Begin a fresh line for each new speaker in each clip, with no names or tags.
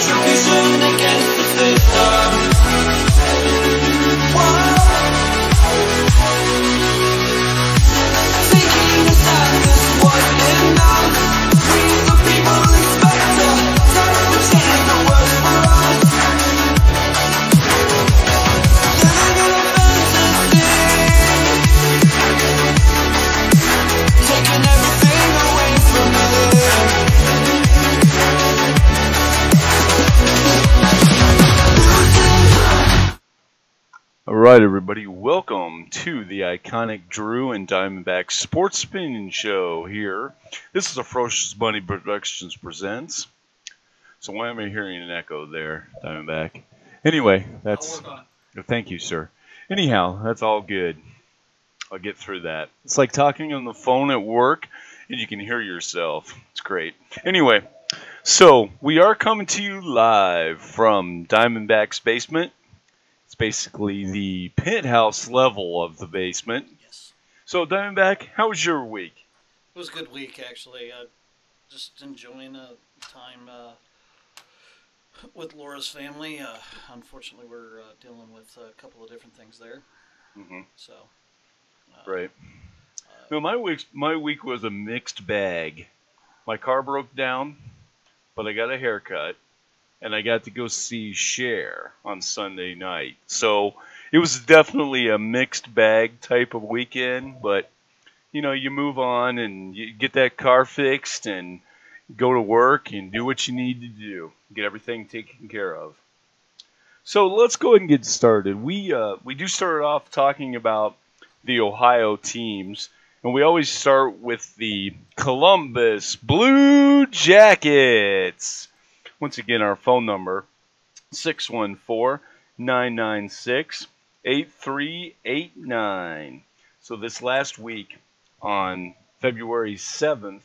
Reason against the system. Taking a stand is what enough. We the people expect to turn the change the world for us. Living in a fantasy, taking everything away from me.
Alright everybody, welcome to the iconic Drew and Diamondback Sports Opinion Show here. This is a Ferocious Bunny Productions Presents. So why am I hearing an echo there, Diamondback? Anyway, that's... Thank you, sir. Anyhow, that's all good. I'll get through that. It's like talking on the phone at work and you can hear yourself. It's great. Anyway, so we are coming to you live from Diamondback's basement. It's basically the penthouse level of the basement.
Yes.
So, Diamondback, how was your week?
It was a good week, actually. Just enjoying time with Laura's family. Unfortunately, we're dealing with a couple of different things there.
Mm-hmm.
So.
Right. No, my week was a mixed bag. My car broke down, but I got a haircut. And I got to go see Cher on Sunday night. So it was definitely a mixed bag type of weekend. But, you know, you move on and you get that car fixed and go to work and do what you need to do. Get everything taken care of. So let's go ahead and get started. We do start off talking about the Ohio teams. And we always start with the Columbus Blue Jackets. Once again, our phone number, 614-996-8389. So this last week, on February 7th,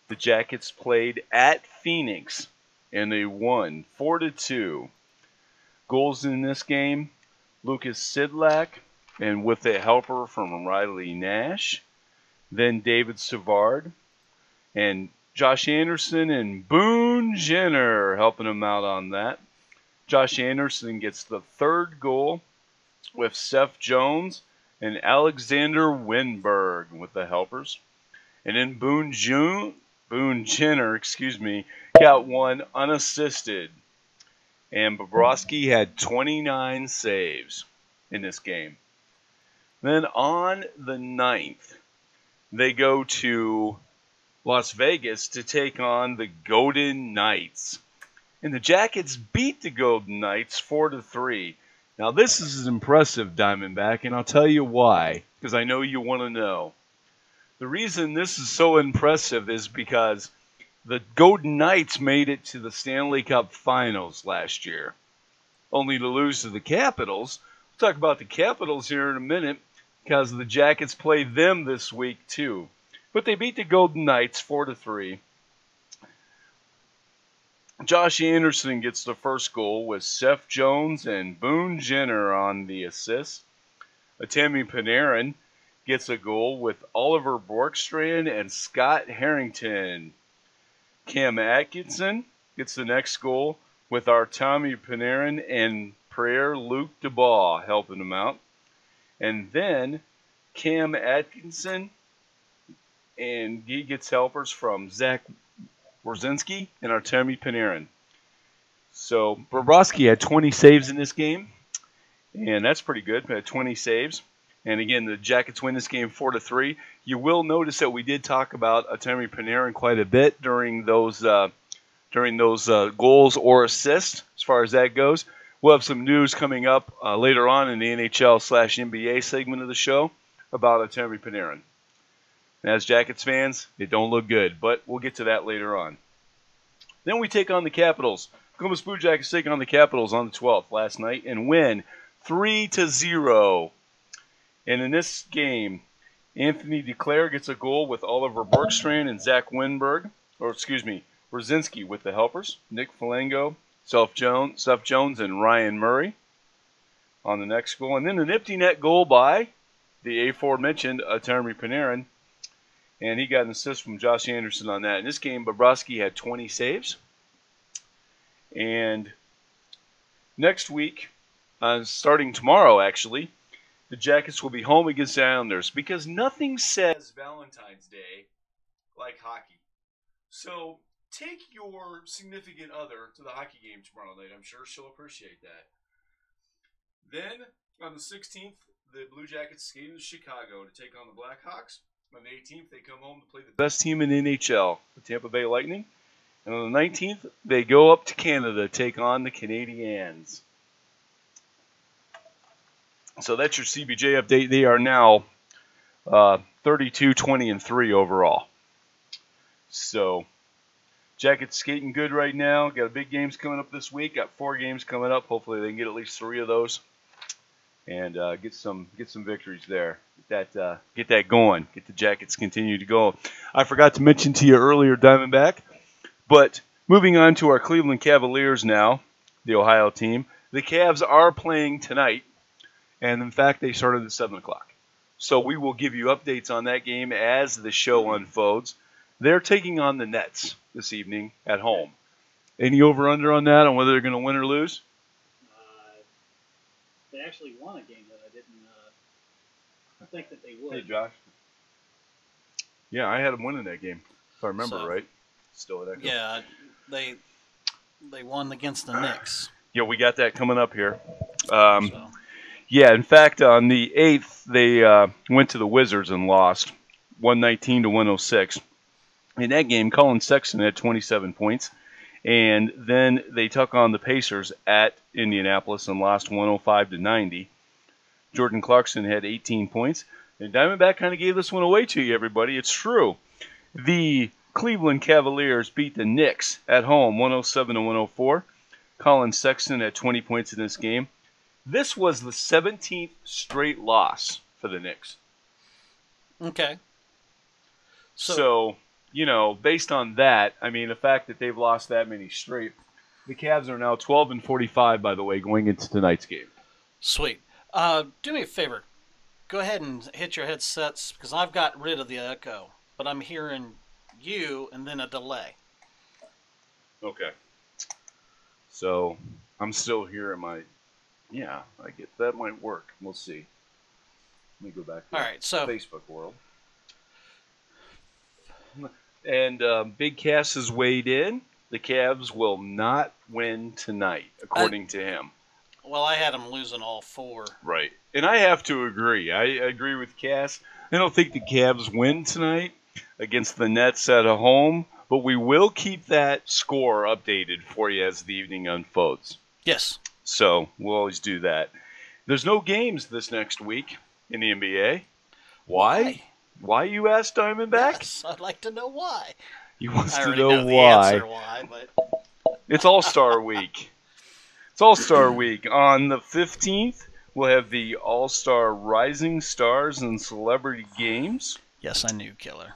the Jackets played at Phoenix, and they won 4-2. Goals in this game, Lucas Sidlak, and with a helper from Riley Nash, then David Savard, and Josh Anderson and Boone Jenner helping him out on that. Josh Anderson gets the third goal with Seth Jones and Alexander Winberg with the helpers. And then Boone Jenner, got one unassisted. And Bobrovsky had 29 saves in this game. Then on the 9th, they go to Las Vegas to take on the Golden Knights. And the Jackets beat the Golden Knights 4-3. Now this is impressive, Diamondback, and I'll tell you why, because I know you want to know. The reason this is so impressive is because the Golden Knights made it to the Stanley Cup Finals last year, only to lose to the Capitals. We'll talk about the Capitals here in a minute, because the Jackets played them this week too. But they beat the Golden Knights 4-3. Josh Anderson gets the first goal with Seth Jones and Boone Jenner on the assist. Tammy Panarin gets a goal with Oliver Borkstrand and Scott Harrington. Cam Atkinson gets the next goal with our Tommy Panarin and Prayer Luke Dubois helping him out. And then Cam Atkinson, and he gets helpers from Zach Wierenski and Artemi Panarin. So Bobrovsky had 20 saves in this game, and that's pretty good. Had 20 saves. And again, the Jackets win this game 4-3. You will notice that we did talk about Artemi Panarin quite a bit during those goals or assists, as far as that goes. We'll have some news coming up later on in the NHL/NBA segment of the show about Artemi Panarin. And as Jackets fans, it don't look good, but we'll get to that later on. Then we take on the Capitals. Columbus Blue Jackets take on the Capitals on the 12th last night and win 3-0. And in this game, Anthony Duclair gets a goal with Oliver Borkstrand and Zach Wierenski with the helpers. Nick Foligno, Seth Jones, and Ryan Murray on the next goal. And then an empty net goal by the aforementioned Artemi Panarin. And he got an assist from Josh Anderson on that. In this game, Bobrovsky had 20 saves. And next week, starting tomorrow actually, the Jackets will be home against the Islanders because nothing says Valentine's Day like hockey. So take your significant other to the hockey game tomorrow night. I'm sure she'll appreciate that. Then on the 16th, the Blue Jackets skate into Chicago to take on the Blackhawks. On the 18th, they come home to play the best team in NHL, the Tampa Bay Lightning. And on the 19th, they go up to Canada to take on the Canadiens. So that's your CBJ update. They are now 32-20-3 overall. So Jackets skating good right now. Got big games coming up this week. Got 4 games coming up. Hopefully they can get at least 3 of those and get some victories there. Get that going. Get the Jackets continue to go. I forgot to mention to you earlier, Diamondback, but moving on to our Cleveland Cavaliers now, the Ohio team. The Cavs are playing tonight, and in fact they started at 7 o'clock. So we will give you updates on that game as the show unfolds. They're taking on the Nets this evening at home. Any over-under on that, on whether they're going to win or lose?
They actually won a game that I didn't think that they would.
Hey, Josh. Yeah, I had them winning that game, if I remember right. Still at Echo.
Yeah, they won against the Knicks.
Yeah, we got that coming up here. Yeah, in fact, on the 8th, they went to the Wizards and lost 119-106. In that game, Colin Sexton had 27 points. And then they took on the Pacers at Indianapolis and lost 105-90. Jordan Clarkson had 18 points. And Diamondback kind of gave this one away to you, everybody. It's true. The Cleveland Cavaliers beat the Knicks at home 107-104. Colin Sexton had 20 points in this game. This was the 17th straight loss for the Knicks.
Okay.
So, you know, based on that, I mean, the fact that they've lost that many straight, the Cavs are now 12-45, by the way, going into tonight's game.
Sweet. Do me a favor. Go ahead and hit your headsets, because I've got rid of the echo, but I'm hearing you and then a delay.
Okay. So, I'm still hearing my... Yeah, I get that might work. We'll see. Let me go back to Facebook world. And Big Cass has weighed in. The Cavs will not win tonight, according to him.
Well, I had them losing all 4.
Right. And I have to agree. I agree with Cass. I don't think the Cavs win tonight against the Nets at home, but we will keep that score updated for you as the evening unfolds.
Yes.
So we'll always do that. There's no games this next week in the NBA. Why? Why, you ask, Diamondback?
Yes, I'd like to know why.
He wants
I
to
already
know
the
why.
answer why, but...
It's All-Star Week. It's All-Star Week. On the 15th, we'll have the All-Star Rising Stars and Celebrity Games.
Yes, I knew, Killer.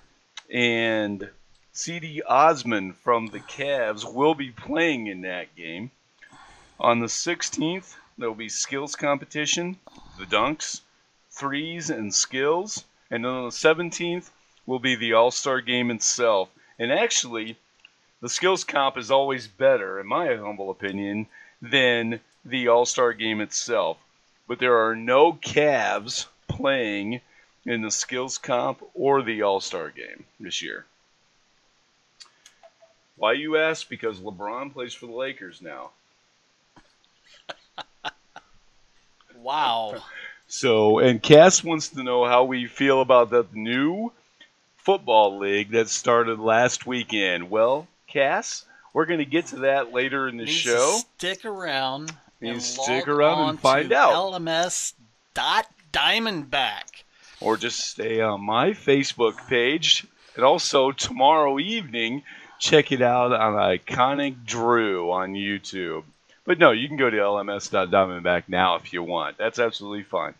And C.D. Osman from the Cavs will be playing in that game. On the 16th, there will be skills competition, the dunks, threes, and skills. And then on the 17th will be the All-Star Game itself. And actually, the skills comp is always better, in my humble opinion, than the All-Star Game itself. But there are no Cavs playing in the skills comp or the All-Star Game this year. Why, you ask? Because LeBron plays for the Lakers now.
Wow.
So, and Cass wants to know how we feel about the new football league that started last weekend. Well, Cass, we're going to get to that later in the show.
Stick around.
Stick around and find out.
LMS DiAmOnDbAcK.
Or just stay on my Facebook page. And also, tomorrow evening, check it out on Iconic Drew on YouTube. But no, you can go to LMS.DiamOnDbAcK now if you want. That's absolutely fine.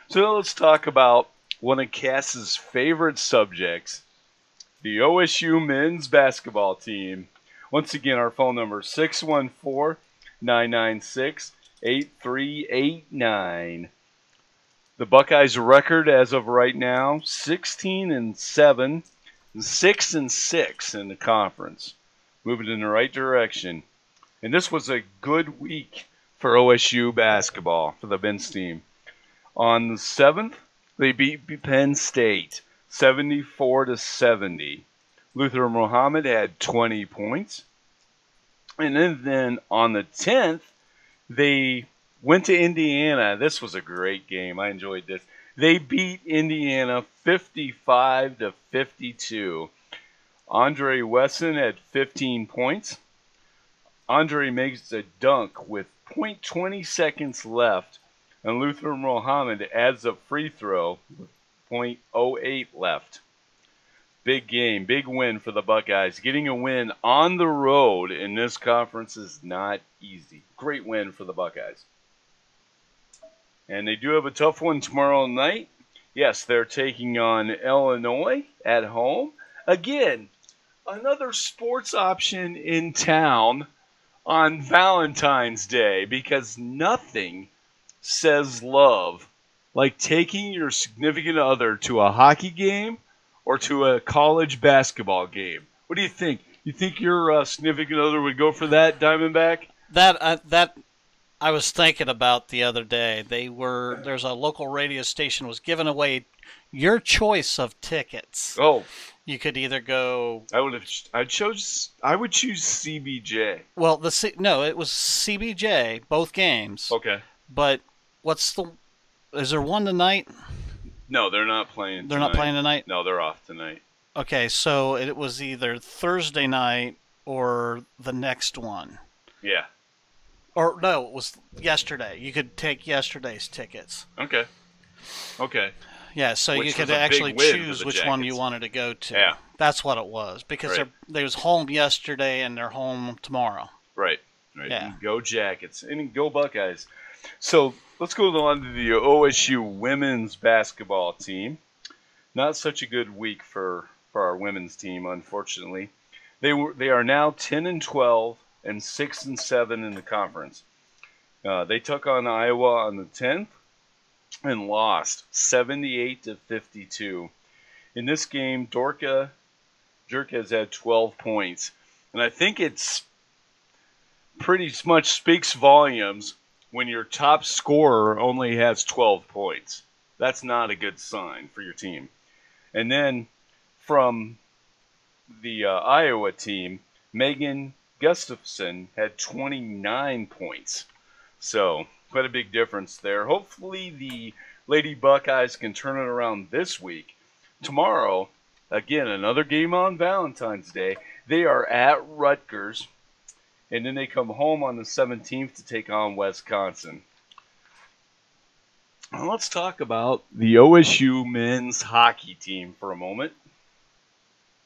So now let's talk about one of Cass's favorite subjects, the OSU men's basketball team. Once again, our phone number is 614-996-8389. The Buckeyes' record as of right now, 16-7, 6-6 in the conference. Moving in the right direction. And this was a good week for OSU basketball for the men's team. On the 7th, they beat Penn State 74-70. Luther Muhammad had 20 points. And then on the 10th, they went to Indiana. This was a great game. I enjoyed this. They beat Indiana 55-52. Andre Wesson had 15 points. Andre makes a dunk with .20 seconds left, and Luther Muhammad adds a free throw with .08 left. Big game, big win for the Buckeyes. Getting a win on the road in this conference is not easy. Great win for the Buckeyes. And they do have a tough one tomorrow night. Yes, they're taking on Illinois at home. Again, another sports option in town on Valentine's Day, because nothing says love like taking your significant other to a hockey game or to a college basketball game. What do you think? You think your significant other would go for that, Diamondback?
That I was thinking about the other day. There's a local radio station was giving away your choice of tickets.
Oh,
you could either go.
I would choose CBJ.
Well, it was CBJ both games.
Okay.
But is there one tonight?
No, they're not playing.
They're not playing tonight?
No, they're off tonight.
Okay, so it was either Thursday night or the next one.
Yeah.
Or no, it was yesterday. You could take yesterday's tickets.
Okay.
Yeah, so
Which
you could
was a
actually
big win for
choose
the
which one you
Jackets.
wanted to go to.
Yeah.
That's what it was, because
Right.
they was home yesterday and they're home tomorrow.
Right.
Yeah.
And go Jackets and go Buckeyes. So let's go on to the OSU women's basketball team. Not such a good week for our women's team, unfortunately. They are now 10-12 and 6-7 in the conference. They took on Iowa on the 10th and lost 78-52. In this game, Dorka Jerkes had 12 points, and I think it's pretty much speaks volumes when your top scorer only has 12 points. That's not a good sign for your team. And then from the Iowa team, Megan Gustafson had 29 points. So quite a big difference there. Hopefully the Lady Buckeyes can turn it around this week. Tomorrow, again, another game on Valentine's Day. They are at Rutgers, and then they come home on the 17th to take on Wisconsin. Now let's talk about the OSU men's hockey team for a moment.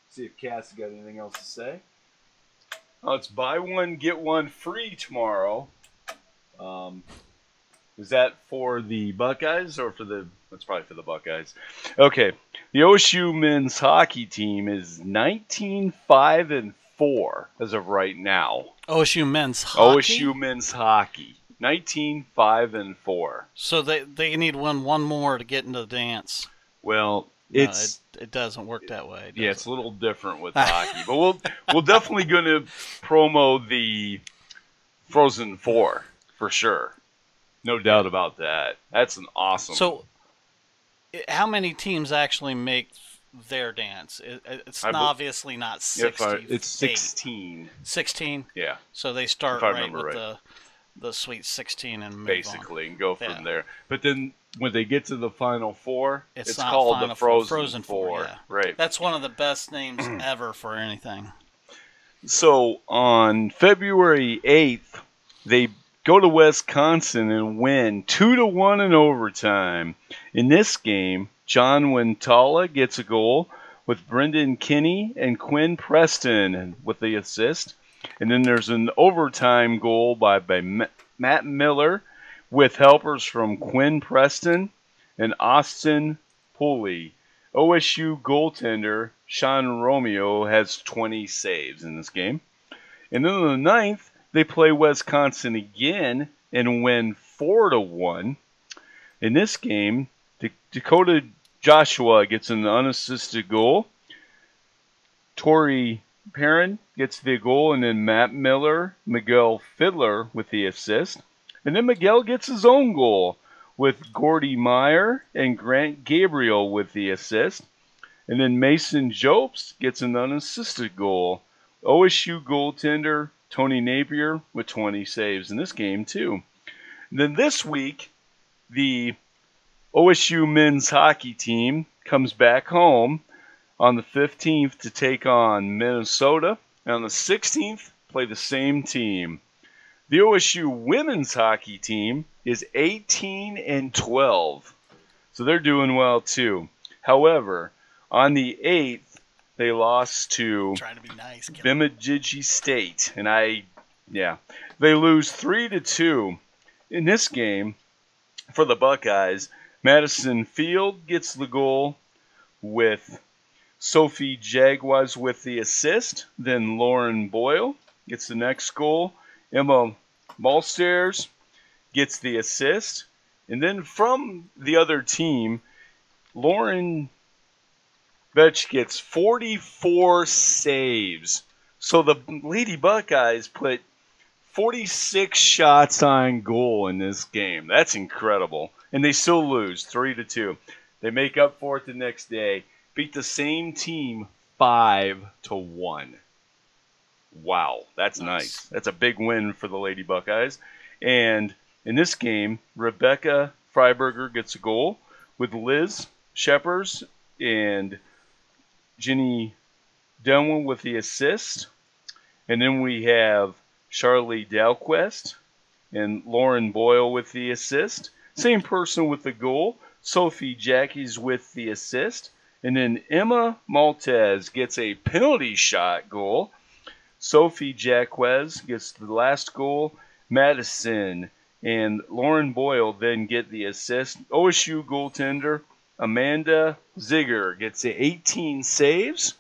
See if Cass got anything else to say. Oh, it's buy one, get one free tomorrow. Is that for the Buckeyes or for the... That's probably for the Buckeyes. Okay, the OSU men's hockey team is 19-5-4 as of right now.
OSU men's hockey?
OSU men's hockey. 19-5-4.
So they need one more to get into the dance.
Well,
It doesn't work that way.
Yeah, it's a little different with hockey, but we'll definitely going to promo the Frozen Four for sure. No doubt about that. That's an awesome.
So, how many teams actually make their dance? It's obviously not 60.
It's 16.
16.
Yeah.
So they start right with the Sweet 16 and move
basically
on.
And go from there. But then when they get to the Final Four, it's
not
called
Final
the
Four,
Frozen Four.
Yeah.
Right.
That's one of the best names ever for anything.
So on February 8th, they go to Wisconsin and win 2-1 in overtime. In this game, John Wintala gets a goal with Brendan Kinney and Quinn Preston with the assist. And then there's an overtime goal by Matt Miller with helpers from Quinn Preston and Austin Pulley. OSU goaltender Sean Romeo has 20 saves in this game. And then on the 9th, they play Wisconsin again and win 4-1. In this game, Dakota Joshua gets an unassisted goal. Tori Perrin gets the goal, and then Matt Miller, Miguel Fiddler with the assist. And then Miguel gets his own goal with Gordy Meyer and Grant Gabriel with the assist. And then Mason Jopes gets an unassisted goal. OSU goaltender Tony Napier with 20 saves in this game too. And then this week, the OSU men's hockey team comes back home on the 15th to take on Minnesota. And on the 16th, play the same team. The OSU women's hockey team is 18-12. So they're doing well too. However, on the 8th, they lost to
Trying to be nice,
Bemidji State. And they lose 3-2 in this game for the Buckeyes. Madison Field gets the goal with Sophie Jaguars with the assist. Then Lauren Boyle gets the next goal. Emma Malstairs gets the assist. And then from the other team, Lauren Vetch gets 44 saves. So the Lady Buckeyes put 46 shots on goal in this game. That's incredible. And they still lose 3-2. They make up for it the next day. Beat the same team 5-1. Wow, that's nice. That's a big win for the Lady Buckeyes. And in this game, Rebecca Freiberger gets a goal with Liz Shepers and Jenny Denwell with the assist. And then we have Charlie Dalquist and Lauren Boyle with the assist. Same person with the goal. Sophie Jackies with the assist. And then Emma Maltez gets a penalty shot goal. Sophie Jacquez gets the last goal. Madison and Lauren Boyle then get the assist. OSU goaltender Amanda Ziegler gets 18 saves.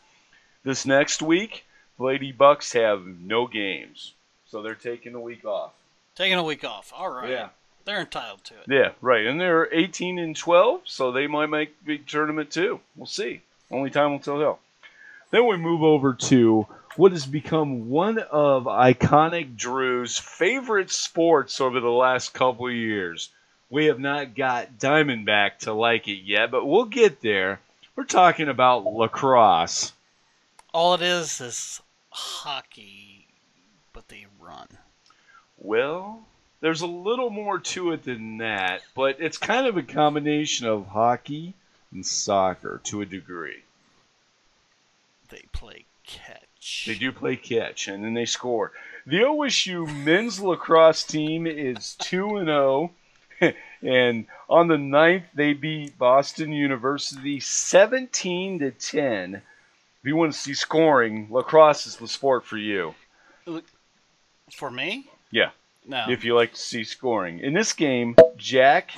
This next week, the Lady Bucks have no games. So they're taking a week off.
Taking a week off. All right.
Yeah.
They're entitled to it.
Yeah, right. And they're 18-12, so they might make a big tournament too. We'll see. Only time will tell. Then we move over to what has become one of iconic Drew's favorite sports over the last couple of years. We have not got Diamondback to like it yet, but we'll get there. We're talking about lacrosse.
All it is hockey, but they run.
Well, there's a little more to it than that, but it's kind of a combination of hockey and soccer to a degree.
They play catch.
They do play catch, and then they score. The OSU men's lacrosse team is 2-0, and on the 9th, they beat Boston University 17-10. If you want to see scoring, lacrosse is the sport for you.
For me?
Yeah.
No.
If you like to see scoring. In this game, Jack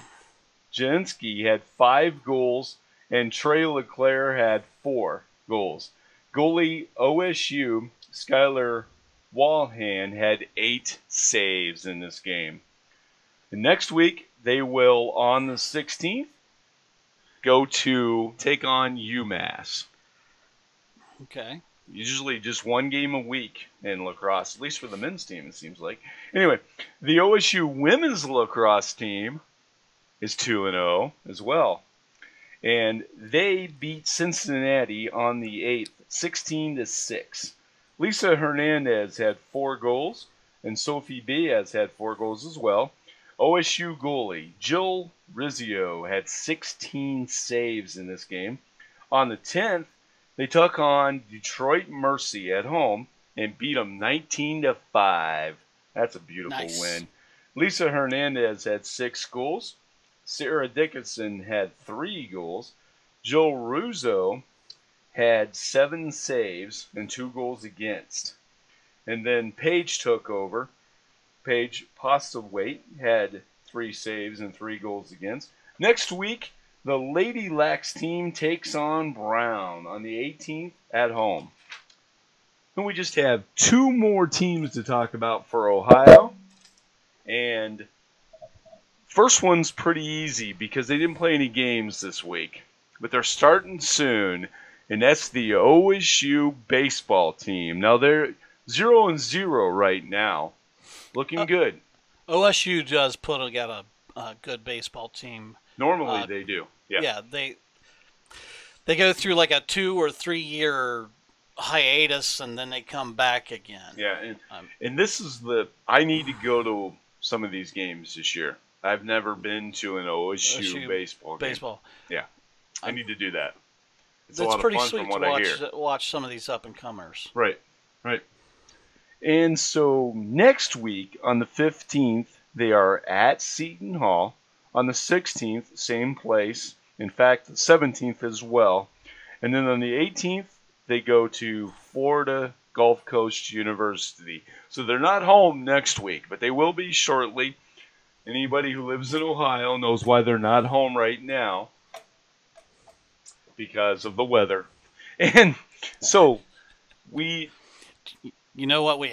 Jansky had 5 goals, and Trey LeClaire had 4 goals. Goalie OSU, Skylar Walhan, had 8 saves in this game. And next week, they will, on the 16th, go to take on UMass.
Okay.
Usually just one game a week in lacrosse, at least for the men's team, it seems like. Anyway, the OSU women's lacrosse team is 2-0 as well. And they beat Cincinnati on the 8th, 16-6. Lisa Hernandez had 4 goals, and Sophie Diaz had 4 goals as well. OSU goalie Jill Rizzio had 16 saves in this game. On the 10th, they took on Detroit Mercy at home and beat them 19-5. That's a beautiful win. Lisa Hernandez had 6 goals. Sarah Dickinson had 3 goals. Jill Ruzzo had 7 saves and 2 goals against. And then Paige took over. Paige Postlewaite had 3 saves and 3 goals against. Next week, the Lady Lax team takes on Brown on the 18th at home. And we just have 2 more teams to talk about for Ohio. And first one's pretty easy because they didn't play any games this week. But they're starting soon, and that's the OSU baseball team. Now, 0-0 right now. Looking good.
OSU does put together a good baseball team.
Normally they do. Yeah.
Yeah, they go through like a 2 or 3 year hiatus and then they come back again.
Yeah, and this is I need to go to some of these games this year. I've never been to an OSU baseball game. Yeah, I need to do that. It's a lot
pretty
of fun
sweet
from what
to
I hear.
watch some of these up and comers.
Right. And so next week on the 15th, they are at Seton Hall. On the 16th, same place. In fact, the 17th as well. And then on the 18th, they go to Florida Gulf Coast University. So they're not home next week, but they will be shortly. Anybody who lives in Ohio knows why they're not home right now. Because of the weather. And so
you know what,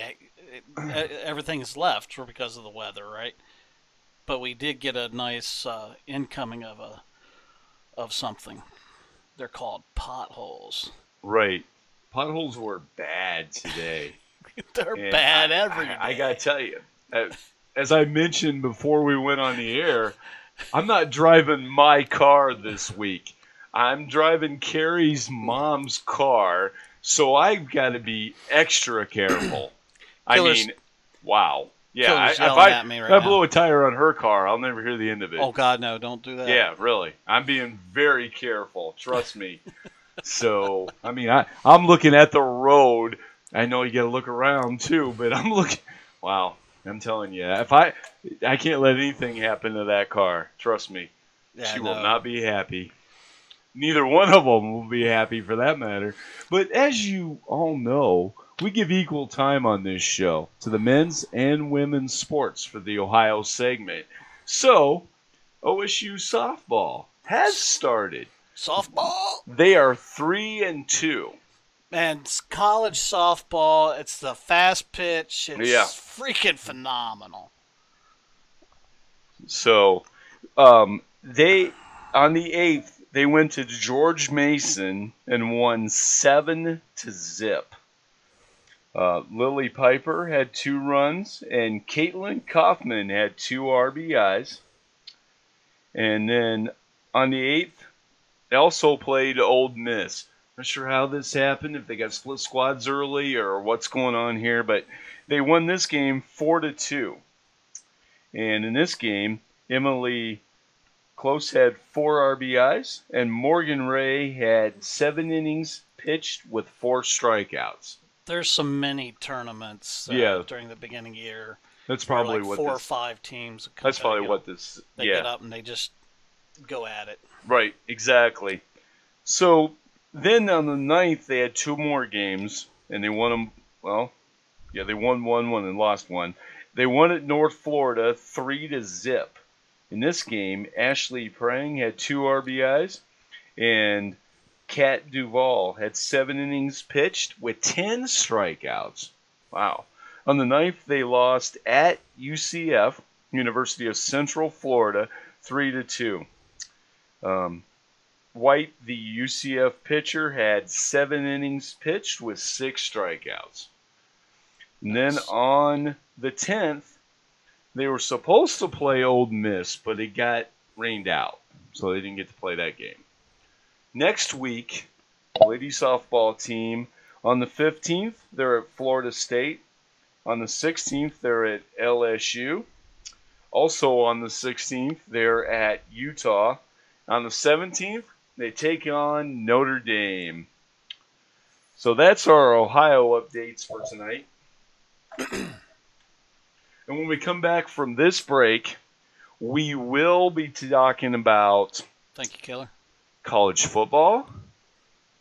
everything is left because of the weather, right? But we did get a nice incoming of something. They're called potholes.
Right. Potholes were bad today.
They're bad every day.
I got to tell you, as I mentioned before we went on the air, I'm not driving my car this week. I'm driving Carrie's mom's car, so I've got to be extra careful. I mean, wow. Yeah, if I blow a tire on her car, I'll never hear the end of it.
Oh, God, no, don't do that.
Yeah, really. I'm being very careful. Trust me. So, I mean, I'm looking at the road. I know you got to look around, too, but I'm looking. Wow, I'm telling you. If I can't let anything happen to that car. Trust me.
Yeah,
she will not be happy. Neither one of them will be happy for that matter. But as you all know, we give equal time on this show to the men's and women's sports for the Ohio segment. So, OSU softball has started.
Softball?
They are 3-2.
And it's college softball. It's the fast pitch. It's freaking phenomenal.
So, they on the 8th, they went to George Mason and won 7-0. Lily Piper had 2 runs, and Caitlin Kaufman had 2 RBIs. And then on the 8th, they also played Old Miss. Not sure how this happened, if they got split squads early or what's going on here, but they won this game 4-2. And in this game, Emily Close had 4 RBIs, and Morgan Ray had 7 innings pitched with 4 strikeouts.
There's so many tournaments during the beginning of the year.
That's probably
like 4 or 5 teams.
That's probably what this.
They get up and they just go at it.
Right, exactly. So then on the 9th, they had 2 more games, and they won them. Well, yeah, they won one and lost one. They won at North Florida 3-0. In this game, Ashley Prang had 2 RBIs, and Kat Duvall had 7 innings pitched with 10 strikeouts. Wow. On the 9th, they lost at UCF, University of Central Florida, 3-2. White, the UCF pitcher, had 7 innings pitched with 6 strikeouts. And then on the 10th, they were supposed to play Old Miss, but it got rained out, so they didn't get to play that game. Next week, the ladies softball team, on the 15th, they're at Florida State. On the 16th, they're at LSU. Also on the 16th, they're at Utah. On the 17th, they take on Notre Dame. So that's our Ohio updates for tonight. And when we come back from this break, we will be talking about
Thank you, Killer.
College football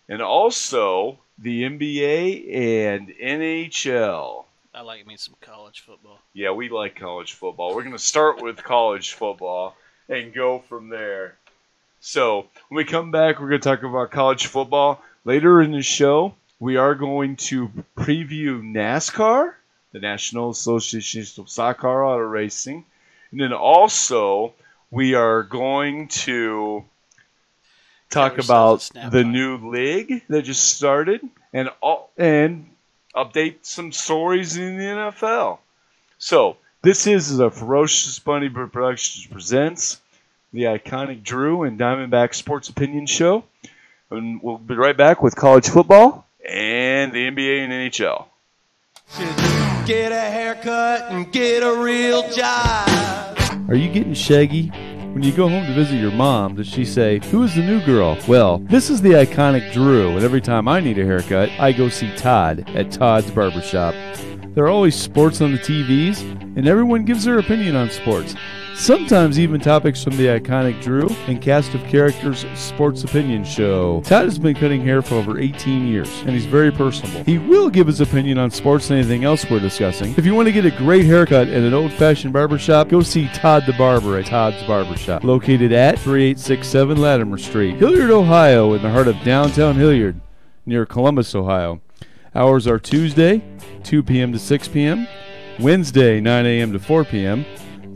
and also the NBA and NHL.
I like me some college football.
Yeah, we like college football. We're going to start with college football and go from there. So when we come back, we're going to talk about college football. Later in the show, we are going to preview NASCAR, the National Association of Soccer Auto Racing. And then also, we are going to talk about the new league that just started and update some stories in the NFL. So, this is the Ferocious Bunny Productions presents the iconic Drew and Diamondback Sports Opinion Show. And we'll be right back with college football and the NBA and NHL.
Get a haircut and get a real job.
Are you getting shaggy? When you go home to visit your mom, does she say, "Who is the new girl?" Well, this is the iconic Drew, and every time I need a haircut, I go see Todd at Todd's Barbershop. There are always sports on the TVs, and everyone gives their opinion on sports. Sometimes even topics from the iconic Drew and cast of characters sports opinion show. Todd has been cutting hair for over 18 years, and he's very personable. He will give his opinion on sports and anything else we're discussing. If you want to get a great haircut at an old-fashioned barbershop, go see Todd the Barber at Todd's Barbershop, located at 3867 Latimer Street, Hilliard, Ohio, in the heart of downtown Hilliard, near Columbus, Ohio. Hours are Tuesday, 2 p.m. to 6 p.m., Wednesday, 9 a.m. to 4 p.m.,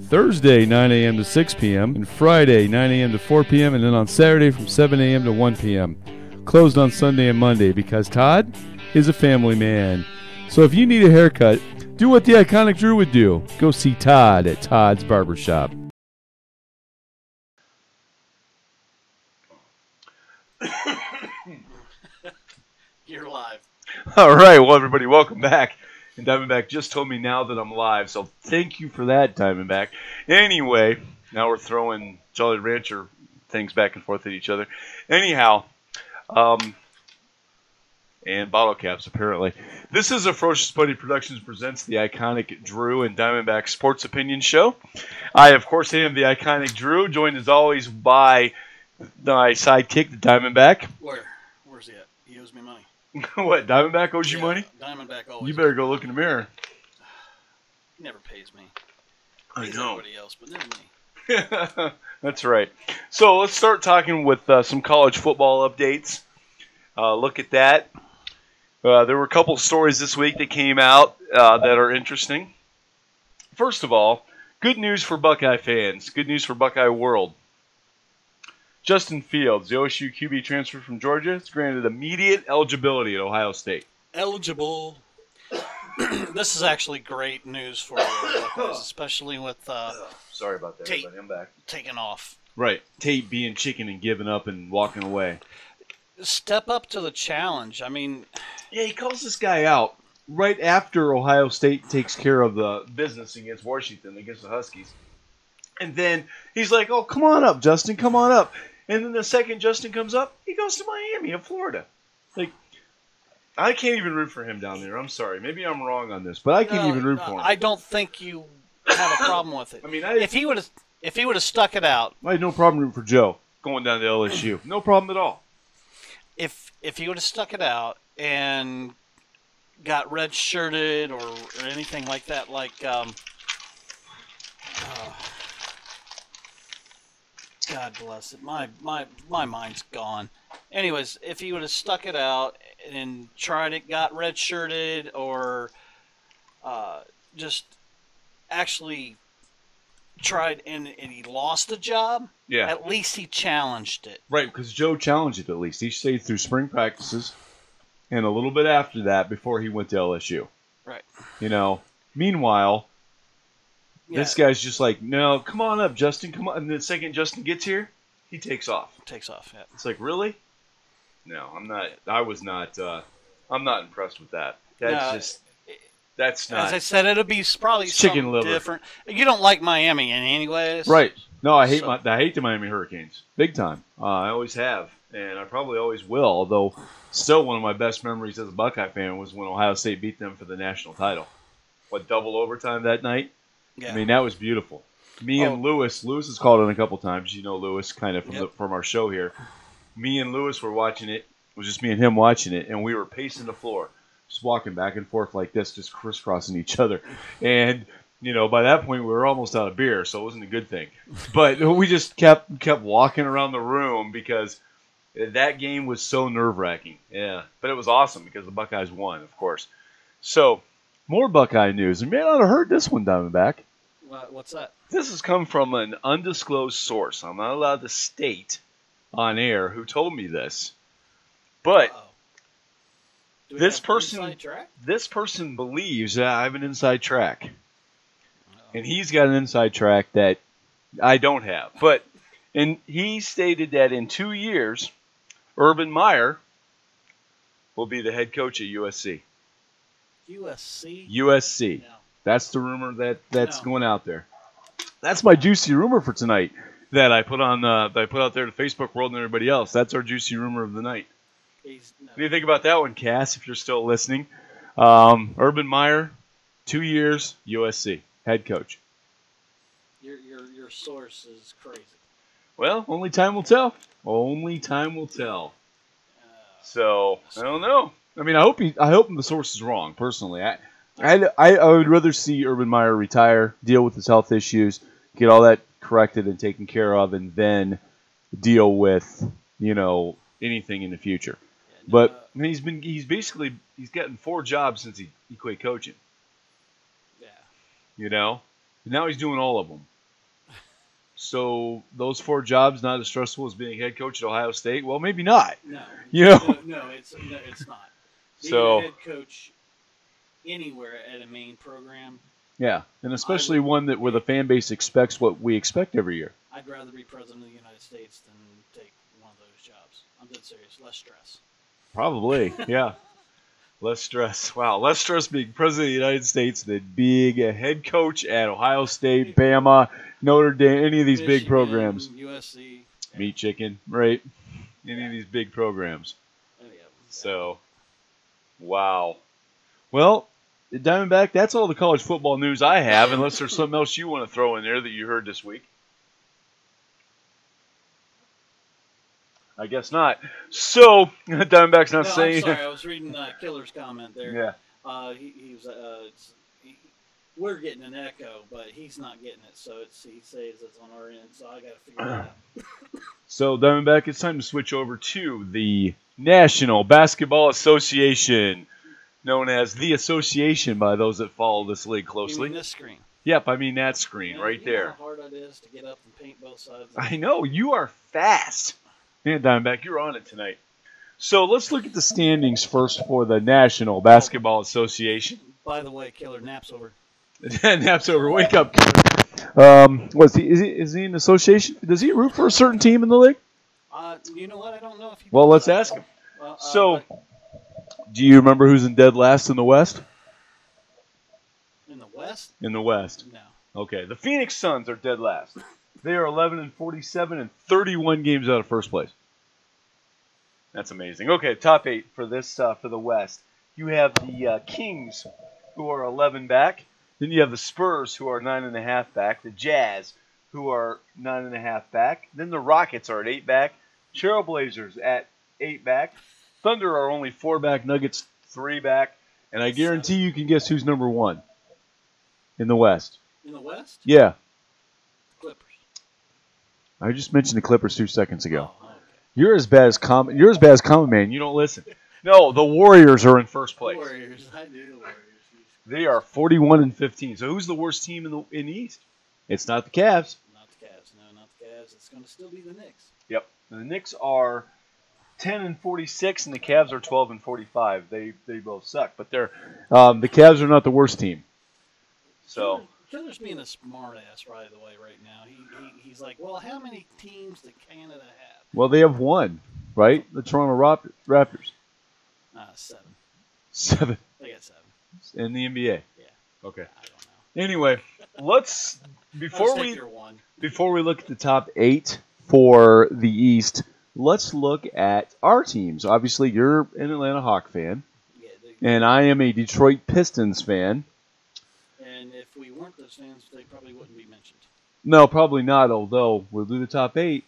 Thursday, 9 a.m. to 6 p.m., and Friday, 9 a.m. to 4 p.m., and then on Saturday from 7 a.m. to 1 p.m. Closed on Sunday and Monday because Todd is a family man. So if you need a haircut, do what the iconic Drew would do. Go see Todd at Todd's Barbershop.
You're live.
All right, well, everybody, welcome back. And Diamondback just told me now that I'm live, so thank you for that, Diamondback. Anyway, now we're throwing Jolly Rancher things back and forth at each other. Anyhow, and bottle caps, apparently. This is a Ferocious Bunny Productions presents the iconic Drew and Diamondback Sports Opinion Show. I, of course, am the iconic Drew, joined as always by my sidekick, the Diamondback.
Where's he at? He owes me money.
What, Diamondback owes you money?
Diamondback always.
You better go look in the mirror.
He never pays me.
I
Pays
know.
everybody else, but never me.
That's right. So let's start talking with some college football updates. Look at that. There were a couple stories this week that came out that are interesting. First of all, good news for Buckeye fans. Good news for Buckeye World. Justin Fields, the OSU QB transfer from Georgia, is granted immediate eligibility at Ohio State.
Eligible. This is actually great news for the Buckeyes, especially with
Sorry about that,
Tate.
everybody. I'm back.
taking off.
Right. Tate being chicken and giving up and walking away.
Step up to the challenge. I mean,
Yeah, he calls this guy out right after Ohio State takes care of the business against Washington, against the Huskies. And then he's like, "Oh, come on up, Justin, come on up." And then the second Justin comes up, he goes to Miami in Florida. Like, I can't even root for him down there. I'm sorry. Maybe I'm wrong on this, but I can't even root for him.
I don't think you have a problem with it.
I mean,
if he would have stuck it out,
I had no problem rooting for Joe going down to LSU. No problem at all.
if he would have stuck it out and got red shirted or anything like that, like God bless it, my mind's gone. Anyways, if he would have stuck it out and tried it, got red shirted, or just actually tried and he lost the job,
Yeah.
at least he challenged it.
Right, because Joe challenged it at least. He stayed through spring practices and a little bit after that before he went to LSU.
Right.
You know, meanwhile, this guy's just like, "No, come on up, Justin, come on." And the second Justin gets here, he takes off.
Takes off, yeah.
It's like, really? No, I'm not. I'm not impressed with that. That's not.
As I said, it'll be probably
Chicken
something
liver.
different. You don't like Miami anyways.
Right. No, I hate
So-
I hate the Miami Hurricanes. Big time. I always have. And I probably always will, although still one of my best memories as a Buckeye fan was when Ohio State beat them for the national title. What, double overtime that night?
Yeah.
I mean, that was beautiful. Me and Lewis has called in a couple times. You know Lewis kind of from our show here. Me and Lewis were watching it. It was just me and him watching it, and we were pacing the floor, just walking back and forth like this, just crisscrossing each other. And, you know, by that point, we were almost out of beer, so it wasn't a good thing. But we just kept walking around the room because that game was so nerve-wracking. Yeah, but it was awesome because the Buckeyes won, of course. So, more Buckeye news. You may not have heard this one, Diamondback.
What's that?
This has come from an undisclosed source. I'm not allowed to state on air who told me this. But
Do we
This
have
person-
inside track?
This person believes that I have an inside track. And he's got an inside track that I don't have. And he stated that in 2 years, Urban Meyer will be the head coach at USC.
USC?
USC.
No.
That's the rumor that's
No.
going out there. That's my juicy rumor for tonight that I put out there to Facebook world and everybody else. That's our juicy rumor of the night.
No.
What do you think about that one, Cass, if you're still listening? Urban Meyer, 2 years, USC, head coach.
Your source is crazy.
Well, only time will tell. Only time will tell. So, I don't know. I mean, I hope the source is wrong, personally. I would rather see Urban Meyer retire, deal with his health issues, get all that corrected and taken care of, and then deal with, anything in the future. But he's gotten 4 jobs since he quit coaching.
Yeah.
And now he's doing all of them. So those 4 jobs not as stressful as being head coach at Ohio State? Well, maybe not.
No.
No,
it's not. Being
So-
a head coach anywhere at a main program,
Yeah, and especially one where the fan base expects what we expect every year.
I'd rather be president of the United States than take one of those jobs. I'm dead serious. Less stress.
Probably, yeah. Less stress. Wow, less stress being president of the United States than being a head coach at Ohio State, Bama, Notre Dame, any of these big
Michigan,
programs.
USC.
Meat chicken, right? Any of these big programs.
Any of them.
So, wow. Well, Diamondback, that's all the college football news I have, unless there's something else you want to throw in there that you heard this week. I guess not. So, Diamondback's not
No,
saying...
I'm sorry. I was reading Killer's comment there.
Yeah.
He was. We're getting an echo, but he's not getting it. So he says it's on our end. So I got to figure it out.
So, Diamondback, it's time to switch over to the National Basketball Association, known as the Association by those that follow this league
You
closely.
mean this screen?
Yep, I mean that screen right
You know
there.
how hard it is to get up and paint both sides.
I know, you are fast. Man, Diamondback, you're on it tonight. So let's look at the standings first for the National Basketball Association.
By the way, Killer naps over.
Naps over. Wake up, kid. Is he in the association? Does he root for a certain team in the league?
You know what? I don't know if he.
Well, let's ask him. So, do you remember who's in dead last in the West?
in the West?
In the West.
No.
Okay, the Phoenix Suns are dead last. They are 11-47 and 31 games out of first place. That's amazing. Okay, top 8 for this for the West. You have the Kings, who are 11 back. Then you have the Spurs, who are 9.5 back. The Jazz, who are 9.5 back. Then the Rockets are at 8 back. Trailblazers at 8 back. Thunder are only 4 back. Nuggets 3 back. And I guarantee you can guess who's number 1 in the West.
In the West?
Yeah.
Clippers.
I just mentioned the Clippers 2 seconds ago.
Oh, okay.
You're as bad as Common Man. You don't listen. No, the Warriors are in first place.
Warriors. I knew the Warriors.
They are 41-15. So who's the worst team in the East? It's not the Cavs.
Not the Cavs. No, not the Cavs. It's going to still be the Knicks.
Yep. The Knicks are 10-46, and the Cavs are 12-45. They both suck, but they're the Cavs are not the worst team. So
Killer's being a smart ass, by the way, right now. He's like, well, how many teams did Canada have?
well, they have one, right? The Toronto Raptors.
7.
7
They got 7.
in the NBA.
Yeah.
Okay.
I don't know.
Anyway, let's before we
one.
Before we look at the top 8 for the East, let's look at our teams. Obviously, you're an Atlanta Hawk fan,
Yeah,
and I am a Detroit Pistons fan.
and if we weren't those fans, they probably wouldn't be mentioned.
No, probably not, although we'll do the top 8.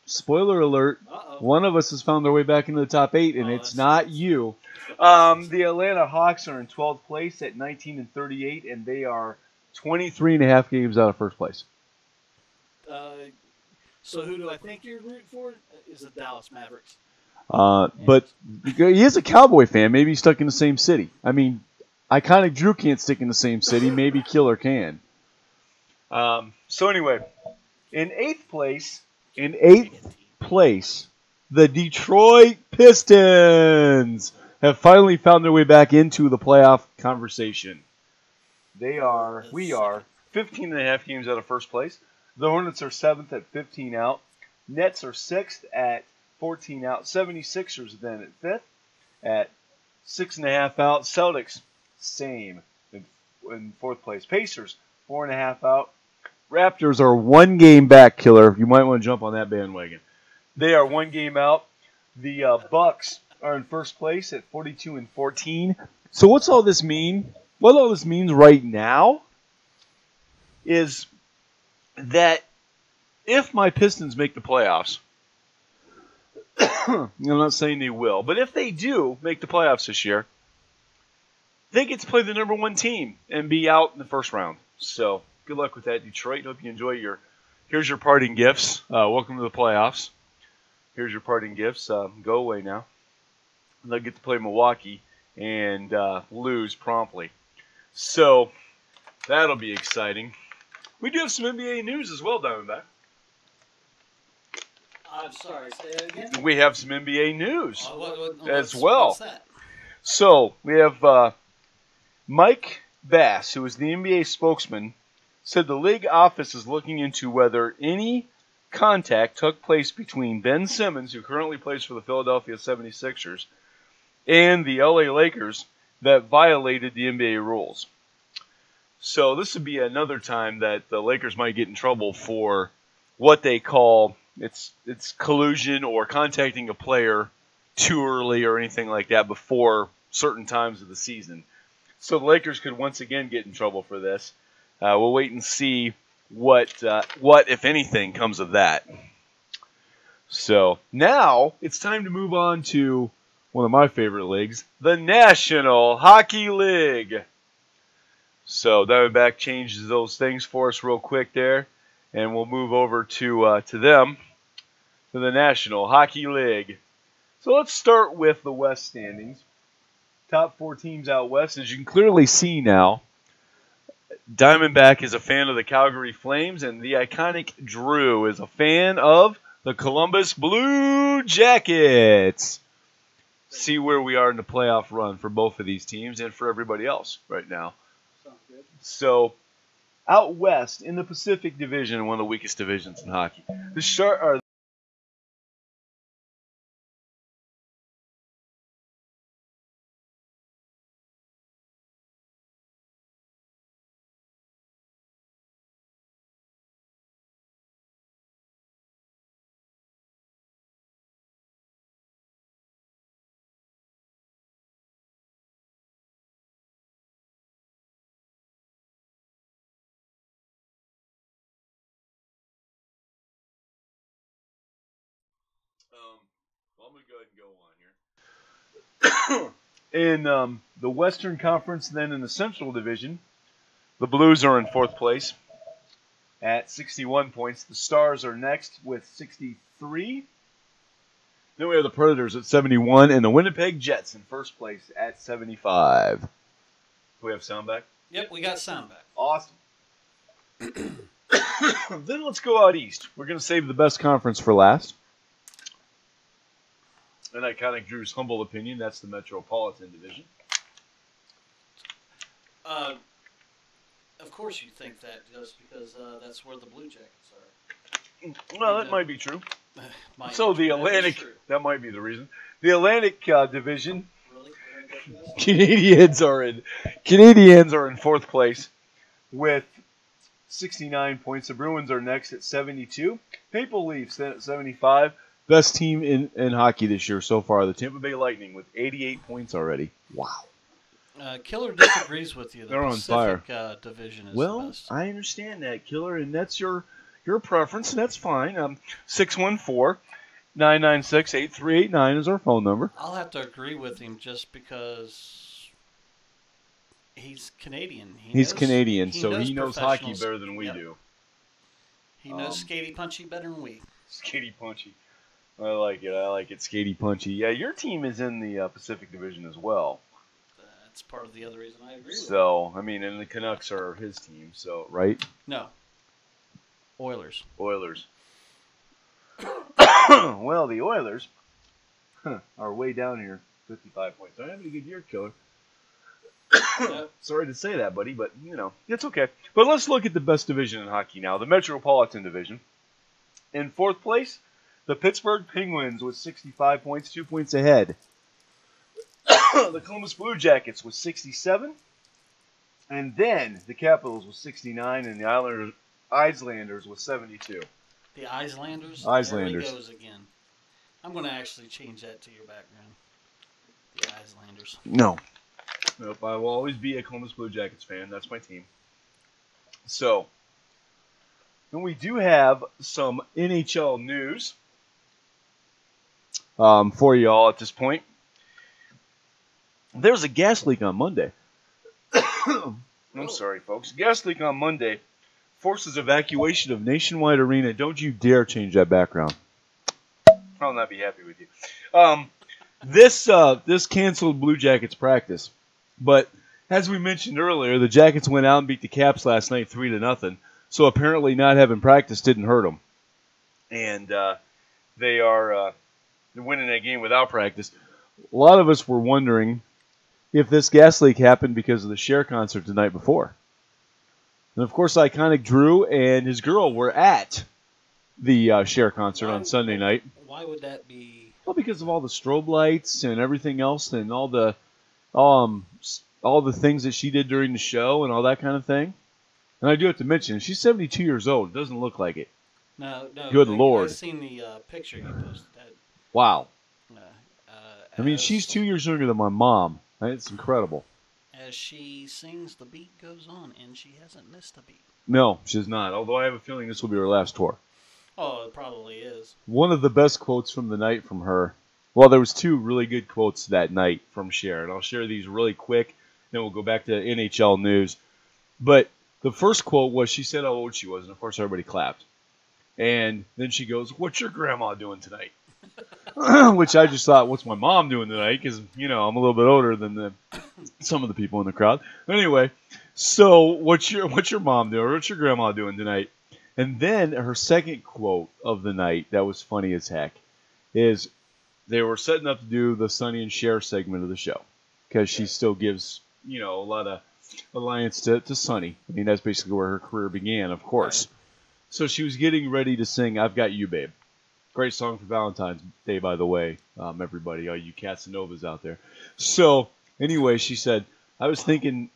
Spoiler alert,
Uh-oh.
one of us has found their way back into the top 8, and
Oh,
it's
that's
not
nice.
you. The Atlanta Hawks are in 12th place at 19-38, and they are 23.5 games out of first place.
So who do I think you're rooting for? Is the Dallas Mavericks.
But he is a Cowboy fan. Maybe he's stuck in the same city. I mean, Iconic Drew can't stick in the same city. Maybe Killer can. So anyway, in 8th place, the Detroit Pistons have finally found their way back into the playoff conversation. We are 15 and a half games out of first place. The Hornets are 7th at 15 out. Nets are 6th at 14 out. 76ers then at 5th at 6.5 out. Celtics, same in 4th place. Pacers, 4.5 out. Raptors are 1 game back, Killer. You might want to jump on that bandwagon. They are 1 game out. The Bucks are in first place at 42 and 14. So what's all this mean? What all this means right now is that if my Pistons make the playoffs, I'm not saying they will, but if they do make the playoffs this year, they get to play the number 1 team and be out in the first round. So good luck with that, Detroit. Hope you enjoy here's your parting gifts. Welcome to the playoffs. Here's your parting gifts. Go away now. They'll get to play Milwaukee and lose promptly. So that'll be exciting. We do have some NBA news as well, Diamondback.
I'm sorry, say that again?
We have some NBA news as
What's
well.
that?
So we have Mike Bass, who is the NBA spokesman, said the league office is looking into whether any contact took place between Ben Simmons, who currently plays for the Philadelphia 76ers, and the LA Lakers that violated the NBA rules. So this would be another time that the Lakers might get in trouble for what they call it's collusion or contacting a player too early or anything like that before certain times of the season. So the Lakers could once again get in trouble for this. We'll wait and see what if anything comes of that. So now it's time to move on to one of my favorite leagues, the National Hockey League. So Diamondback changes those things for us real quick there, and we'll move over to them, to the National Hockey League. So let's start with the West standings. Top 4 teams out west, as you can clearly see now. Diamondback is a fan of the Calgary Flames, and the iconic Drew is a fan of the Columbus Blue Jackets. See where we are in the playoff run for both of these teams and for everybody else right now.
Sounds good.
So, out west in the Pacific Division, one of the weakest divisions in hockey, the Sharks are I'm going to go ahead and go on here. In the Western Conference, then in the Central Division, the Blues are in 4th place at 61 points. The Stars are next with 63. Then we have the Predators at 71, and the Winnipeg Jets in 1st place at 75. Do we have sound back?
Yep, we got sound back.
Awesome. Then let's go out east. We're going to save the best conference for last. In iconic Drew's humble opinion, that's the Metropolitan Division.
Of course you think that just because that's where the Blue Jackets are.
Well, that might be true.
Might
So
be
the
true. That is
Atlantic,
true.
that might be the reason. The Atlantic Division,
Really? We're gonna go through this?
Canadians are in 4th place with 69 points. The Bruins are next at 72. Maple Leafs then at 75. Best team in hockey this year so far, the Tampa Bay Lightning with 88 points already. Wow.
Killer disagrees with you. The
They're on
Pacific Division is the best.
I understand that, Killer, and that's your preference, and that's fine. 614-996-8389 is our phone number.
I'll have to agree with him just because he's Canadian.
He's Canadian, so he knows hockey
professionals.
better than we
Yep.
do.
He knows skatey punchy better than we.
Skatey punchy. I like it. Skatey punchy. Yeah, your team is in the Pacific Division as well.
That's part of the other reason I agree with him.
So, I mean, and the Canucks are his team, so, right?
No. Oilers.
Oilers. Well, the Oilers are way down here. 55 points. Not having a good year, Killer.
Yep.
Sorry to say that, buddy, but, it's okay. But let's look at the best division in hockey now, the Metropolitan Division. In fourth place, the Pittsburgh Penguins with 65 points, 2 points ahead. The Columbus Blue Jackets with 67. And then the Capitals with 69, and the Islanders with 72.
The Islanders?
Islanders.
There he goes again. I'm going to actually change that to your background. The Islanders.
No. Nope, I will always be a Columbus Blue Jackets fan. That's my team. So, and we do have some NHL news for you all at this point. There was a gas leak on Monday. I'm sorry, folks. Gas leak on Monday forces evacuation of Nationwide Arena. Don't you dare change that background. I'll not be happy with you. This canceled Blue Jackets practice. But as we mentioned earlier, the Jackets went out and beat the Caps last night 3-0. So apparently not having practice didn't hurt them. And they are winning that game without practice. A lot of us were wondering if this gas leak happened because of the Cher concert the night before. And of course, Iconic Drew and his girl were at the Cher concert on Sunday night.
Why would that be?
Well, because of all the strobe lights and everything else, and all the things that she did during the show and all that kind of thing. And I do have to mention, she's 72 years old. It doesn't look like it.
No.
Good Lord.
I've seen the picture you posted.
Wow. I mean,
As-
she's 2 years younger than my mom. It's incredible.
As she sings, the beat goes on, and she hasn't missed a beat.
No, she's not. Although I have a feeling this will be her last tour.
Oh, it probably is.
One of the best quotes from the night from her. Well, there was two really good quotes that night from Cher, and I'll share these really quick. Then we'll go back to NHL news. But the first quote was, she said how old she was, and of course everybody clapped. And then she goes, "What's your grandma doing tonight?" Which I just thought, what's my mom doing tonight? Because, I'm a little bit older than some of the people in the crowd. Anyway, so what's your mom doing? Or what's your grandma doing tonight? And then her second quote of the night, that was funny as heck, is they were setting up to do the Sonny and Cher segment of the show. Because she still gives, a lot of alliance to Sonny. I mean, that's basically where her career began, of course. Right. So she was getting ready to sing "I've Got You, Babe." Great song for Valentine's Day, by the way, everybody, all you Casanovas out there. So, anyway, she said, I was thinking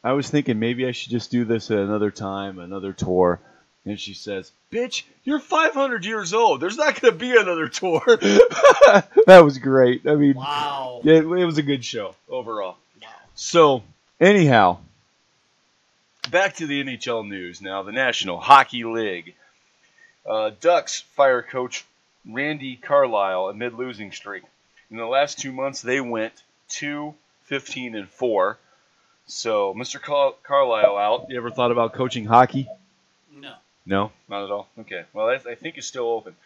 maybe I should just do this at another time, another tour. And she says, "Bitch, you're 500 years old. There's not going to be another tour." That was great. I mean,
wow.
It was a good show overall.
Wow.
So, anyhow, back to the NHL news now. The National Hockey League. Ducks fire coach Randy Carlyle amid losing streak. In the last 2 months, they went 2-15-4. So, Mr. Carlyle out. You ever thought about coaching hockey?
No.
No, not at all. Okay. Well, I think it's still open.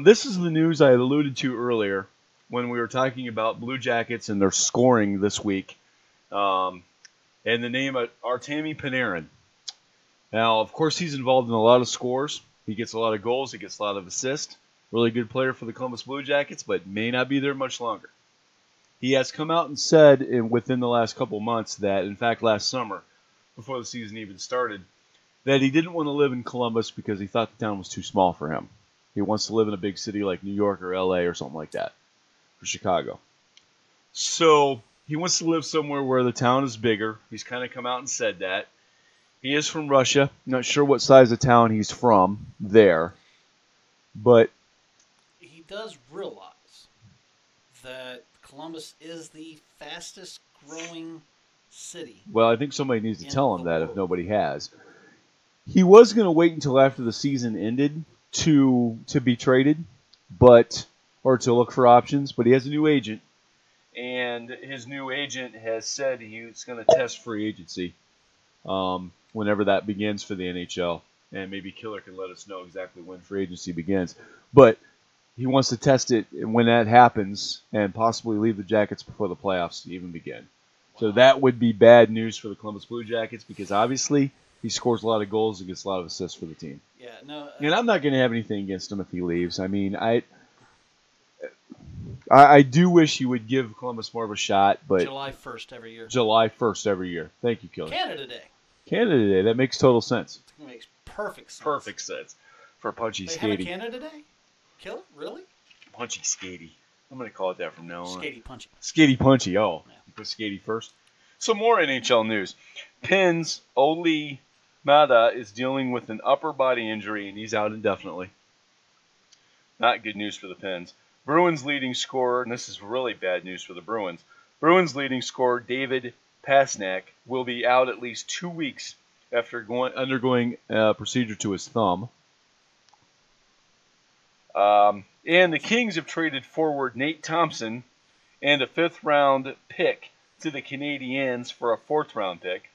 This is the news I had alluded to earlier when we were talking about Blue Jackets and their scoring this week. And the name of Artemi Panarin. Now, of course, he's involved in a lot of scores. He gets a lot of goals. He gets a lot of assists. Really good player for the Columbus Blue Jackets, but may not be there much longer. He has come out and said within the last couple months that, in fact, last summer, before the season even started, that he didn't want to live in Columbus because he thought the town was too small for him. He wants to live in a big city like New York or LA or something like that, or Chicago. So he wants to live somewhere where the town is bigger. He's kind of come out and said that. He is from Russia. Not sure what size of town he's from there, but
he does realize that Columbus is the fastest growing city.
Well, I think somebody needs to tell him that
world.
if nobody has. He was going to wait until after the season ended to be traded, or to look for options, but he has a new agent, and his new agent has said he's going to test free agency whenever that begins for the NHL, and maybe Killer can let us know exactly when free agency begins. But he wants to test it when that happens and possibly leave the Jackets before the playoffs even begin. So that would be bad news for the Columbus Blue Jackets because obviously he scores a lot of goals and gets a lot of assists for the team.
Yeah, no.
And I'm not going to have anything against him if he leaves. I mean, I
I do wish he would give Columbus more of a shot, but
July 1st every year.
July 1st every year. Thank you, Killer.
Canada Day.
Canada Day. That makes total sense.
It makes perfect sense.
Perfect sense for Punchy
They have a
Skatey.
Canada Day? Kill it? Really?
Punchy Skatey. I'm going to call it that from now on.
Skatey punchy.
Skatey Punchy. Oh,
Yeah.
you put Skatey first.
Some more NHL news. Pens Oli Mada is dealing with an upper body injury, and he's out indefinitely. Not good news for the Pens. Bruins leading scorer, and this is really bad news for the Bruins. Bruins leading scorer David Pastrnak will be out at least 2 weeks after undergoing a procedure to his thumb. And the Kings have traded forward Nate Thompson and a 5th-round pick to the Canadiens for a 4th-round pick.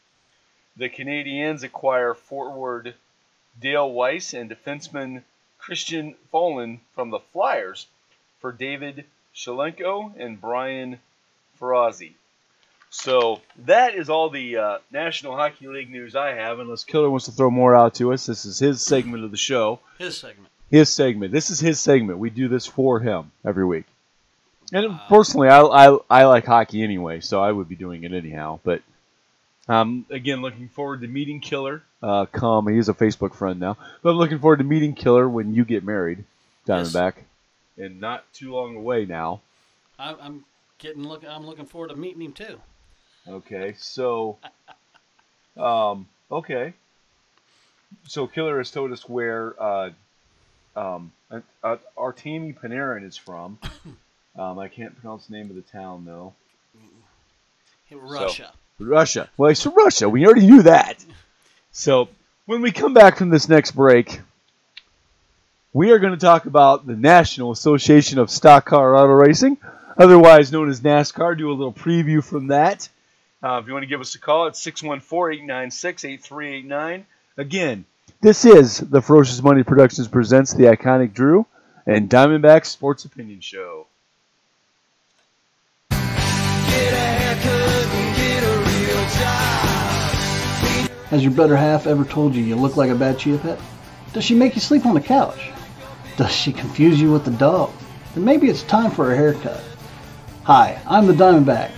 The Canadiens acquire forward Dale Weiss and defenseman Christian Folin from the Flyers for David Shalenko and Brian Ferrazzi. So that is all the National Hockey League news I have, unless Killer wants to throw more out to us. This is his segment of the show.
His segment.
His segment. This is his segment. We do this for him every week. And personally, I like hockey anyway, so I would be doing it anyhow. But again, looking forward to meeting Killer. He's a Facebook friend now. But I'm looking forward to meeting Killer when you get married, Diamondback. Yes. And not too long away now.
I'm looking forward to meeting him too.
Okay, so okay. So Killer has told us where Artemi Panarin is from. I can't pronounce the name of the town though.
Russia.
So, Russia. Well, it's Russia. We already knew that. So when we come back from this next break, we are going to talk about the National Association of Stock Car Auto Racing, otherwise known as NASCAR. Do a little preview from that. If you want to give us a call, it's 614-896-8389. Again, this is the Ferocious Money Productions presents the iconic Drew and Diamondback Sports Opinion Show.
Get a haircut and get a real job.
Has your better half ever told you look like a bad chia pet? Does she make you sleep on the couch? Does she confuse you with the dog? Then maybe it's time for a haircut. Hi, I'm the Diamondback,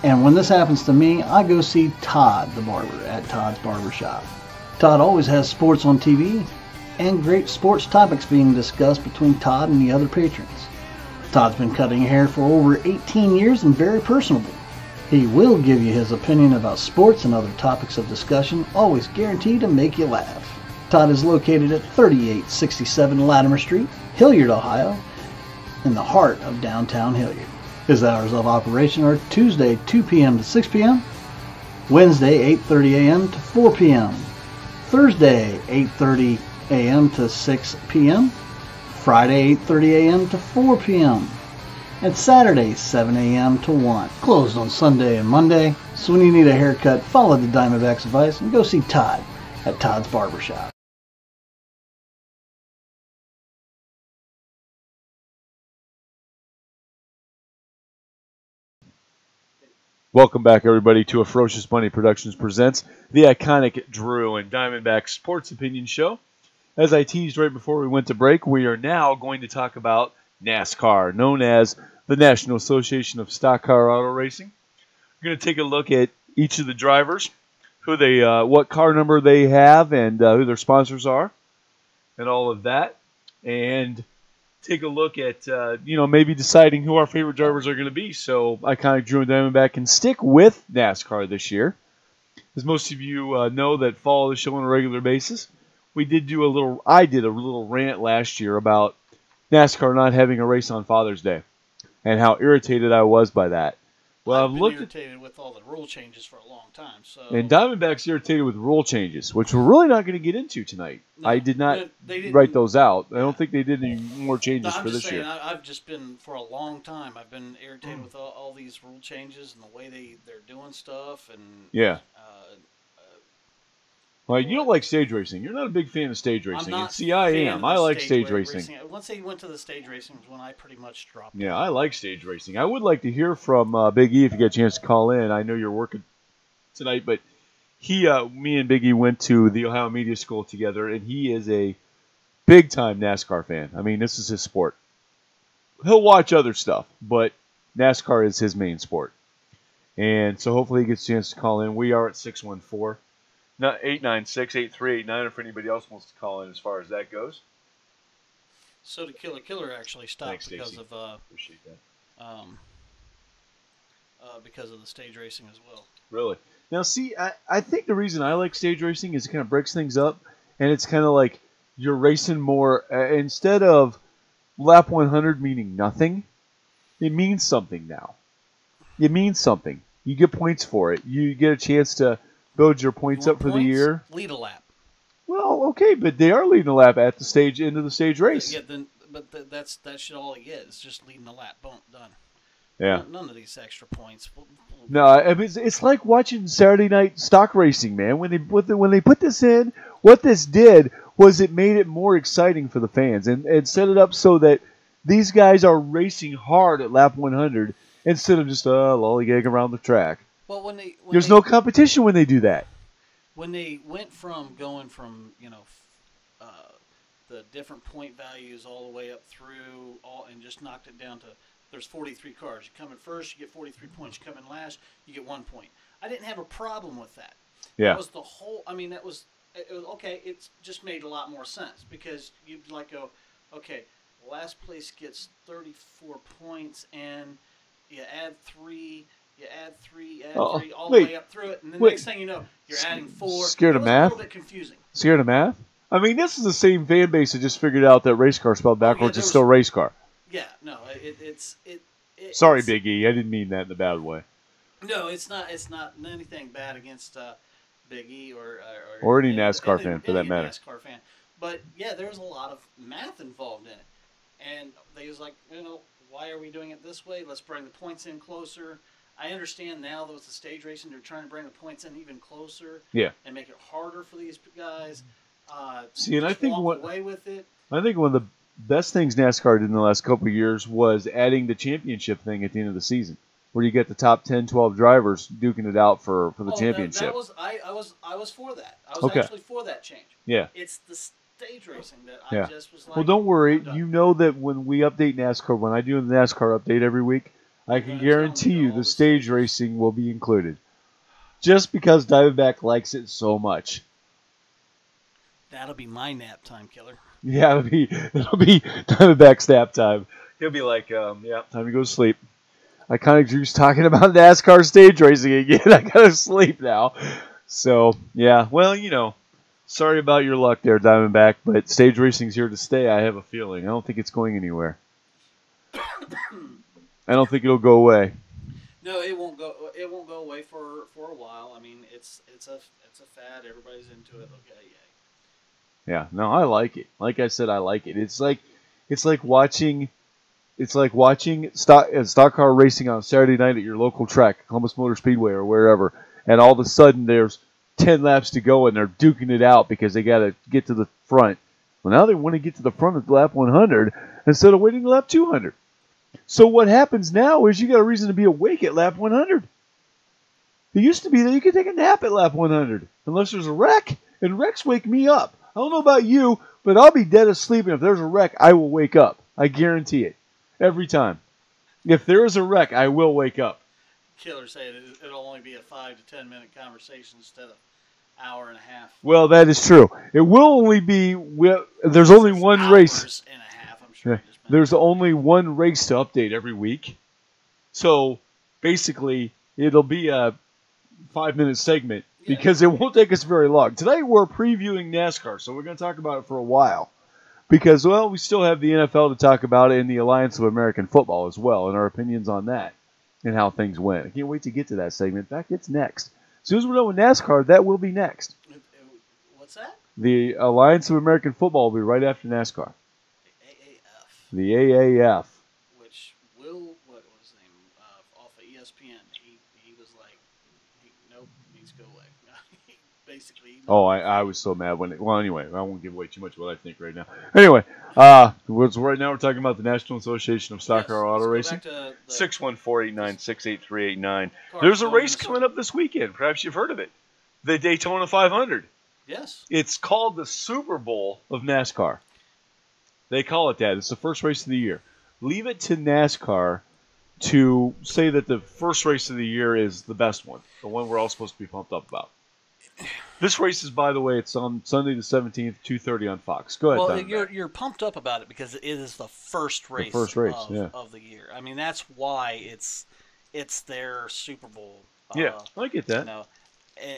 and when this happens to me, I go see Todd the barber at Todd's Barbershop. Todd always has sports on TV and great sports topics being discussed between Todd and the other patrons. Todd's been cutting hair for over 18 years and very personable. He will give you his opinion about sports and other topics of discussion, always guaranteed to make you laugh. Todd is located at 3867 Latimer Street, Hilliard, Ohio, in the heart of downtown Hilliard. His hours of operation are Tuesday 2 p.m. to 6 p.m., Wednesday 8:30 a.m. to 4 p.m., Thursday 8:30 a.m. to 6 p.m., Friday 8:30 a.m. to 4 p.m., and Saturday 7 a.m. to 1. Closed on Sunday and Monday, so when you need a haircut, follow the Diamondback's advice and go see Todd at Todd's Barbershop.
Welcome back, everybody, to a Ferocious Money Productions presents the iconic Drew and Diamondback Sports Opinion Show. As I teased right before we went to break, we are now going to talk about NASCAR, known as the National Association of Stock Car Auto Racing. We're going to take a look at each of the drivers, who they, what car number they have, and who their sponsors are, and all of that, and take a look at, maybe deciding who our favorite drivers are going to be. So iconic Drew and Diamondback can stick with NASCAR this year. As most of you know that follow the show on a regular basis, I did a little rant last year about NASCAR not having a race on Father's Day and how irritated I was by that. Well,
I've been irritated with all the rule changes for a long time. So
and Diamondback's irritated with rule changes, which we're really not going to get into tonight.
No,
I did not
they
write those out. I don't think they did any more changes for this year.
I've just been, for a long time, I've been irritated with all these rule changes and the way they're doing stuff. And
yeah. Well, you don't like stage racing. You're not a big fan of stage racing. I am. I like stage racing.
Once they went to the stage racing was when I pretty much dropped.
Yeah, I like stage racing. I would like to hear from Big E if you get a chance to call in. I know you're working tonight, but me and Big E went to the Ohio Media School together, and he is a big-time NASCAR fan. I mean, this is his sport. he'll watch other stuff, but NASCAR is his main sport. And so hopefully he gets a chance to call in. We are at 614. Not 896-8389 if anybody else wants to call in as far as that goes.
So the Killer actually stopped
Thanks,
because
Stacey.
of
Appreciate that.
because of the stage racing as well.
Really? Now, see, I think the reason I like stage racing is it kind of breaks things up, and it's kind of like you're racing more. Instead of lap 100 meaning nothing, it means something now. It means something. You get points for it. You get a chance to build your points
You
up
want
for the
points?
year.
Lead a lap.
Well, okay, but they are leading the lap at the stage end of the stage race.
Yeah, that should all he is. Just leading the lap. Boom, done.
Yeah.
None of these extra points.
No, I mean, it's like watching Saturday night stock racing, man. When they put this in, what this did was it made it more exciting for the fans and set it up so that these guys are racing hard at lap 100 instead of just lollygag around the track.
Well,
There's no competition when they do that.
When they went from going from the different point values all the way up through and just knocked it down to there's 43 cars. You come in first, you get 43 points. You come in last, you get 1 point. I didn't have a problem with that.
Yeah.
That was the whole. I mean, it was okay. It just made a lot more sense because you'd like go, okay, last place gets 34 points, and you add 3. You add 3, all the way up through it, and the next thing you know, you're adding 4.
Scared of math?
A little bit confusing.
Scared of math? I mean, this is the same fan base that just figured out that race car spelled backwards is still race car.
Yeah, no, it's
Sorry, Big E. I didn't mean that in a bad way.
No, it's not. It's not anything bad against Big E
or any NASCAR fan for that matter.
NASCAR fan, but yeah, there's a lot of math involved in it, and they was like, why are we doing it this way? Let's bring the points in closer. I understand now that with the stage racing, they're trying to bring the points in even closer.
Yeah.
And make it harder for these guys.
See, and I think
away with it.
I think one of the best things NASCAR did in the last couple of years was adding the championship thing at the end of the season, where you get the top 10, 12 drivers duking it out for the championship.
I was for that. I was actually for that change.
Yeah.
It's the stage racing that I just was like.
Well, don't worry. You know that when we update NASCAR, when I do the NASCAR update every week, I can guarantee you the stage racing will be included. Just because Diamondback likes it so much.
That'll be my nap time, Killer.
Yeah, it'll be Diamondback's nap time. He'll be like, time to go to sleep. I kind of Drew's talking about NASCAR stage racing again. I gotta sleep now. So, yeah, well, sorry about your luck there, Diamondback, but stage racing's here to stay, I have a feeling. I don't think it's going anywhere. I don't think it'll go away.
No, it won't go. It won't go away for a while. I mean, it's a fad. Everybody's into it. Okay, yay.
Yeah, no, I like it. Like I said, I like it. It's like watching stock car racing on Saturday night at your local track, Columbus Motor Speedway or wherever, and all of a sudden there's 10 laps to go and they're duking it out because they got to get to the front. Well, now they want to get to the front at lap 100 instead of waiting lap 200. So what happens now is you got a reason to be awake at lap 100. It used to be that you could take a nap at lap 100 unless there's a wreck, and wrecks wake me up. I don't know about you, but I'll be dead asleep, and if there's a wreck, I will wake up. I guarantee it. Every time. If there is a wreck, I will wake up.
Killer said it'll only be a 5 to 10 minute conversation instead of hour and a half.
Well, that is true. It will only be. There's only one race.
Hours and a half, I'm sure.
There's only one race to update every week. So basically, it'll be a 5-minute segment because it won't take us very long. Today we're previewing NASCAR, so we're going to talk about it for a while. Because, well, we still have the NFL to talk about and the Alliance of American Football as well, and our opinions on that and how things went. I can't wait to get to that segment. In fact, it's next. As soon as we're done with NASCAR, that will be next.
What's that?
The Alliance of American Football will be right after NASCAR. The AAF.
Which what was his name? Off of ESPN. He was like, nope, needs to go away. Basically.
I was so mad when anyway, I won't give away too much of what I think right now. Anyway, right now we're talking about the National Association of Stock Car Auto Racing. 614-896-8389. There's a race coming up this weekend. Perhaps you've heard of it. The Daytona 500.
Yes.
It's called the Super Bowl of NASCAR. They call it that. It's the first race of the year. leave it to NASCAR to say that the first race of the year is the best one, the one we're all supposed to be pumped up about. This race is, by the way, it's on Sunday the 17th, 2:30 on Fox. Go ahead,
Well,
Diamondback.
you're pumped up about it because it is the first race,
yeah.
of the year. I mean, that's why it's their Super Bowl.
Yeah, I get that.
You know,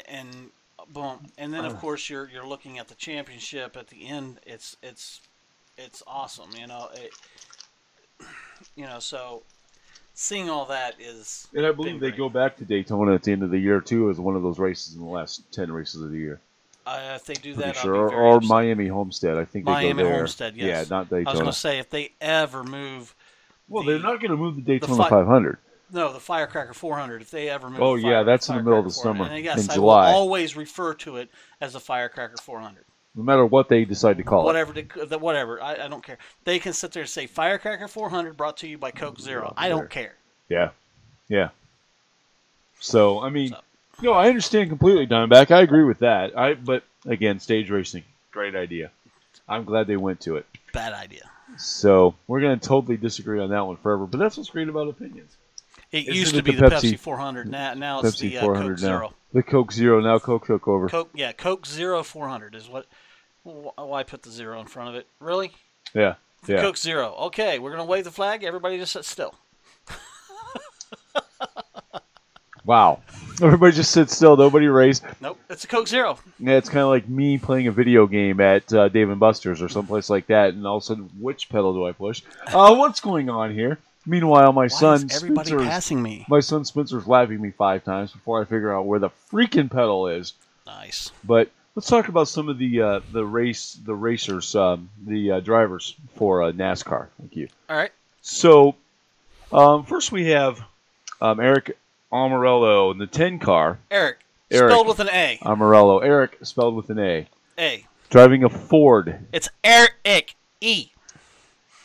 and boom, and then of course you're looking at the championship at the end. It's awesome. So seeing all that is.
And I believe they go back to Daytona at the end of the year too as one of those races in the last 10 races of the year.
If they do
Pretty
that,
sure.
I'll be very
or
upset.
Miami Homestead. I think
Miami
they go there.
Homestead, yes.
Yeah, not Daytona.
I was going to say if they ever move.
Well, they're not going to move the Daytona
fi-
500.
No, the Firecracker 400. If they ever move.
Oh,
the
yeah, that's in the middle of the
Firecracker
summer,
400. And yes,
in
I
July.
will always refer to it as the Firecracker 400.
No matter what they decide to call it.
Whatever. I don't care. They can sit there and say Firecracker 400 brought to you by Coke Zero. I don't care.
Yeah. Yeah. So, I mean, I understand completely, Diamondback. I agree with that. But, again, stage racing, great idea. I'm glad they went to it.
Bad idea.
So, we're going to totally disagree on that one forever. But that's what's great about opinions.
It
Isn't
used
it
to be
the
the
Pepsi-
Pepsi 400. Now it's
Pepsi
the
400
Coke
now.
Zero.
The Coke Zero, now Coke took over.
Coke Zero 400 is what. Why put the zero in front of it? Really?
Yeah. Yeah.
Coke Zero. Okay, we're gonna wave the flag. Everybody just sit still.
Wow. Everybody just sit still. Nobody race.
Nope, it's a Coke Zero.
Yeah, it's kind of like me playing a video game at Dave & Buster's or someplace like that, and all of a sudden, which pedal do I push? What's going on here? Meanwhile, my
Why
son
is everybody
Spencer's
passing me?
My son Spencer's lapping me 5 times before I figure out where the freaking pedal is.
Nice.
But let's talk about some of the racers, the drivers for NASCAR. Thank you.
All right.
So, first we have Eric Amarello in the 10 car.
Eric, spelled with an A.
Amarello. Eric, spelled with an A.
A.
Driving a Ford.
It's Eric E.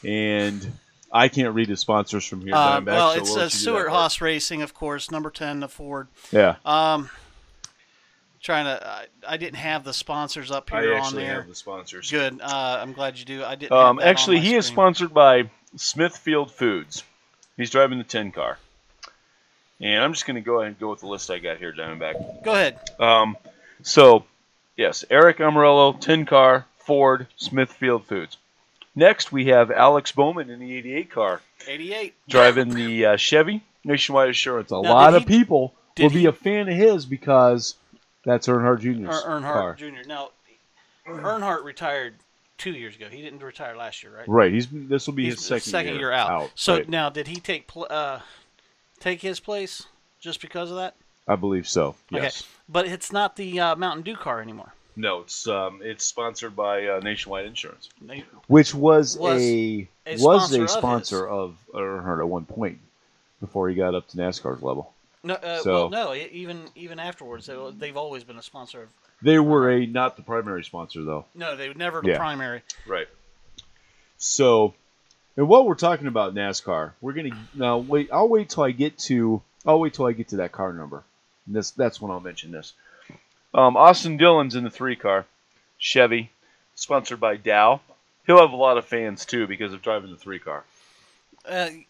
And I can't read his sponsors from here.
Well, it's Stuart Haas Racing, of course, number 10, the Ford.
Yeah.
I didn't have the sponsors up here on there.
I actually have the sponsors.
Good. I'm glad you do. I didn't. Have that
actually,
on my
he is
screen.
sponsored by Smithfield Foods. He's driving the 10 car. And I'm just going to go ahead and go with the list I got here, Diamondback.
Go ahead.
So, yes, Eric Amarello, 10 car, Ford, Smithfield Foods. Next, we have Alex Bowman in the 88 car.
88.
Driving the Chevy Nationwide Assurance.
A lot of people will be a fan of his because that's Earnhardt Jr.'s car.
Earnhardt Jr. Now, Earnhardt retired 2 years ago. He didn't retire last year, right?
Right. This will be his second
year out. So
right.
now, did he take his place just because of that?
I believe so. Yes.
Okay. But it's not the Mountain Dew car anymore.
No, it's sponsored by Nationwide Insurance.
Which was
a
sponsor of Earnhardt at one point before he got up to NASCAR's level.
No, well, no. Even afterwards, they've always been a sponsor of.
They were not the primary sponsor though.
No, they were never the primary.
Right.
So, and while we're talking about NASCAR, we're gonna now wait. I'll wait till I get to that car number. And that's when I'll mention this.
Austin Dillon's in the 3 car, Chevy, sponsored by Dow. He'll have a lot of fans too because of driving the 3 car.
I'm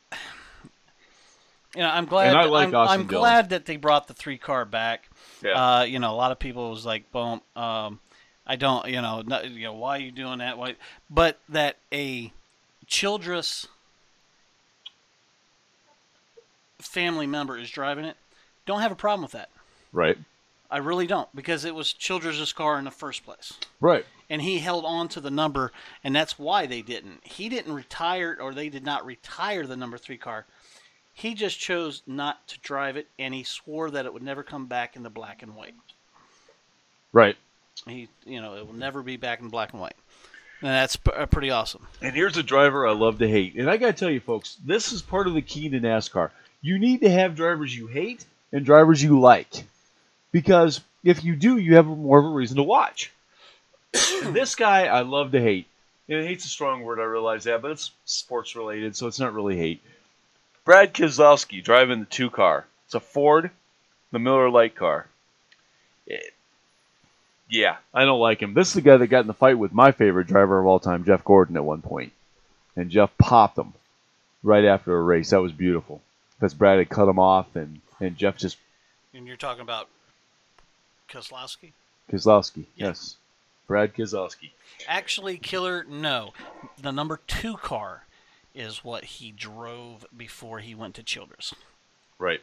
glad.
And I like Austin
I'm
Dillon.
glad that they brought the 3 car back.
Yeah.
A lot of people was like, "Boom, I don't, why are you doing that?" Why? But that a Childress family member is driving it, don't have a problem with that.
Right.
I really don't, because it was Childress' car in the first place.
Right.
And he held on to the number, and that's why they didn't. He didn't retire, or they did not retire the number 3 car. He just chose not to drive it, and he swore that it would never come back in the black and white.
Right.
It will never be back in black and white. And that's pretty awesome.
And here's a driver I love to hate. And I got to tell you, folks, this is part of the key to NASCAR. You need to have drivers you hate and drivers you like. Because if you do, you have more of a reason to watch. And this guy I love to hate. And hate's a strong word, I realize that, but it's sports related, so it's not really hate.
Brad Keselowski driving the 2 car. It's a Ford, the Miller Lite car.
Yeah, I don't like him. This is the guy that got in the fight with my favorite driver of all time, Jeff Gordon, at one point. And Jeff popped him. right after a race. That was beautiful because Brad had cut him off, and Jeff just
And you're talking about Kozlowski?
Keselowski.
Yeah.
Yes, Brad Keselowski.
Actually, Killer, no. The number 2 car is what he drove before he went to Childress.
Right.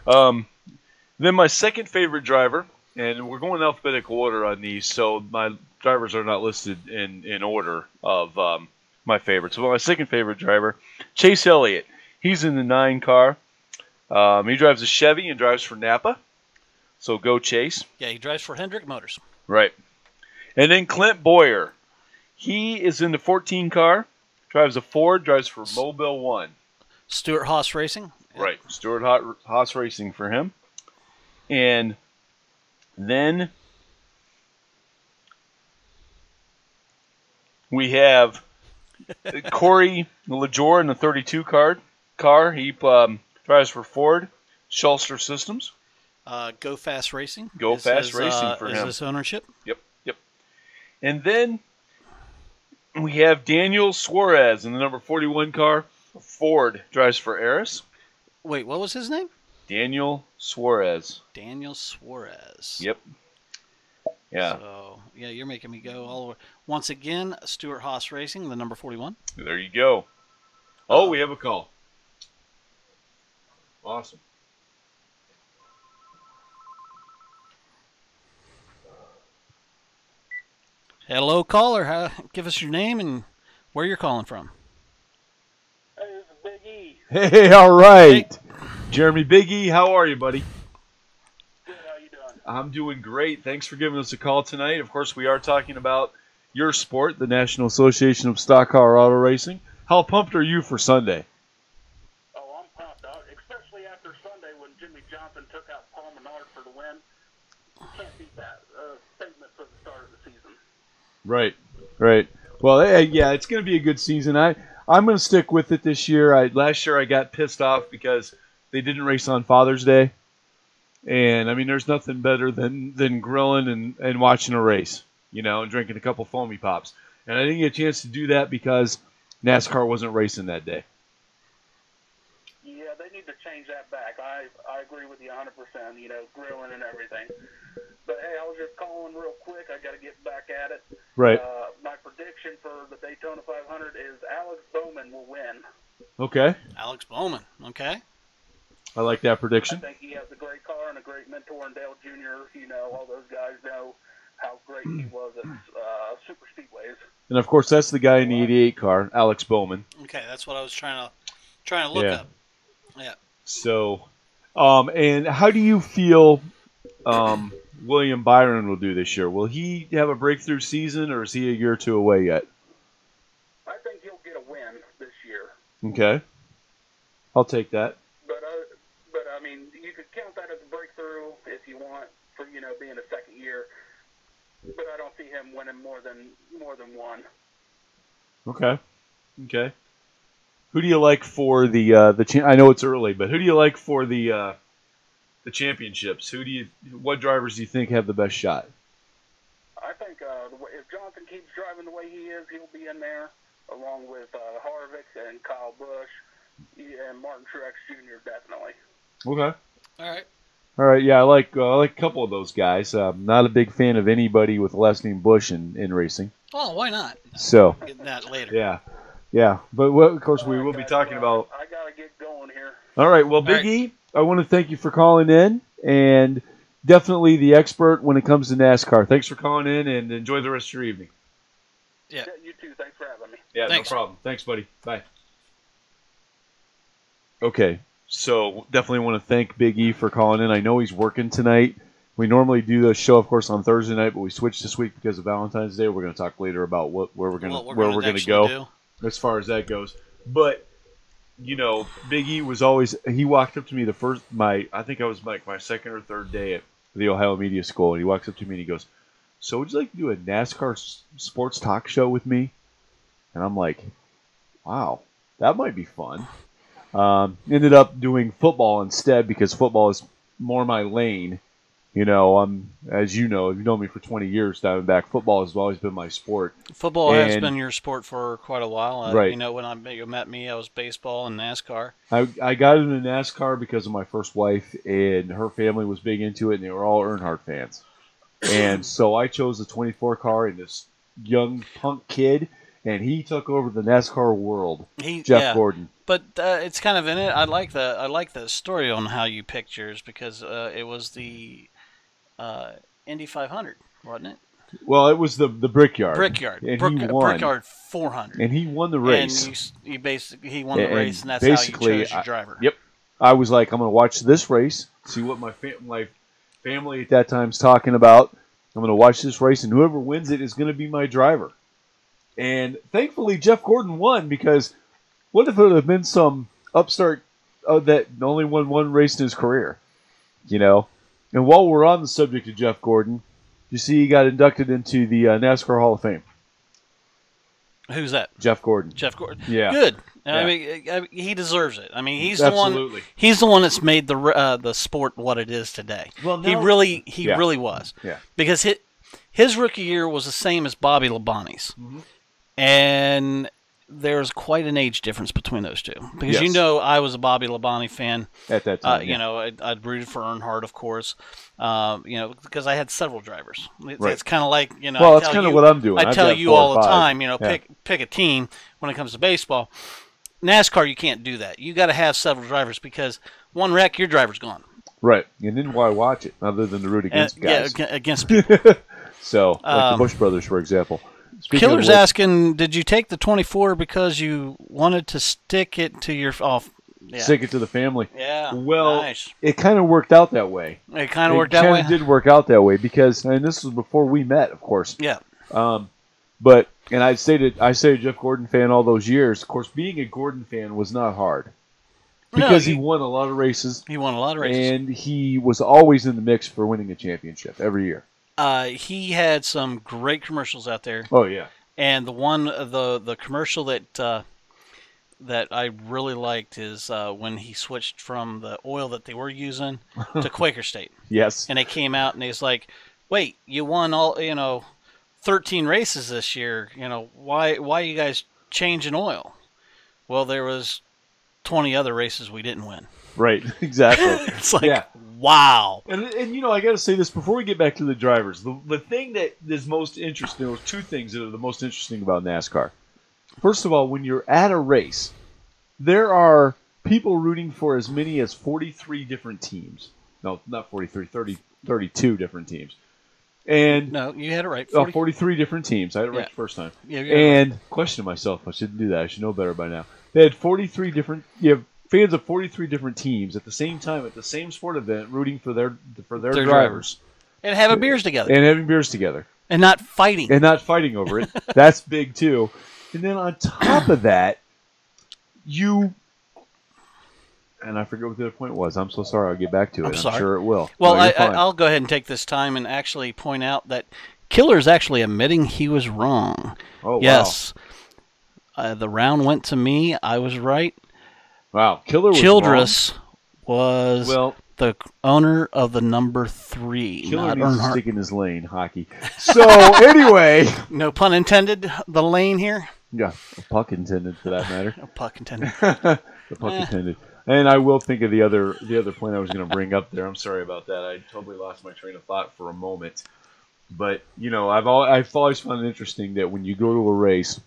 Then my second favorite driver, and we're going in alphabetical order on these, so my drivers are not listed in order of my favorites. So my second favorite driver, Chase Elliott. He's in the 9 car. He drives a Chevy and drives for Napa. So go Chase.
Yeah, he drives for Hendrick Motors.
Right. And then Clint Boyer. He is in the 14 car. Drives a Ford. Drives for Mobile One.
Stuart Haas Racing.
Right. Stuart Haas Racing for him. And then we have Corey LaJour in the 32 car. He drives for Ford. Schuster Systems.
Go Fast Racing.
Go Fast Racing for him.
Is this ownership?
Yep. And then we have Daniel Suarez in the number 41 car. Ford drives for Eris.
Wait, what was his name?
Daniel Suarez.
Daniel Suarez.
Yep. Yeah.
So, yeah, you're making me go all the way. Once again, Stuart Haas Racing, the number 41.
There you go. Oh, we have a call. Awesome.
Hello, caller. Give us your name and where you're calling from.
Hey, this is Big E.
Hey, all right.
Hey.
Jeremy Biggie, how are you, buddy?
Good, how you doing?
I'm doing great. Thanks for giving us a call tonight. Of course, we are talking about your sport, the National Association of Stock Car Auto Racing. How pumped are you for Sunday?
Oh, I'm pumped out, especially after Sunday when Jimmy Johnson took out Paul Menard for the win. Can't beat that statement for the start of the season.
Right. Well, yeah, it's going to be a good season. I'm going to stick with it this year. Last year I got pissed off because they didn't race on Father's Day. And, I mean, there's nothing better than grilling and watching a race, and drinking a couple foamy pops. And I didn't get a chance to do that because NASCAR wasn't racing that day.
Yeah, they need to change that back. I agree with you 100%, grilling and everything. But, hey, I was just calling real quick. I got to get back at it.
Right.
My prediction for the Daytona 500 is Alex Bowman will win.
Okay.
Alex Bowman. Okay.
I like that
I
prediction.
think he has a great car and a great mentor in Dale Jr. All those guys know how great he was at super speedways.
And, of course, that's the guy in the 88 car, Alex Bowman.
Okay, that's what I was trying to look up. Yeah.
So, and how do you feel William Byron will do this year? Will he have a breakthrough season, or is he a year or two away yet?
I think he'll get a win this year.
Okay. I'll take that.
But I mean, you could count that as a breakthrough if you want for being a second year. But I don't see him winning more than one.
Okay. Who do you like for the I know it's early, but who do you like for the championships? What drivers do you think have the best shot?
I think if Johnson keeps driving the way he is, he'll be in there along with Harvick and Kyle Busch and Martin Truex Jr. definitely.
Okay.
All
right. Yeah, I like a couple of those guys. Not a big fan of anybody with the last name Bush in racing.
Oh, why not?
So.
Get that later.
Yeah. But of course we will be talking about.
I gotta get going here.
All right. Well, Big E, I want to thank you for calling in, and definitely the expert when it comes to NASCAR. Thanks for calling in, and enjoy the rest of your evening.
Yeah.
You too. Thanks for having me.
Yeah,
Thanks.
No problem. Thanks, buddy. Bye. Okay, so definitely want to thank Big E for calling in. I know he's working tonight. We normally do the show, of course, on Thursday night, but we switched this week because of Valentine's Day. We're going to talk later about where we're going to go
do.
as far as that goes. But Big E was always, he walked up to me I think I was my second or third day at the Ohio Media School, and he walks up to me and he goes, "So would you like to do a NASCAR sports talk show with me?" And I'm like, wow, that might be fun. Ended up doing football instead because football is more my lane.
You know, as you know, you've known me for 20 years, Diamondback. Football has always been my sport.
Football has been your sport for quite a while.
Right.
You know, when you met me, I was baseball and NASCAR.
I got into NASCAR because of my first wife, and her family was big into it, and they were all Earnhardt fans. And so I chose the 24 car and this young punk kid, and he took over the NASCAR world. Jeff Gordon.
But it's kind of in it. I like the story on how you picked yours because it was the Indy 500, wasn't it?
Well, it was the Brickyard.
Brickyard.
And he won.
Brickyard 400.
And he won the race.
And he won the race, and that's how you chose your driver.
Yep. I was like, I'm going to watch this race, see what my family at that time's talking about. I'm going to watch this race, and whoever wins it is going to be my driver. And thankfully, Jeff Gordon won, because what if it would have been some upstart that only won one race in his career? You know? And while we're on the subject of Jeff Gordon, you see he got inducted into the NASCAR Hall of Fame.
Who's that?
Jeff Gordon.
Jeff Gordon.
Yeah.
Good.
Yeah.
I mean, he deserves it. I mean, he's
Absolutely.
the one. He's the one that's made the sport what it is today.
Well,
he really was.
Yeah.
Because his rookie year was the same as Bobby Labonte's, and there's quite an age difference between those two. Because you know, I was a Bobby Labonte fan
at that time.
You know, I'd rooted for Earnhardt, of course. You know, because I had several drivers. It's kind of like, you know.
Well, that's kind of what I'm doing.
I tell you all the time, you know, pick a team when it comes to baseball. NASCAR, you can't do that. You got to have several drivers, because one wreck, your driver's gone.
Right, and then why watch it other than to root against guys?
Yeah, against people.
So, like the Bush Brothers, for example.
Killer's asking, did you take the 24 because you wanted to stick it to your
stick it to the family?
Yeah.
Well,
nice.
It kind of worked out that way.
It kind of worked that way.
It did work out that way, because, and this was before we met, of course.
Yeah.
But I say a Jeff Gordon fan all those years. Of course, being a Gordon fan was not hard, because he won a lot of races.
He won a lot of races,
and he was always in the mix for winning a championship every year.
He had some great commercials out there.
Oh yeah.
And the commercial that I really liked is when he switched from the oil that they were using to Quaker State.
Yes.
And they came out and he's like, "Wait, you won all 13 races this year. You know, why are you guys changing oil?" Well, there was 20 other races we didn't win.
Right, exactly.
It's like, wow.
And I got to say this before we get back to the drivers. The thing that is most interesting, there are two things that are the most interesting about NASCAR. First of all, when you're at a race, there are people rooting for as many as 43 different teams. No, not 43, 32 different teams. And
no, you had it right.
43 different teams. I had it right the first time.
Yeah,
and questioned myself. I shouldn't do that. I should know better by now. They had 43 different. You have fans of 43 different teams at the same time at the same sport event, rooting for their drivers
and having beers together.
And
not fighting.
over it. That's big too. And then on top of that, and I forget what the other point was. I'm so sorry. I'll get back to it. I'm sure it will.
Well, I'll go ahead and take this time and actually point out that Killer's actually admitting he was wrong.
Oh, wow.
Yes. The round went to me. I was right.
Wow.
Childress was the owner of the number 3.
Killer needs to stick in his lane, hockey. So, anyway.
No pun intended, the lane here.
Yeah, a puck intended for that matter.
A puck intended.
The puck intended. And I will think of the other point I was going to bring up there. I'm sorry about that. I totally lost my train of thought for a moment. But, I've always found it interesting that when you go to a race,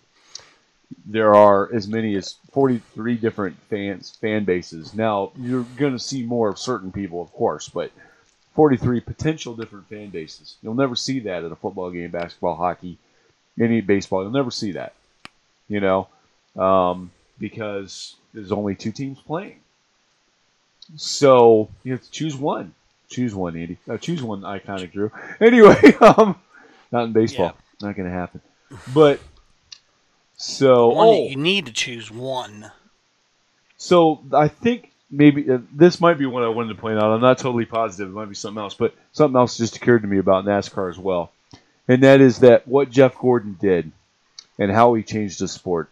there are as many as 43 different fan bases. Now, you're going to see more of certain people, of course, but 43 potential different fan bases. You'll never see that at a football game, basketball, hockey, any baseball. You'll never see that, because there's only 2 teams playing. So you have to choose one. Choose one, Andy. Choose one iconic Drew. Anyway, not in baseball. Yeah. Not going to happen. But so
you need to choose one.
So I think maybe this might be what I wanted to point out. I'm not totally positive. It might be something else, but something else just occurred to me about NASCAR as well, and that is that what Jeff Gordon did and how he changed the sport.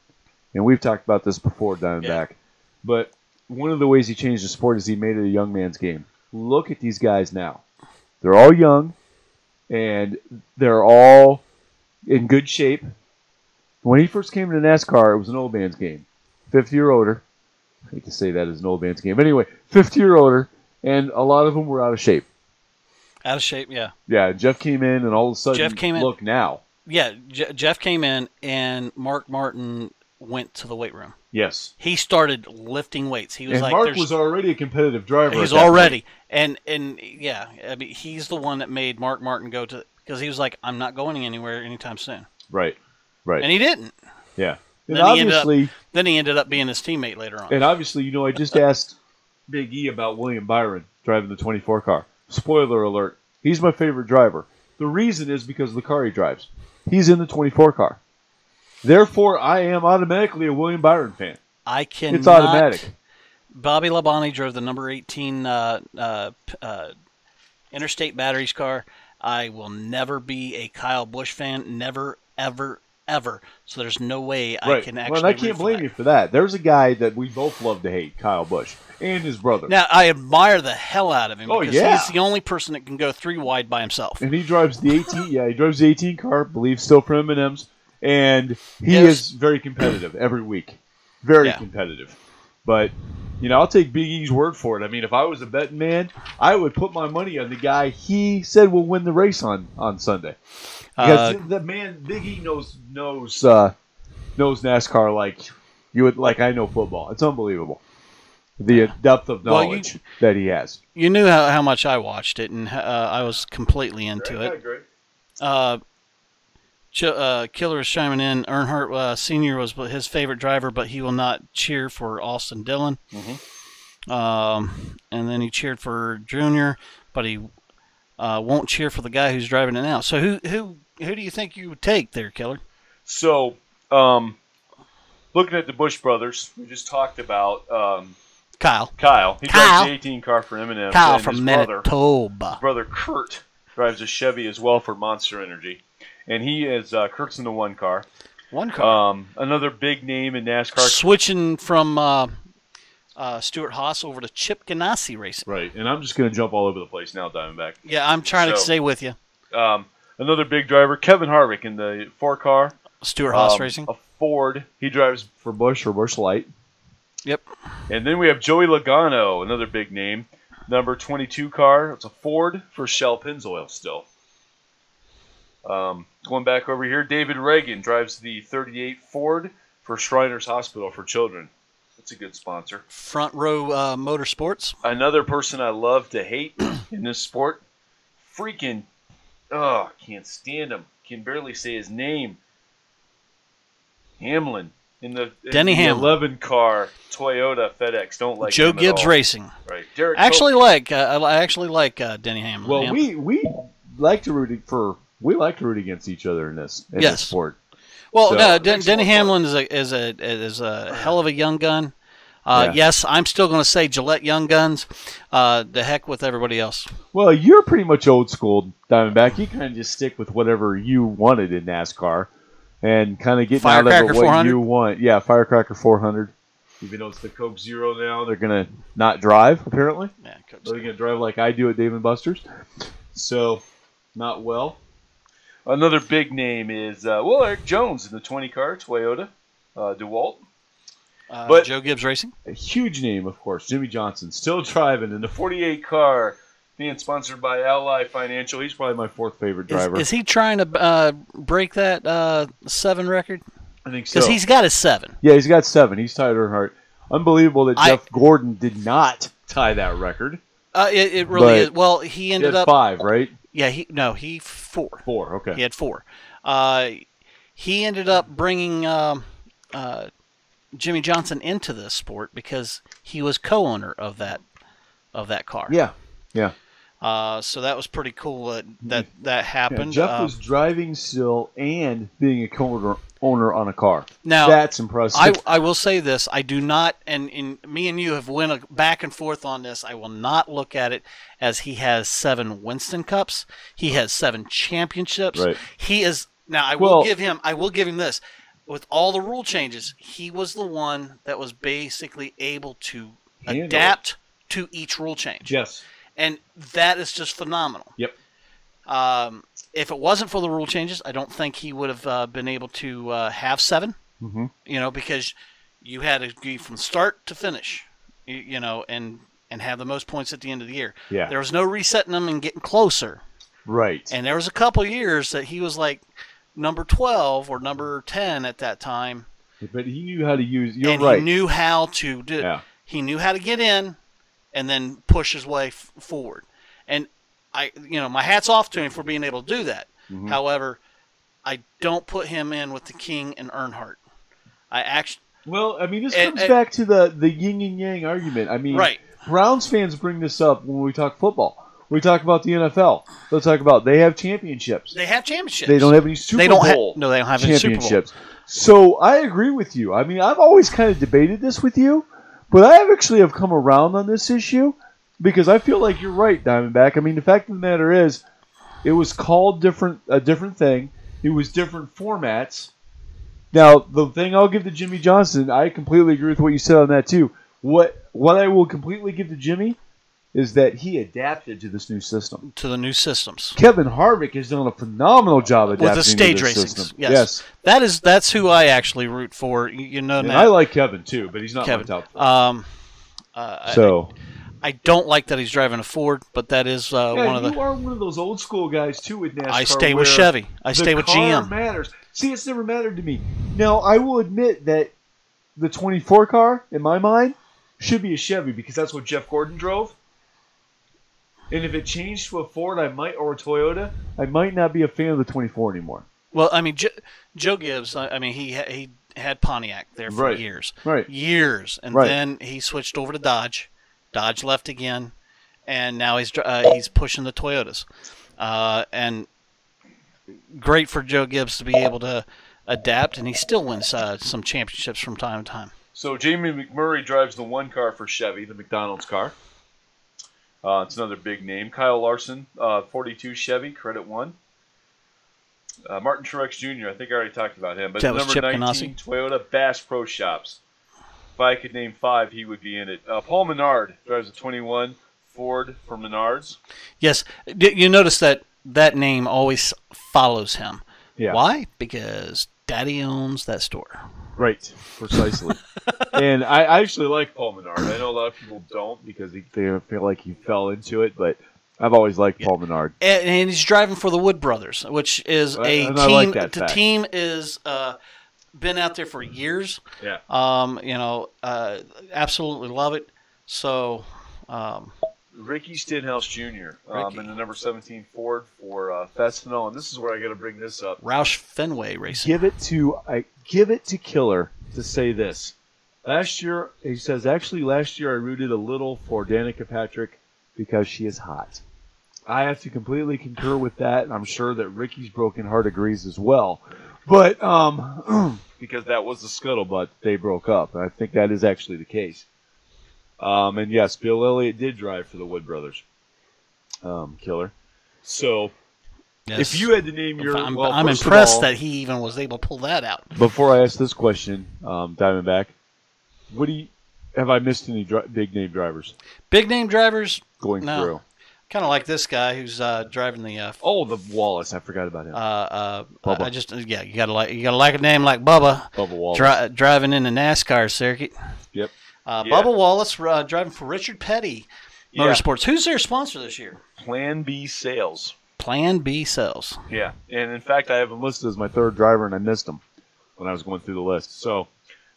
And we've talked about this before, Diamondback, but one of the ways he changed the sport is he made it a young man's game. Look at these guys now. They're all young, and they're all in good shape. When he first came into NASCAR, it was an old man's game. 50 or older. I hate to say that as an old man's game. Anyway, 50 or older, and a lot of them were out of shape.
Out of shape, yeah.
Yeah, Jeff came in, and all of a sudden,
Jeff came in.
look now.
Yeah, Jeff came in, and Mark Martin went to the weight room.
Yes.
He started lifting weights. He was
And
like,
Mark was already a competitive driver.
He's
at that
already, and yeah, I mean, he's the one that made Mark Martin go to, because he was like, I'm not going anywhere anytime soon.
Right. Right.
And he didn't.
Yeah. And
then he ended up being his teammate later on.
And obviously, I just asked Big E about William Byron driving the 24 car. Spoiler alert, he's my favorite driver. The reason is because of the car he drives. He's in the 24 car. Therefore, I am automatically a William Byron fan.
I cannot.
It's automatic.
Bobby Labonte drove the number 18 Interstate Batteries car. I will never be a Kyle Busch fan. Never, ever, ever. So there's no way I can actually.
Well, and I can't blame you for that. There's a guy that we both love to hate, Kyle Busch, and his brother.
Now, I admire the hell out of him because
yeah.
he's the only person that can go 3 wide by himself.
And he drives the 18. Yeah, he drives the 18 car. I believe still for M&M's, and he
Yes.
is very competitive every week. Very competitive. But I'll take Big E's word for it. I mean, if I was a betting man, I would put my money on the guy he said will win the race on Sunday. Because the man, Big E knows NASCAR like I know football. It's unbelievable, the depth of knowledge that he has.
You knew how much I watched it, and I was completely into it.
Great.
Killer is chiming in. Earnhardt Sr. was his favorite driver, but he will not cheer for Austin Dillon. And then he cheered for Junior, but he won't cheer for the guy who's driving it now. So who do you think you would take there, Killer?
So, looking at the Busch brothers, we just talked about
Kyle.
He drives the 18 car for M&M.
Kyle
and
from
his
Manitoba.
His brother Kurt drives a Chevy as well for Monster Energy. And he is Kurt's in the 1 car.
1 car.
Another big name in NASCAR.
Switching from Stuart Haas over to Chip Ganassi Racing.
Right, and I'm just going to jump all over the place now, Diamondback.
Yeah, I'm trying to stay with you.
Another big driver, Kevin Harvick in the 4 car.
Stuart Haas Racing.
A Ford. He drives
For Busch or Busch Light.
Yep.
And then we have Joey Logano, another big name. Number 22 car. It's a Ford for Shell Pennzoil still. Going back over here, David Reagan drives the 38 Ford for Shriners Hospital for Children. That's a good sponsor.
Front Row Motorsports.
Another person I love to hate in this sport. Freaking, can't stand him. Can barely say his name. Hamlin.
Denny Hamlin.
11 car Toyota FedEx. Don't like
Joe
him at
Gibbs
all.
Racing.
Right. Derek
I actually like Denny Hamlin.
Well, we like to root against each other in this sport.
Well,
So,
no,
it makes it
Denny
more
Hamlin is a hell of a young gun. Yes, I'm still going to say Gillette Young Guns. The heck with everybody else.
Well, you're pretty much old school, Diamondback. You kind of just stick with whatever you wanted in NASCAR and kind of get out of
Firecracker
what
400?
you want. Yeah, Firecracker 400. Even though it's the Coke Zero now, they're going to not drive, apparently.
Yeah, Coke
They're
Zero.
going to drive like I do at Dave & Buster's. So, not well.
Another big name is Eric Jones in the 20 car Toyota DeWalt. But
Joe Gibbs Racing.
A huge name, of course. Jimmy Johnson.
Still driving in the 48 car, being sponsored by Ally Financial. He's probably my 4th favorite driver.
Is he trying to break that 7 record?
I think so.
Because he's got his 7.
Yeah, he's got 7. He's tied Earnhardt. Unbelievable that Jeff Gordon did not tie that record.
It really is.
But
Well, he ended
He had
up
5, right?
Yeah, he 4.
4, okay.
He had 4. He ended up bringing Jimmy Johnson into this sport because he was co-owner of that car.
Yeah.
So that was pretty cool that happened.
Yeah, Jeff was driving still and being a co-owner on a car.
Now,
that's impressive.
I will say this. I do not, and me and you have went back and forth on this. I will not look at it as he has 7 Winston Cups. He has 7 championships.
Right.
He is, now I will give him this. With all the rule changes, he was the one that was basically able to adapt to each rule change.
Yes.
And that is just phenomenal.
Yep.
If it wasn't for the rule changes, I don't think he would have been able to have 7.
Mm-hmm.
Because you had to go from start to finish, and have the most points at the end of the year.
Yeah.
There was no resetting them and getting closer.
Right.
And there was a couple years that he was like number 12 or number 10 at that time.
But he knew how to use. You're
and
right.
he knew how to do.
Yeah.
He knew how to get in, and then push his way forward. And my hat's off to him for being able to do that.
Mm-hmm.
However, I don't put him in with the King and Earnhardt.
Well, I mean, this comes back to the yin and yang argument. I mean,
right.
Browns fans bring this up when we talk football. We talk about the NFL. They'll talk about they have championships.
They have championships.
They don't have any Super Bowl.
No, they don't have any Super Bowl.
So I agree with you. I mean, I've always kind of debated this with you, but I actually have come around on this issue because I feel like you're right, Diamondback. I mean, the fact of the matter is, it was called a different thing. It was different formats. Now, the thing I'll give to Jimmy Johnson, I completely agree with what you said on that too. What I will completely give to Jimmy is that he adapted to this new system.
To the new systems.
Kevin Harvick has done a phenomenal job adapting
with the stage
to this
racing.
system.
Yes. That's who I actually root for.
And I like Kevin too, but he's not my top.
I don't like that he's driving a Ford, but that is one of the.
You are one of those old school guys too with NASCAR.
I stay with Chevy. I stay with GM.
Matters. See, it's never mattered to me. Now, I will admit that the 24 car, in my mind, should be a Chevy because that's what Jeff Gordon drove. And if it changed to a Ford, or a Toyota, I might not be a fan of the 24 anymore.
Well, I mean, Joe Gibbs. I mean, he had Pontiac there for years, years, and then he switched over to Dodge. Dodge left again, and now he's pushing the Toyotas, and great for Joe Gibbs to be able to adapt, and he still wins some championships from time to time.
So Jamie McMurray drives the 1 car for Chevy, the McDonald's car. It's another big name. Kyle Larson, 42 Chevy, credit 1. Martin Truex Jr., I think I already talked about him. But
that
number 19, Toyota Bass Pro Shops. If I could name 5, he would be in it. Paul Menard drives a 21 Ford for Menards.
Yes, you notice that name always follows him.
Yeah.
Why? Because Daddy owns that store.
Right, precisely. And I actually like Paul Menard. I know a lot of people don't because they feel like he fell into it, but I've always liked Paul Menard.
And he's driving for the Wood Brothers, which is a team.
Like that
the
fact.
team is been out there for years.
Yeah.
Absolutely love it. So.
Ricky Stenhouse Jr. In the number 17 Ford for Festino, and this is where I got to bring this up.
Roush Fenway Racing.
Give it to Killer to say this. Last year, he says, actually last year I rooted a little for Danica Patrick because she is hot. I have to completely concur with that, and I'm sure that Ricky's broken heart agrees as well. But because that was the scuttlebutt, they broke up. I think that is actually the case. And yes, Bill Elliott did drive for the Wood Brothers. Killer. So,
Yes.
if you had to name your...
I'm impressed that he even was able to pull that out.
Before I ask this question, Diamondback, have I missed any big name drivers?
Big name drivers?
Going through.
Kind of like this guy who's driving the...
the Wallace. I forgot about him.
Bubba. You gotta like a name like Bubba.
Bubba Wallace.
Driving in the NASCAR circuit.
Yep.
Bubba Wallace driving for Richard Petty Motorsports. Who's their sponsor this year?
Plan B Sales.
Plan B Sales.
Yeah, and in fact, I have him listed
as my third driver, and I missed him when I was going through the list. So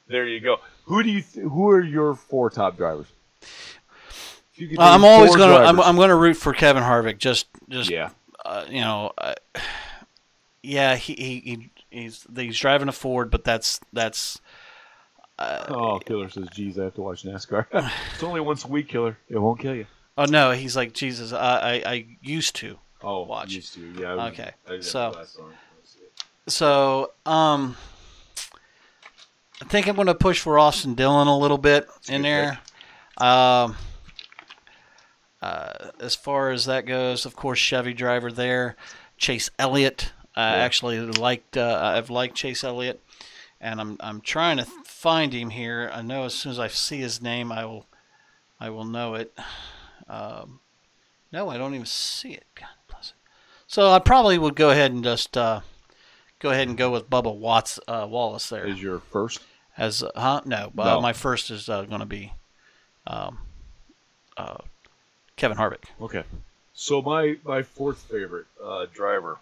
there you go.
Who are your 4 top drivers?
I'm always gonna. I'm gonna root for Kevin Harvick. Just
yeah.
He's driving a Ford, but that's.
Killer says, "Geez, I have to watch NASCAR." It's only once a week, Killer. It won't kill you.
Oh no, he's like Jesus. I used to. Watch.
Used to. Yeah.
Okay. So I think I'm going to push for Austin Dillon a little bit in there. As far as that goes, of course, Chevy driver there. Chase Elliott. I've liked Chase Elliott, and I'm trying to find him here. I know as soon as I see his name, I will know it. No, I don't even see it. God bless it. So I probably would go ahead and just go with Bubba Wallace there.
Is your first?
No.
No.
My first is going to be Kevin Harvick.
Okay. So my fourth favorite driver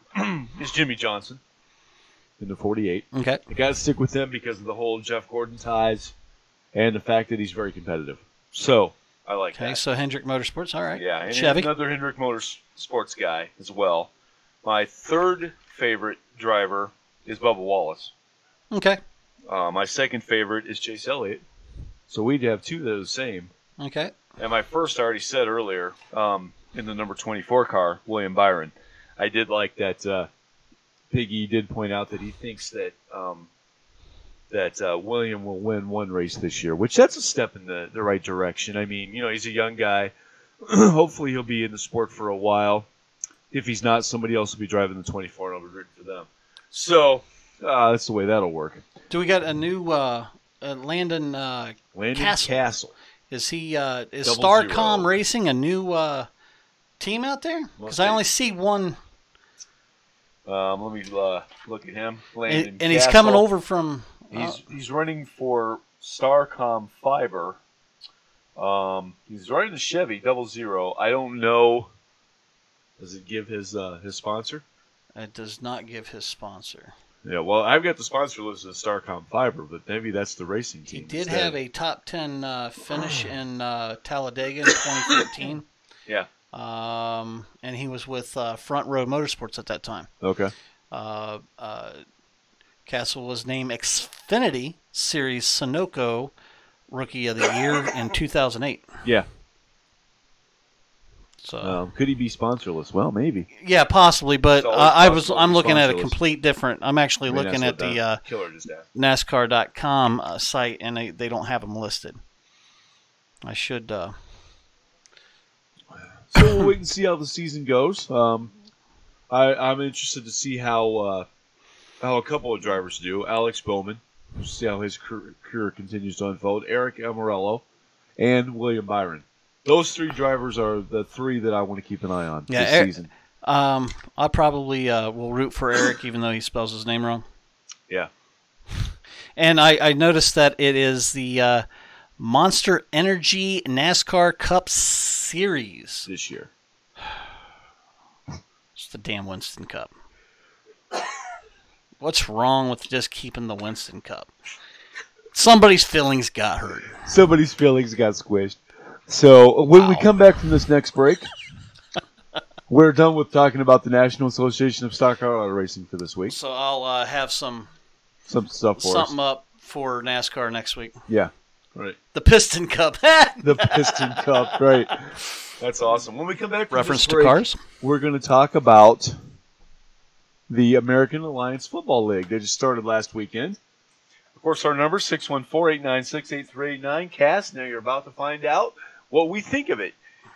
is Jimmy Johnson in the 48.
Okay.
I got to stick with him because of the whole Jeff Gordon ties and the fact that he's very competitive. So I like that.
Okay, so Hendrick Motorsports, all right.
Yeah, and
Chevy.
another Hendrick Motorsports guy as well. My third favorite driver is Bubba Wallace.
Okay.
My second favorite is Chase Elliott. So we'd have two that are the same.
Okay.
And my first, I already said earlier, in the number 24 car, William Byron. I did like that Piggy did point out that he thinks that William will win one race this year, which that's a step in the right direction. I mean, he's a young guy. Hopefully he'll be in the sport for a while. If he's not, somebody else will be driving the 24 and I'll be rooting for them. So that's the way that'll work.
Do we got a new Landon
Castle.
Is he is
Double
Starcom
zero.
Racing a new team out there? Because I only see one.
Let me look at him. Landon
And he's
Castle.
coming over from.
He's running for Starcom Fiber. He's running the Chevy 00. I don't know. Does it give his sponsor?
It does not give his sponsor.
Yeah, well, I've got the sponsor listed as Starcom Fiber, but maybe that's the racing team.
He did
instead.
have a top 10 finish in Talladega in 2015.
Yeah.
And he was with Front Row Motorsports at that time.
Okay.
Castle was named Xfinity Series Sunoco Rookie of the Year in 2008.
Yeah.
So
could he be sponsorless? Well, maybe.
yeah, possibly, but
It's always
I'm looking at a
sponsorless.
complete different. I'm actually looking at the
killer just asked.
NASCAR.com site, and they don't have them listed. I should.
So we'll wait and see how the season goes. I'm interested to see how a couple of drivers do. Alex Bowman, see how his career continues to unfold. Eric Amarello, and William Byron. Those three drivers are the three that I want to keep an eye on this season.
I probably will root for Eric, even though he spells his name wrong.
Yeah.
And I noticed that it is the Monster Energy NASCAR Cup Series.
This year.
It's the damn Winston Cup. What's wrong with just keeping the Winston Cup? Somebody's feelings got hurt.
Somebody's feelings got squished. So when we come back from this next break, we're done with talking about the National Association of Stock Car Auto Racing for this week.
So I'll have some
Some stuff for
something
us.
up for NASCAR next week.
Yeah. Right.
The Piston Cup.
The Piston Cup, right. That's awesome. When we come back from
Reference
this
to
break,
cars.
we're going to talk about the American Alliance Football League. They just started last weekend. Of course, our number, 614-896-8389. Cass, now you're about to find out what we think of it.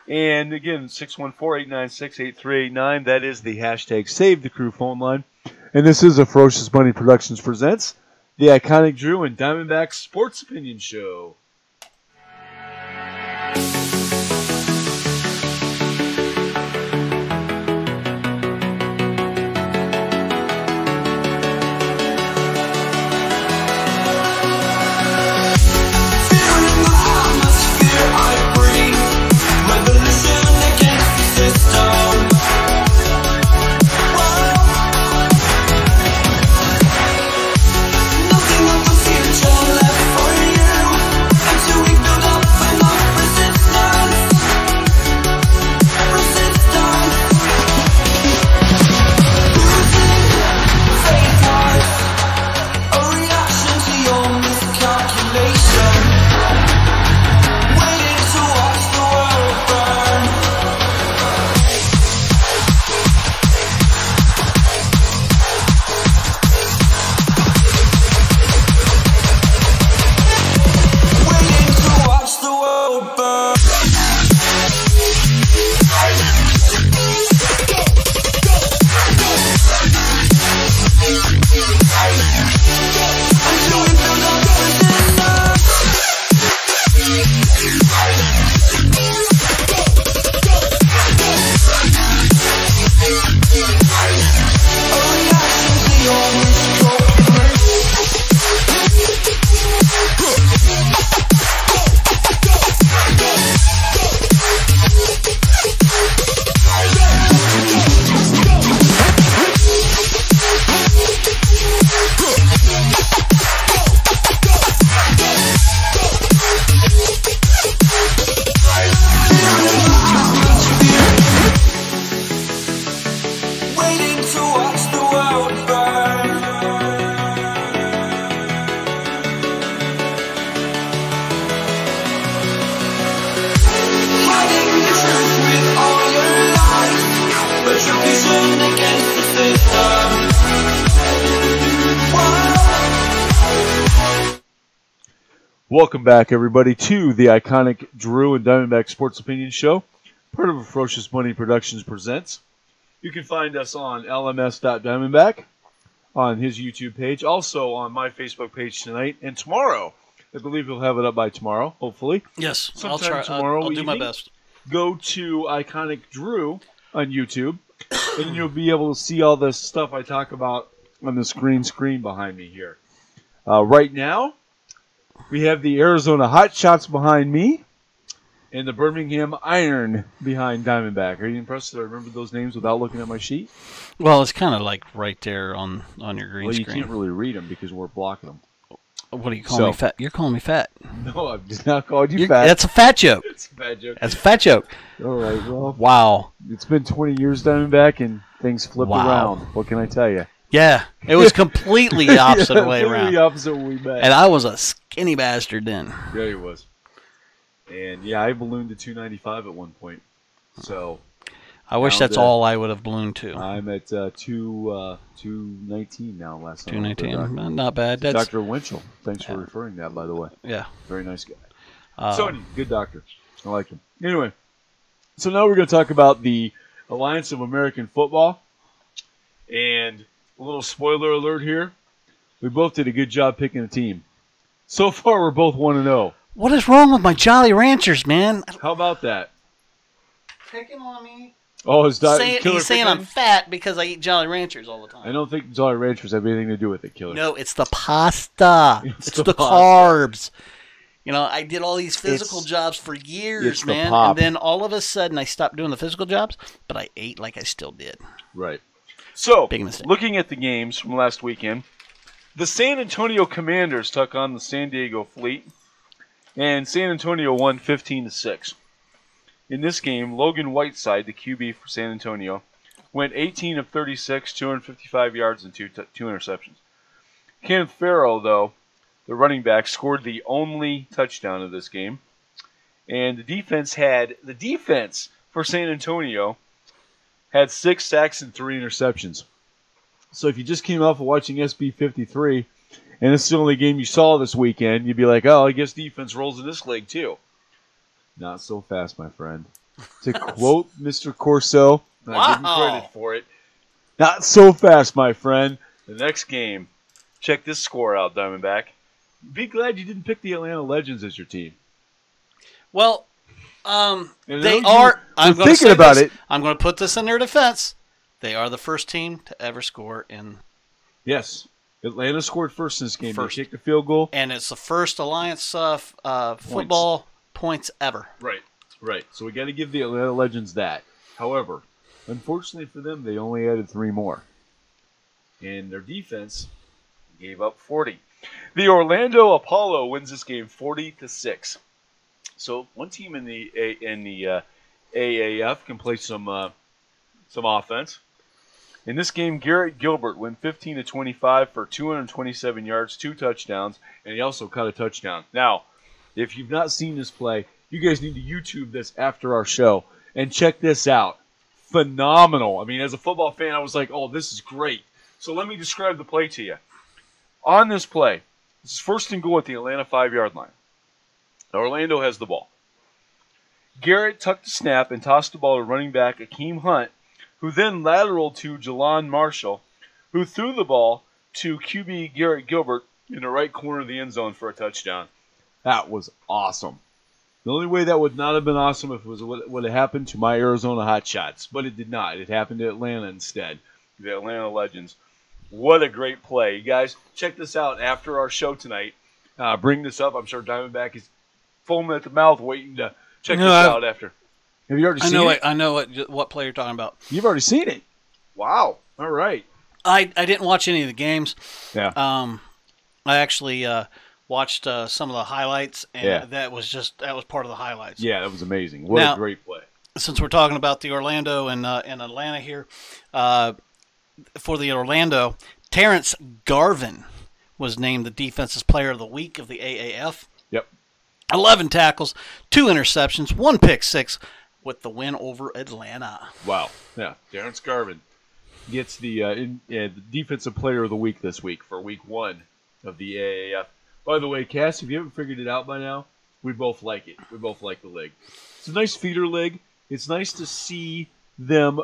And again, 614-896-8389. That is the hashtag Save the Crew phone line. And this is a Ferocious Bunny Productions presents the Iconic Drew and Diamondback Sports Opinion Show.
Nothing of the future left for you until we build up enough resistance.
Welcome back, everybody, to the iconic Drew and Diamondback Sports Opinion Show, part of Ferocious Money Productions Presents. You can find us on LMS.Diamondback, on his YouTube page, also on my Facebook page tonight and tomorrow. I believe he'll have it up by tomorrow, hopefully.
Yes,
Sometime
I'll try.
tomorrow
I'll do my
evening.
best.
Go to Iconic Drew on YouTube, and you'll be able to see all this stuff I talk about on this green screen behind me here. Right now, we have the Arizona Hot Shots behind me and the Birmingham Iron behind Diamondback. Are you impressed that I remembered those names without looking at my sheet?
Well, it's kind of like right there on your green
Well, you
screen.
can't really read them because we're blocking them.
What are you calling me fat? You're calling me fat.
No, I'm just not calling you fat.
That's a fat joke.
It's a bad joke.
That's a fat joke.
All right, well,
Wow.
it's been 20 years Diamondback and things flipped
Wow.
around. What can I tell you?
Yeah, it was completely the opposite way
Completely
around.
the opposite when we met.
And I was a skinny bastard then.
Yeah, he was. And yeah, I ballooned to 295 at one point. So
I wish
Now
that's
that-
all I would have ballooned to.
I'm at 219 now. Last time I went to the
219.
doctor.
Not bad. That's
Dr. Winchell. Thanks for referring that, by the way.
yeah.
Very nice guy.
Uh,
Sony, good doctor. I like him. Anyway, so now we're going to talk about the Alliance of American Football. And a little spoiler alert here. We both did a good job picking a team. So far, we're both 1-0.
What is wrong with my Jolly Ranchers, man?
How about that?
Picking on me.
Oh, his Killer
He's saying I'm
picking?
fat because I eat Jolly Ranchers all the time.
I don't think Jolly Ranchers have anything to do with it, Killer.
No, it's the pasta. It's the
pasta.
carbs. You know, I did all these physical
It's-
jobs for years,
it's the
man.
pop.
And then all of a sudden I stopped doing the physical jobs, but I ate like I still did.
Right. So,
Big mistake.
Looking at the games from last weekend, the San Antonio Commanders took on the San Diego Fleet, and San Antonio won 15-6. In this game, Logan Whiteside, the QB for San Antonio, went 18 of 36, 255 yards, and two interceptions. Kenneth Farrow, though, the running back, scored the only touchdown of this game. And the defense for San Antonio had 6 sacks and 3 interceptions.
So if you just came off of watching SB 53, and this is the only game you saw this weekend, you'd be like, oh, I guess defense rolls in this league too. Not so fast, my friend. To quote Mr. Corso, and I give him
Wow.
credit for it, not so fast, my friend.
The next game, check this score out, Diamondback.
Be glad you didn't pick the Atlanta Legends as your team.
Well,
And
they
now
are. I'm
you're
going to
thinking
say
about
this.
it.
I'm going to put this in their defense. They are the first team to ever score in,
Yes. Atlanta scored first in this game.
First.
They kicked a field goal.
and it's the first Alliance football points ever.
Right. Right. So we got to give the Atlanta Legends that. However, unfortunately for them, they only added 3 more. And their defense
Gave up 40. The Orlando Apollo wins this game 40-6. So one team in the AAF can play some offense. In this game, Garrett Gilbert went 15-25 for 227 yards, 2 touchdowns, and he also caught a touchdown. Now,
if you've not seen this play, you guys need to YouTube this after our show and check this out. Phenomenal. I mean, as a football fan, I was like, oh, this is great.
so let me describe the play to you. On this play, this is first and goal at the Atlanta 5-yard line. Orlando has the ball. Garrett tucked the snap and tossed the ball to running back Akeem Hunt, who then lateraled to Jalon Marshall, who threw the ball to QB Garrett Gilbert in the right corner of the end zone for a touchdown.
That was awesome. The only way that would not have been awesome if it was what would have happened to my Arizona Hot Shots, but it did not. It happened to Atlanta instead.
The Atlanta Legends. What a great play. You guys, check this out after our show tonight. Bring this up. I'm sure Diamondback is foaming at the mouth waiting to check
No,
this
I've-
out after.
Have you already
I
seen
know
it?
I know what play you're talking about.
You've already seen it.
Wow.
All right.
I didn't watch any of the games.
Yeah.
I actually watched some of the highlights, and
Yeah.
that was part of the highlights.
Yeah, that was amazing. What
Now-
a great play.
Since we're talking about the Orlando and Atlanta here, for the Orlando, Terrence Garvin was named the Defensive Player of the Week of the AAF.
Yep.
11 tackles, 2 interceptions, 1 pick six with the win over Atlanta.
Wow. Yeah. Terrence Garvin gets the Defensive Player of the Week this week for Week 1 of the AAF. By the way, Cass, if you haven't figured it out by now, we both like it. We both like the league. It's a nice feeder league. It's nice to see them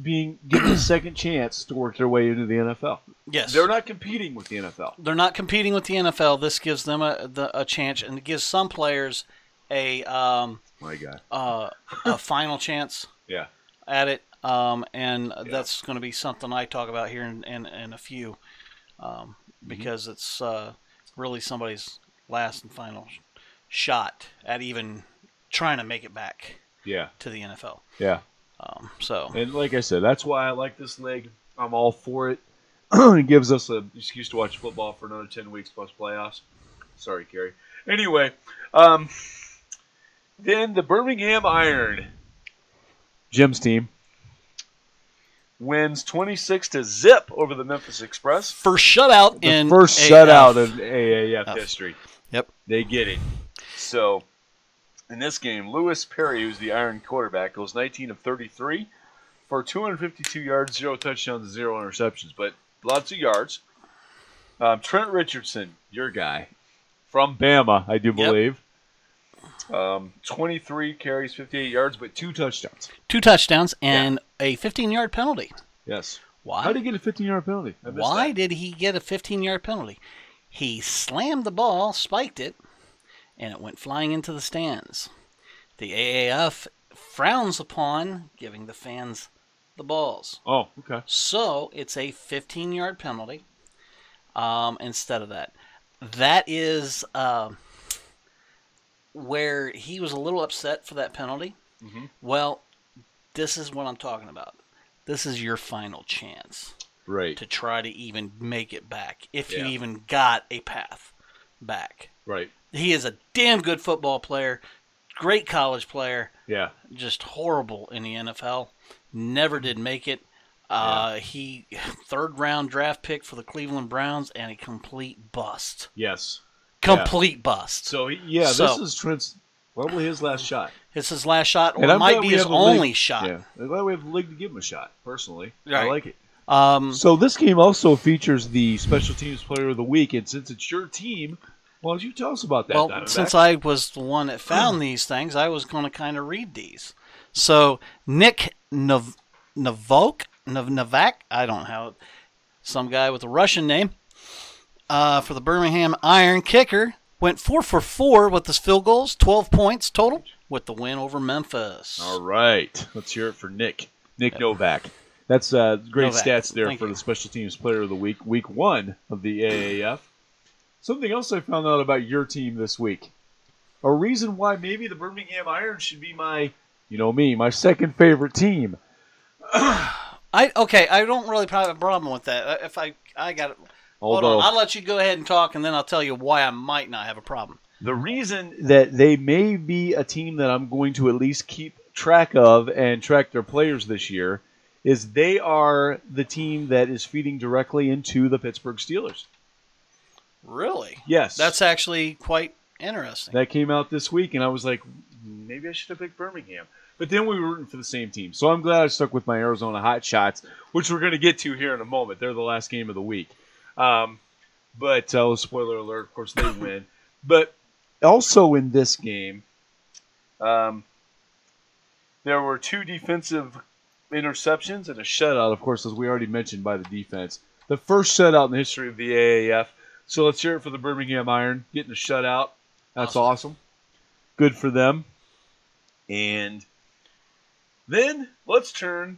being given a second chance to work their way into the NFL.
Yes.
They're not competing with the NFL.
They're not competing with the NFL. This gives them a chance, and it gives some players a
My God.
a final chance
Yeah.
at it. And that's going to be something I talk about here in a few, because it's really somebody's last and final shot at even trying to make it back to the NFL.
Yeah.
So,
And like I said, that's why I like this league. I'm all for it. It gives us an excuse to watch football for another 10 weeks plus playoffs. Sorry, Kerry. Anyway, then the Birmingham Iron, Jim's team, wins 26-0 over the Memphis Express.
first shutout
The
in
first
AAF.
shutout in AAF history.
Yep.
They get it. So, in this game, Lewis Perry, who's the Iron quarterback, goes 19 of 33 for 252 yards, 0 touchdowns, 0 interceptions, but lots of yards. Trent Richardson, your guy, from Bama, I do believe. 23 carries, 58 yards, but 2 touchdowns.
2 touchdowns and a 15-yard penalty.
Yes.
Why?
How did he get a 15-yard penalty? I missed
Why
that.
did he get a 15-yard penalty? He slammed the ball, spiked it, and it went flying into the stands. The AAF frowns upon giving the fans the balls.
Oh, okay.
So it's a 15-yard penalty instead of that. That is where he was a little upset for that penalty.
Mm-hmm.
Well, this is what I'm talking about. This is your final chance
Right.
to try to even make it back, if you
Yeah.
even got a path back.
Right.
He is a damn good football player, great college player,
Yeah.
just horrible in the NFL. Never did make it. He third-round draft pick for the Cleveland Browns and a complete bust.
Yes.
Complete bust.
So, this is Trent's probably his last shot.
It's his last shot, or
And
it
I'm
might
glad
be
we
his
have a
only
league-
shot.
Yeah. I'm glad we have the league to give him a shot, personally. I
Right.
like it.
Um,
So this game also features the Special Teams Player of the Week, and since it's your team, why don't you tell us about that,
Well,
Diamondback?
since I was the one that found these things, I was going to kind of read these. So, Nick Novak, I don't know how, some guy with a Russian name, for the Birmingham Iron kicker, went 4 for 4 with his field goals, 12 points total, with the win over Memphis.
All right. Let's hear it for Nick. Nick Novak. That's great
Novak.
stats there
Thank
for
you.
the Special Teams Player of the Week, Week 1 of the AAF. Something else I found out about your team this week. A reason why maybe the Birmingham Iron should be my, my second favorite team.
I don't really have a problem with that. If I got it. Hold
Although
on, I'll let you go ahead and talk, and then I'll tell you why I might not have a problem.
the reason that they may be a team that I'm going to at least keep track of and track their players this year is they are the team that is feeding directly into the Pittsburgh Steelers.
Really?
Yes.
That's actually quite interesting.
That came out this week, and I was like, maybe I should have picked Birmingham. But then we were rooting for the same team. So I'm glad I stuck with my Arizona Hot Shots, which we're going to get to here in a moment. They're the last game of the week. But spoiler alert, of course, they win. But also in this game, there were 2 defensive interceptions and a shutout, of course, as we already mentioned, by the defense. The first shutout in the history of the AAF. So let's hear it for the Birmingham Iron getting a shutout. That's awesome. Good for them. And then let's turn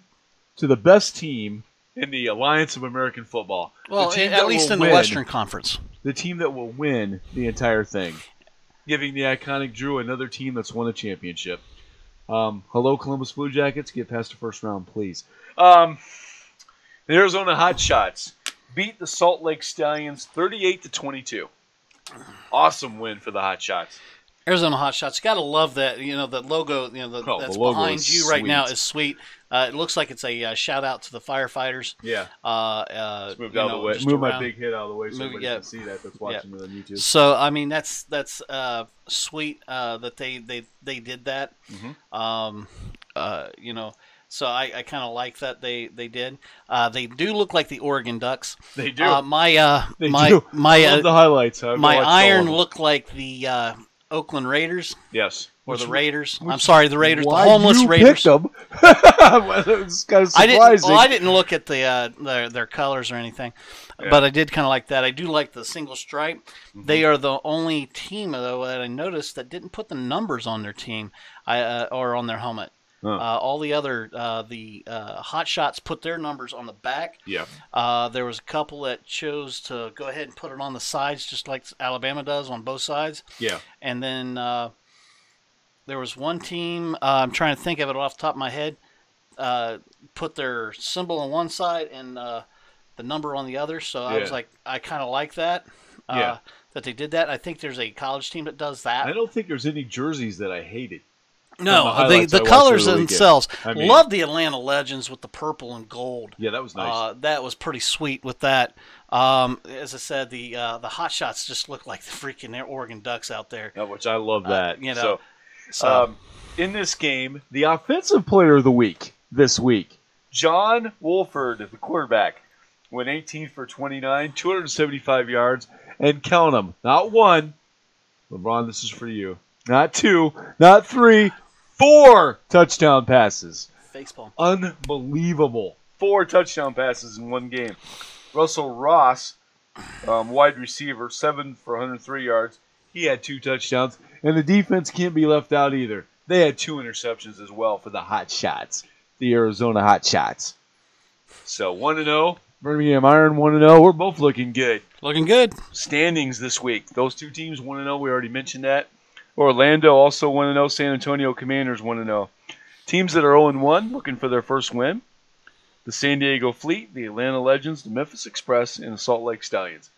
to the best team in the Alliance of American Football.
Well,
The team
at
that
least
will
in the
win-
Western Conference.
The team that will win the entire thing. Giving the iconic Drew another team that's won a championship. Hello, Columbus Blue Jackets. Get past the first round, please. The Arizona Hot Shots beat the Salt Lake Stallions 38-22. Awesome win for the Hot Shots.
Arizona Hot Shots. Got to love that. That logo. That's
the logo
behind
is
you right now
sweet.
is sweet. It looks like it's a shout out to the firefighters.
Yeah.
Just
Moved out of the way.
just
Move my
around.
big head out of the way so
Move-
everybody
yeah.
can see that. That's watching me on YouTube.
So I mean that's sweet that they did that.
Mm-hmm.
So I kind of like that they did. They do look like the Oregon Ducks.
They do.
My
They do. I love the highlights. I've
my
watched all of
iron
them.
looked like the Oakland Raiders
Yes.
or the
Which-
Raiders. I'm sorry, the Raiders, the
Why
homeless
you
Raiders.
picked them? It's kind of surprising.
I didn't look at their colors or anything,
Yeah.
but I did kind of like that. I do like the single stripe. They are the only team though that I noticed that didn't put the numbers on their team, or on their helmet.
Huh.
All the other hot shots put their numbers on the back.
Yeah.
There was a couple that chose to go ahead and put it on the sides, just like Alabama does on both sides.
Yeah.
And then there was one team, I'm trying to think of it off the top of my head, put their symbol on one side and the number on the other. So I was
Yeah.
like, I kind of like that,
Yeah.
that they did that. I think there's a college team that does that.
I don't think there's any jerseys that I hated.
No,
the highlights I
the
watched
colors
over the weekend.
themselves.
I mean-
Love the Atlanta Legends with the purple and gold.
Yeah, that was nice.
That was pretty sweet with that. As I said, the hot shots just look like the freaking Oregon Ducks out there.
Which I love that.
You know,
So, in this game, the offensive player of the week this week, John Wolford, the quarterback, went 18 for 29, 275 yards, and count them. Not one. LeBron, this is for you. Not two, not three, 4 touchdown passes.
Facepalm.
Unbelievable. 4 touchdown passes in one game. Russell Ross, wide receiver, 7 for 103 yards. He had 2 touchdowns. And the defense can't be left out either. They had 2 interceptions as well for the Hot Shots, the Arizona Hot Shots. So 1-0. Birmingham Iron 1-0. We're both looking good.
Looking good.
Standings this week. Those 2 teams 1-0. We already mentioned that. Orlando also 1-0. San Antonio Commanders 1-0. Teams that are 0-1 looking for their first win. The San Diego Fleet, the Atlanta Legends, the Memphis Express, and the Salt Lake Stallions.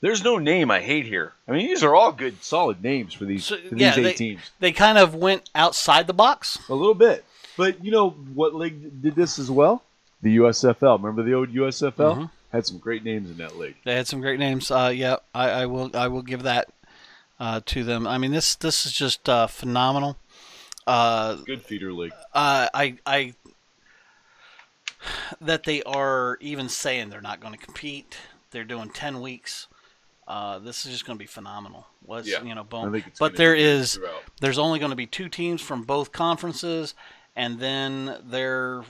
There's no name I hate here. I mean, these are all good, solid names for these,
Yeah,
8 teams.
they kind of went outside the box.
A little bit. But you know what league did this as well? The USFL. Remember the old USFL?
Mm-hmm.
Had some great names in that league.
They had some great names. Yeah, I will give that to them. I mean, this is just phenomenal.
Good feeder league.
I that they are even saying they're not going to compete. They're doing 10 weeks. This is just going to be phenomenal.
Yeah,
Boom.
I think it's
But
gonna be good
there's
throughout.
only going to be 2 teams from both conferences, and then their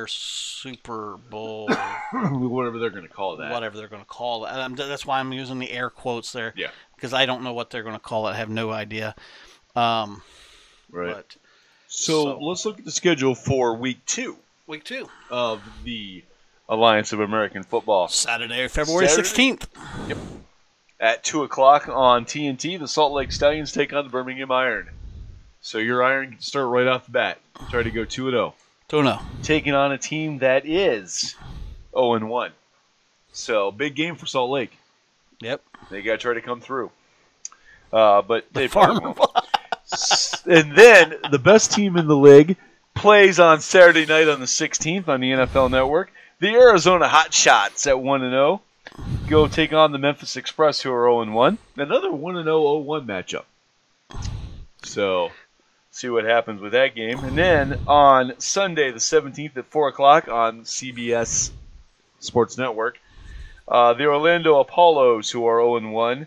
Super Bowl,
Whatever they're going to call that.
whatever they're going to call it. That's why I'm using the air quotes there.
Yeah.
Because I don't know what they're going to call it. I have no idea.
Right.
But
So let's look at the schedule for week 2
week 2,
of the Alliance of American Football.
Saturday, February
Saturday?
16th.
At 2 o'clock on TNT, the Salt Lake Stallions take on the Birmingham Iron. So your Iron can start right off the bat. Try to go 2-0.
Don't know.
Taking on a team that is 0-1. So big game for Salt Lake.
Yep.
They got to try to come through. But they
Farmer.
And then the best team in the league plays on Saturday night on the 16th on the NFL Network. The Arizona Hot Shots at 1-0 go take on the Memphis Express, who are 0-1. Another 1-0-0-1 matchup. So, see what happens with that game. And then on Sunday the 17th at 4 o'clock on CBS Sports Network, the Orlando Apollos, who are 0-1.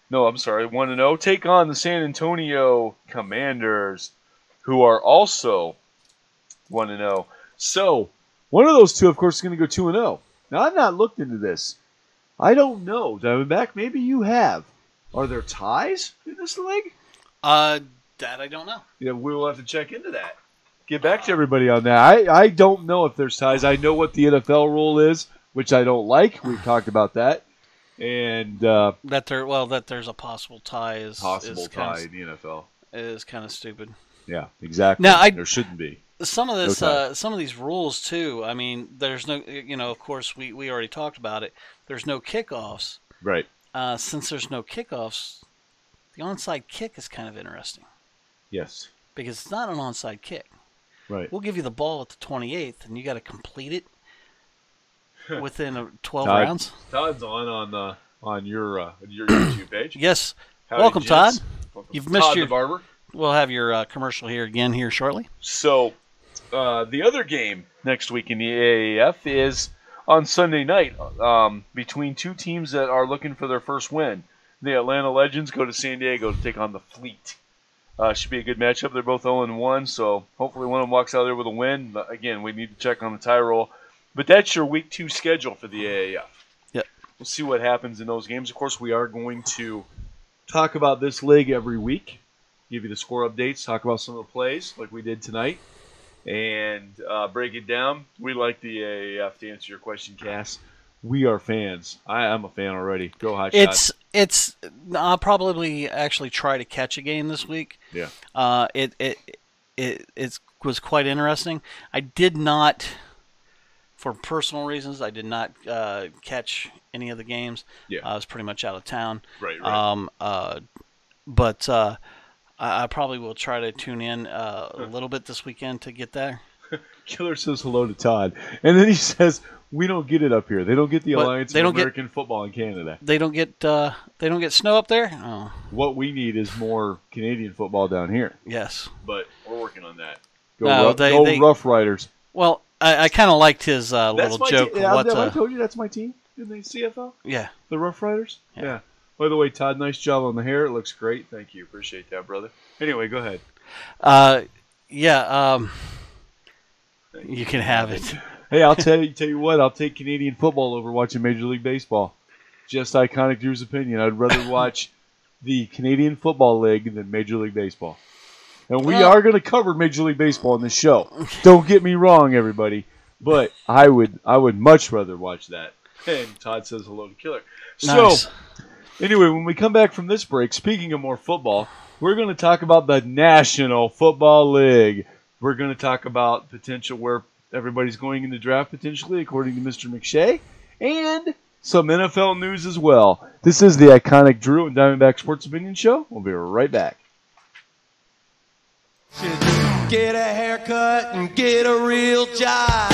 No, I'm sorry, 1-0. Take on the San Antonio Commanders, who are also 1-0. So, one of those two, of course, is going to go 2-0. Now, I've not looked into this. I don't know. Diamondback, maybe you have. Are there ties in this league?
That I don't know.
Yeah, we will have to check into that. Get back to everybody on that. I don't know if there's ties. I know what the NFL rule is, which I don't like. We've talked about that. And
That there's a possible tie is
possible
is
tie
kinda,
in the NFL.
is kind of stupid.
Yeah, exactly.
Now,
there shouldn't be.
Some of this,
No tie.
some of these rules too. I mean, there's no, of course we already talked about it. There's no kickoffs.
Right.
Since there's no kickoffs, the onside kick is kind of interesting
Yes.
because it's not an onside kick.
Right.
We'll give you the ball at the 28th, and you got to complete it within 12
Todd.
rounds.
Todd's on your YouTube page.
Yes.
Howdy,
Welcome,
gents.
Todd.
Welcome.
You've missed
Todd
your-
the barber.
We'll have your commercial here again here shortly.
So, the other game next week in the AAF is on Sunday night between two teams that are looking for their first win. The Atlanta Legends go to San Diego to take on the Fleet. Should be a good matchup. They're both 0-1, so hopefully one of them walks out there with a win. But again, we need to check on the tie roll. But that's your Week 2 schedule for the AAF.
Yep.
We'll see what happens in those games. Of course, we are going to talk about this league every week, give you the score updates, talk about some of the plays like we did tonight, and break it down. We like the AAF, to answer your question, Cass. We are fans. I'm a fan already. Go Hot Shots.
I'll probably actually try to catch a game this week.
Yeah.
It was quite interesting. I did not, for personal reasons, I did not catch any of the games.
Yeah.
I was pretty much out of town.
Right.
But I probably will try to tune in a little bit this weekend to get there.
Killer says hello to Todd, and then he says, "We don't get it up here. They don't get the Alliance of American Football in Canada.
They don't get snow up there. Oh.
What we need is more Canadian football down here.
Yes,
but we're working on that.
Go
Rough Riders.
Well, I kind of liked his little joke.
I told you that's my team in the CFL.
Yeah,
the Rough Riders.
Yeah.
By the way, Todd, nice job on the hair. It looks great. Thank you. Appreciate that, brother. Anyway, go ahead.
You can have it.
Hey, I'll tell you what. I'll take Canadian football over watching Major League Baseball. Just Iconic Drew's opinion. I'd rather watch the Canadian Football League than Major League Baseball. And we are going to cover Major League Baseball in this show. Don't get me wrong, everybody. But I would much rather watch that. And Todd says hello to Killer.
Nice.
So, anyway, when we come back from this break, speaking of more football, we're going to talk about the National Football League. We're going to talk about potential where everybody's going in the draft potentially, according to Mr. McShay, and some NFL news as well. This is the Iconic Drew and Diamondback Sports Opinion Show. We'll be right back.
Get a haircut and get a real job.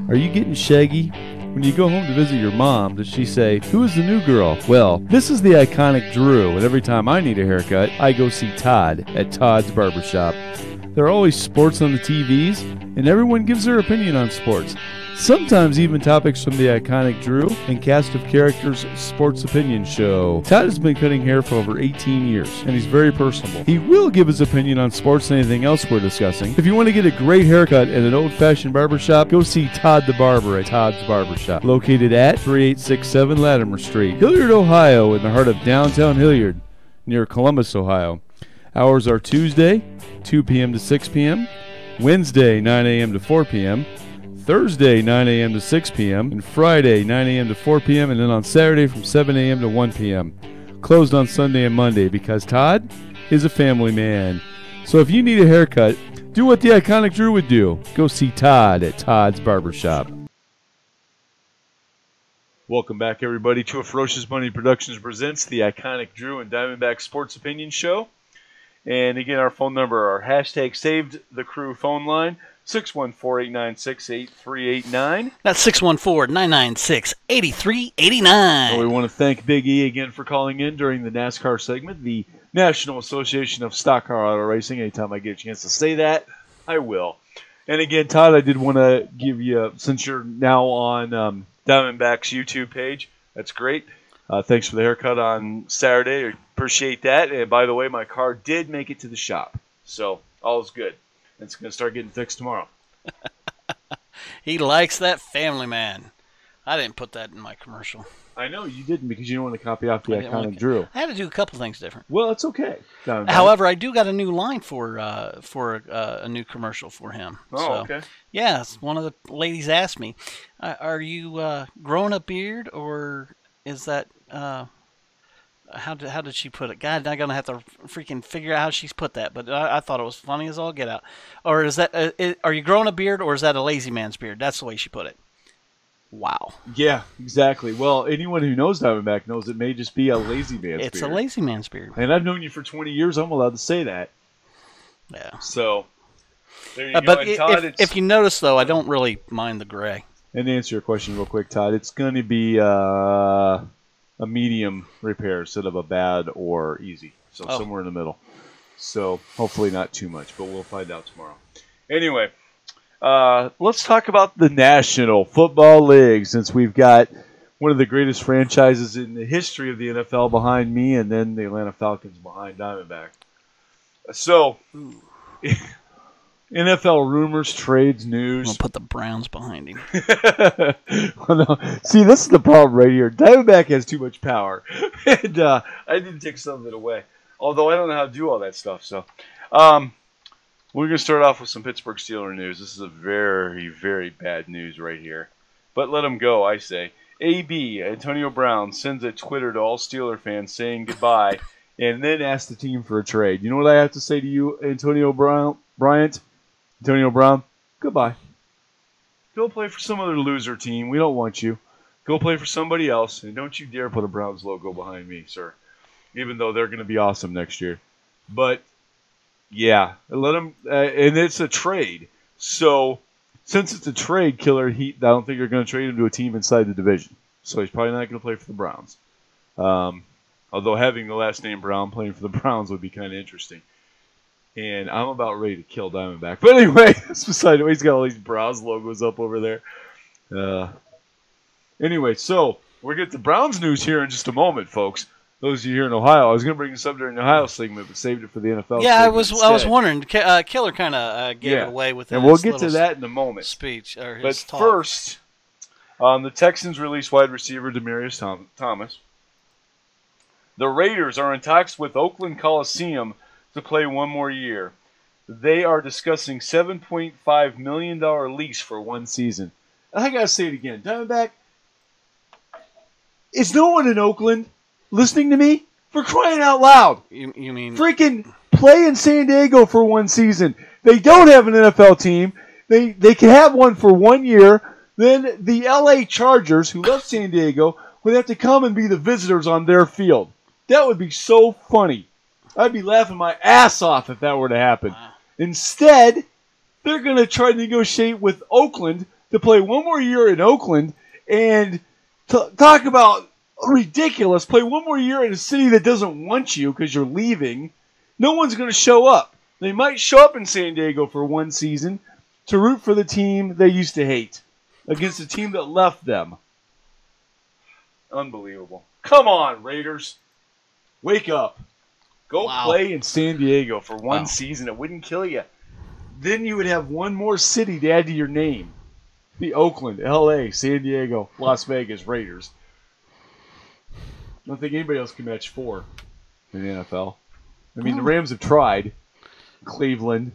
Are you getting shaggy? When you go home to visit your mom, does she say, "Who is the new girl?" Well, this is the Iconic Drew, and every time I need a haircut, I go see Todd at Todd's Barbershop. There are always sports on the TVs, and everyone gives their opinion on sports. Sometimes even topics from the Iconic Drew and cast of characters sports opinion show. Todd has been cutting hair for over 18 years, and he's very personable. He will give his opinion on sports and anything else we're discussing. If you want to get a great haircut at an old-fashioned barbershop, go see Todd the Barber at Todd's Barbershop, located at 3867 Latimer Street, Hilliard, Ohio, in the heart of downtown Hilliard, near Columbus, Ohio. Hours are Tuesday, 2 p.m. to 6 p.m., Wednesday, 9 a.m. to 4 p.m., Thursday, 9 a.m. to 6 p.m., and Friday, 9 a.m. to 4 p.m., and then on Saturday from 7 a.m. to 1 p.m. Closed on Sunday and Monday because Todd is a family man. So if you need a haircut, do what the Iconic Drew would do. Go see Todd at Todd's Barbershop.
Welcome back, everybody, to a Ferocious Bunny Productions presents the Iconic Drew and Diamondback Sports Opinion Show. And again, our phone number, our hashtag saved the crew phone line, 614-896-8389.
That's 614-996-8389.
We want to thank Big E again for calling in during the NASCAR segment, the National Association of Stock Car Auto Racing. Anytime I get a chance to say that, I will. And again, Todd, I did want to give you, since you're now on Diamondback's YouTube page, that's great. Thanks for the haircut on Saturday. I appreciate that. And by the way, my car did make it to the shop. So all is good. It's going to start getting fixed tomorrow.
He likes that family man. I didn't put that in my commercial.
I know you didn't because you don't want to copy off the Iconic Drew.
I had to do a couple things different.
Well, it's okay.
However, I do got a new line for a new commercial for him.
Oh, okay.
Yeah, one of the ladies asked me, "Are you growing a beard, or is that how did she put it? God, I'm gonna have to freaking figure out how she's put that." But I thought it was funny as all get out. Or is that are you growing a beard, or is that a lazy man's beard? That's the way she put it. Wow.
Yeah, exactly. Well, anyone who knows Diamondback knows it may just be a lazy man's beard.
It's a lazy man's beard.
And I've known you for 20 years. I'm allowed to say that.
Yeah.
So, there you go.
But
And Todd,
if you notice, though, I don't really mind the gray.
And to answer your question real quick, Todd, it's going to be a medium repair instead of a bad or easy. So somewhere in the middle. So hopefully not too much, but we'll find out tomorrow. Anyway,
let's talk about the National Football League, since we've got one of the greatest franchises in the history of the NFL behind me, and then the Atlanta Falcons behind Diamondback. So, NFL rumors, trades,
I'm
news.
gonna put the Browns behind him.
Well, no. See, this is the problem right here. Diamondback has too much power, and I didn't take some of it away. Although I don't know how to do all that stuff. So, we're going to start off with some Pittsburgh Steelers news. This is a very, very bad news right here. But let them go, I say. AB, Antonio Brown, sends a Twitter to all Steeler fans saying goodbye and then asks the team for a trade. You know what I have to say to you, Antonio Bryant? Antonio Brown, goodbye. Go play for some other loser team. We don't want you. Go play for somebody else, and don't you dare put a Browns logo behind me, sir. Even though they're going to be awesome next year. But yeah, let them, and it's a trade. So, since it's a trade, Killer Heat, I don't think they're going to trade him to a team inside the division. So he's probably not going to play for the Browns. Although having the last name Brown playing for the Browns would be kind of interesting. And I'm about ready to kill Diamondback. But anyway, that's beside the way. He's got all these Browns logos up over there. Anyway, so we'll get to Browns news here in just a moment, folks. Those of you here in Ohio, I was going to bring this up during the Ohio segment, but saved it for the NFL.
Yeah, I was
instead.
wondering. Killer kind of gave it away with
and we'll get to that in a moment.
Speech or his
but
talk.
First, the Texans released wide receiver Demaryius Thomas. The Raiders are in talks with Oakland Coliseum to play one more year. They are discussing $7.5 million lease for one season. I got to say it again. Diamondback, is no one in Oakland listening to me? For crying out loud.
You mean...
Freaking play in San Diego for one season. They don't have an NFL team. They can have one for 1 year. Then the LA Chargers, who left San Diego, would have to come and be the visitors on their field. That would be so funny. I'd be laughing my ass off if that were to happen. Instead, they're going to try to negotiate with Oakland to play one more year in Oakland and talk about ridiculous. Play one more year in a city that doesn't want you because you're leaving. No one's going to show up. They might show up in San Diego for one season to root for the team they used to hate against the team that left them. Unbelievable. Come on, Raiders. Wake up. Go play in San Diego for one season. It wouldn't kill you. Then you would have one more city to add to your name. The Oakland, LA, San Diego, Las Vegas Raiders. I don't think anybody else can match 4 in the NFL. I mean, the Rams have tried. Cleveland,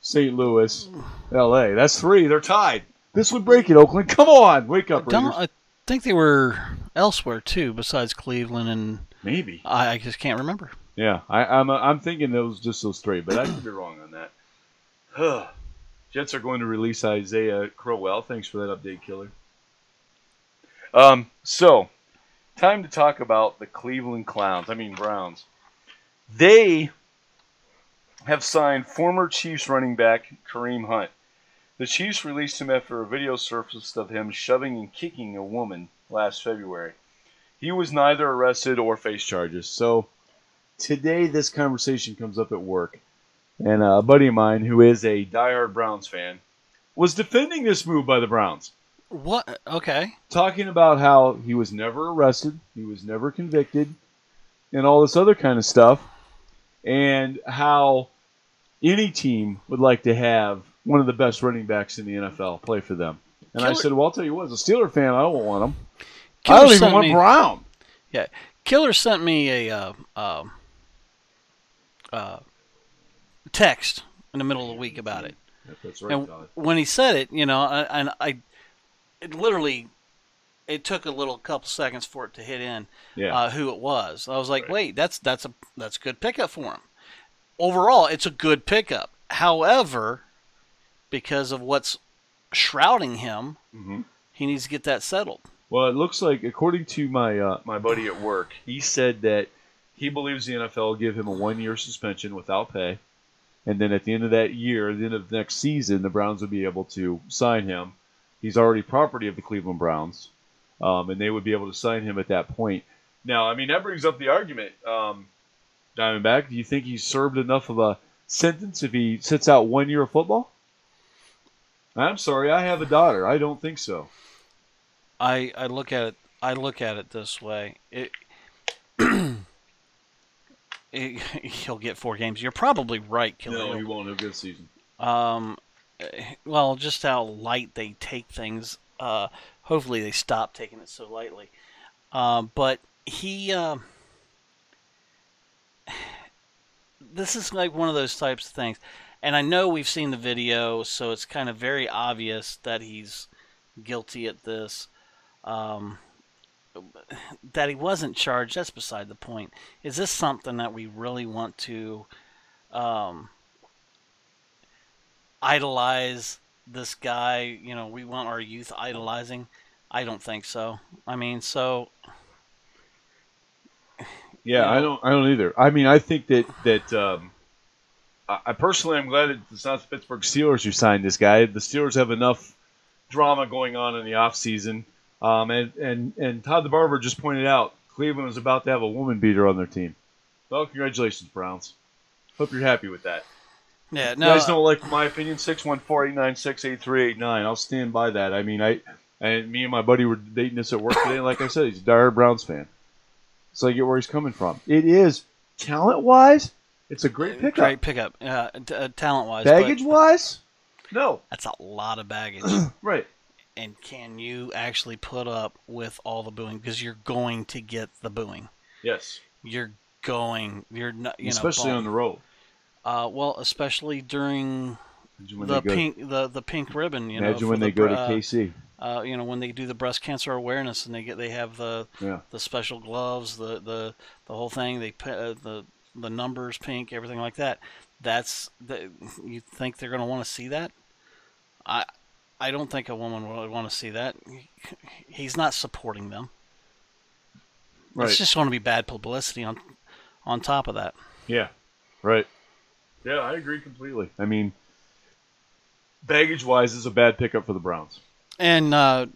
St. Louis, LA. That's 3. They're tied. This would break it, Oakland. Come on. Wake up, Raiders.
I think they were elsewhere, too, besides Cleveland and...
Maybe.
I just can't remember.
Yeah, I'm thinking those 3, but I could be wrong on that. Jets are going to release Isaiah Crowell. Thanks for that update, Killer. So, time to talk about the Cleveland Browns. They have signed former Chiefs running back Kareem Hunt. The Chiefs released him after a video surfaced of him shoving and kicking a woman last February. He was neither arrested or faced charges. So, today this conversation comes up at work. And a buddy of mine, who is a diehard Browns fan, was defending this move by the Browns.
What? Okay.
Talking about how he was never arrested, he was never convicted, and all this other kind of stuff. And how any team would like to have one of the best running backs in the NFL play for them. And I said, well, I'll tell you what, as a Steeler fan, I don't want him. I don't even want Brown.
Yeah. Killer sent me a text in the middle of the week about it.
That's right,
and when he said it, it took a couple seconds for it to hit in who it was. I was like, wait, that's a good pickup for him. Overall, it's a good pickup. However, because of what's shrouding him, he needs to get that settled.
Well, it looks like, according to my buddy at work, he said that he believes the NFL will give him a 1-year suspension without pay. And then at the end of that year, at the end of the next season, the Browns will be able to sign him. He's already property of the Cleveland Browns. And they would be able to sign him at that point. Now, I mean, that brings up the argument, Diamondback. Do you think he's served enough of a sentence if he sits out 1 year of football? I'm sorry, I have a daughter. I don't think so.
I look at it. I look at it this way. He'll get 4 games. You're probably right, Killer.
No, he won't have a good season.
Well, just how light they take things. Hopefully, they stop taking it so lightly. But he. This is like one of those types of things. And I know we've seen the video, so it's kind of very obvious that he's guilty at this. That he wasn't charged, that's beside the point. Is this something that we really want to idolize this guy? You know, we want our youth idolizing? I don't think so. I mean, so...
Yeah, I don't either. I mean, I think that I personally am glad that it's not the Pittsburgh Steelers who signed this guy. The Steelers have enough drama going on in the offseason. And Todd the Barber just pointed out Cleveland was about to have a woman beater on their team. Well, congratulations, Browns. Hope you're happy with that.
Yeah,
You
no.
guys don't like my opinion? 614-896-8389. I'll stand by that. I mean, me and my buddy were dating this at work today. And like I said, he's a diehard Browns fan. So I get where he's coming from. It is talent-wise, it's a great pickup.
Great pickup, talent-wise.
Baggage-wise, no.
That's a lot of baggage.
Right.
And can you actually put up with all the booing? Because you're going to get the booing.
Yes.
You're not.
Especially on the road.
Well, especially during the pink ribbon.
Imagine when they go to KC.
When they do the breast cancer awareness and they have the special gloves, the whole thing. They put the numbers pink, everything like that. You think they're going to want to see that? I don't think a woman would want to see that. He's not supporting them. Right. It's just going to be bad publicity on top of that.
Yeah. Right. Yeah, I agree completely. I mean, baggage-wise, it's a bad pickup for the Browns.
And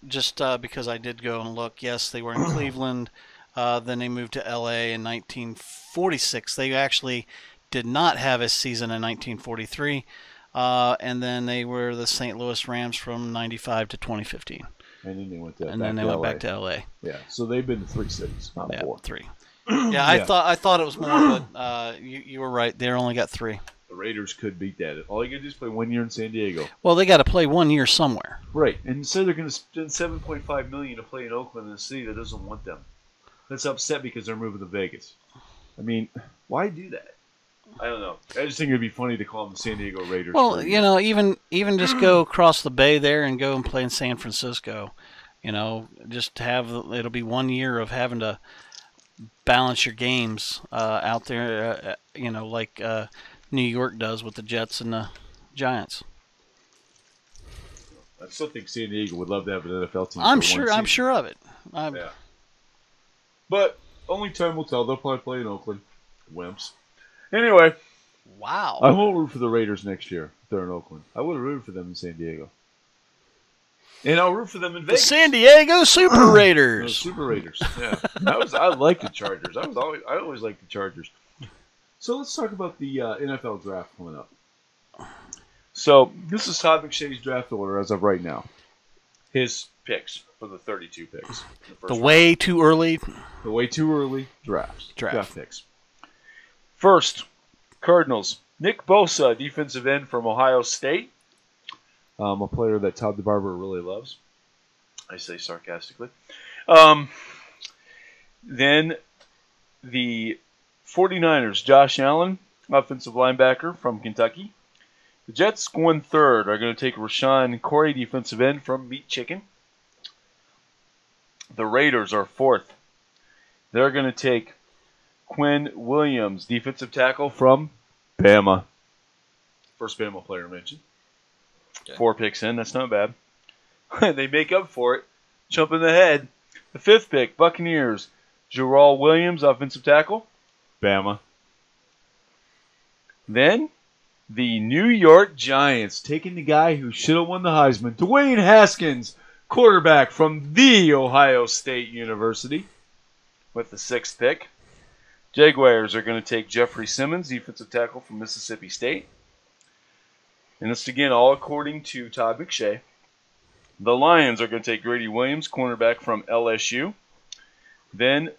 just because I did go and look, yes, they were in Cleveland. Then they moved to L.A. in 1946. They actually did not have a season in 1943. And then they were the St. Louis Rams from 95 to 2015.
And then they went
back to L.A.
Yeah, so they've been to 3 cities, not 4.
3. Yeah, I thought it was more, but you were right. They only got 3.
The Raiders could beat that. All you got to do is play 1 year in San Diego.
Well, they got to play 1 year somewhere.
Right, and so they're going to spend $7.5 million to play in Oakland in a city that doesn't want them. That's upset because they're moving to Vegas. I mean, why do that? I don't know. I just think it'd be funny to call them the San Diego Raiders.
Well, even just go across the bay there and go and play in San Francisco. Just it'll be 1 year of having to balance your games out there. Like New York does with the Jets and the Giants.
I still think San Diego would love to have an NFL team.
I'm sure of it.
Yeah. But only time will tell. They'll probably play in Oakland. Wimps. Anyway.
Wow.
I won't root for the Raiders next year if they're in Oakland. I would have rooted for them in San Diego. And I'll root for them in Vegas.
The San Diego Super Raiders.
No, Super Raiders. Yeah. I like the Chargers. I always liked the Chargers. So let's talk about the NFL draft coming up. So this is Todd McShay's draft order as of right now. His picks for the 32 picks.
The way too early
draft picks.
First, Cardinals. Nick Bosa, defensive end from Ohio State.
A player that Todd the Barber really loves.
I say sarcastically. Then the 49ers, Josh Allen, offensive linebacker from Kentucky. The Jets going third are going to take Rashawn Corey, defensive end from Meat Chicken. The Raiders are fourth. They're going to take Quinn Williams, defensive tackle from Bama. First Bama player mentioned. Okay. 4 picks in, that's not bad. They make up for it. Jump in the head. The 5th pick, Buccaneers, Jarrell Williams, offensive tackle, Bama. Then, the New York Giants, taking the guy who should have won the Heisman, Dwayne Haskins, quarterback from The Ohio State University, with the 6th pick. Jaguars are going to take Jeffrey Simmons, defensive tackle from Mississippi State. And this again all according to Todd McShay. The Lions are going to take Grady Williams, cornerback from LSU. Then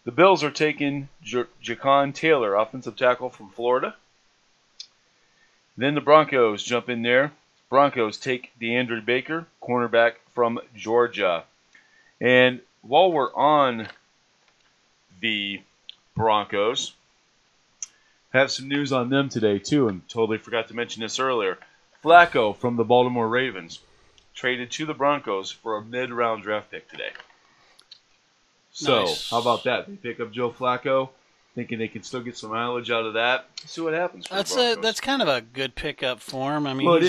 the Bills are taking Jacon Taylor, offensive tackle from Florida. Then the Broncos jump in there. Broncos take DeAndre Baker, cornerback from Georgia. And while we're on the Broncos, have some news on them today too, and totally forgot to mention this earlier. Flacco from the Baltimore Ravens traded to the Broncos for a mid-round draft pick today. So,
Nice.
how about that? They pick up Joe Flacco, thinking they can still get some mileage out of that. See what happens. For the Broncos.
That's kind of a good pickup for him. I mean,
Well, it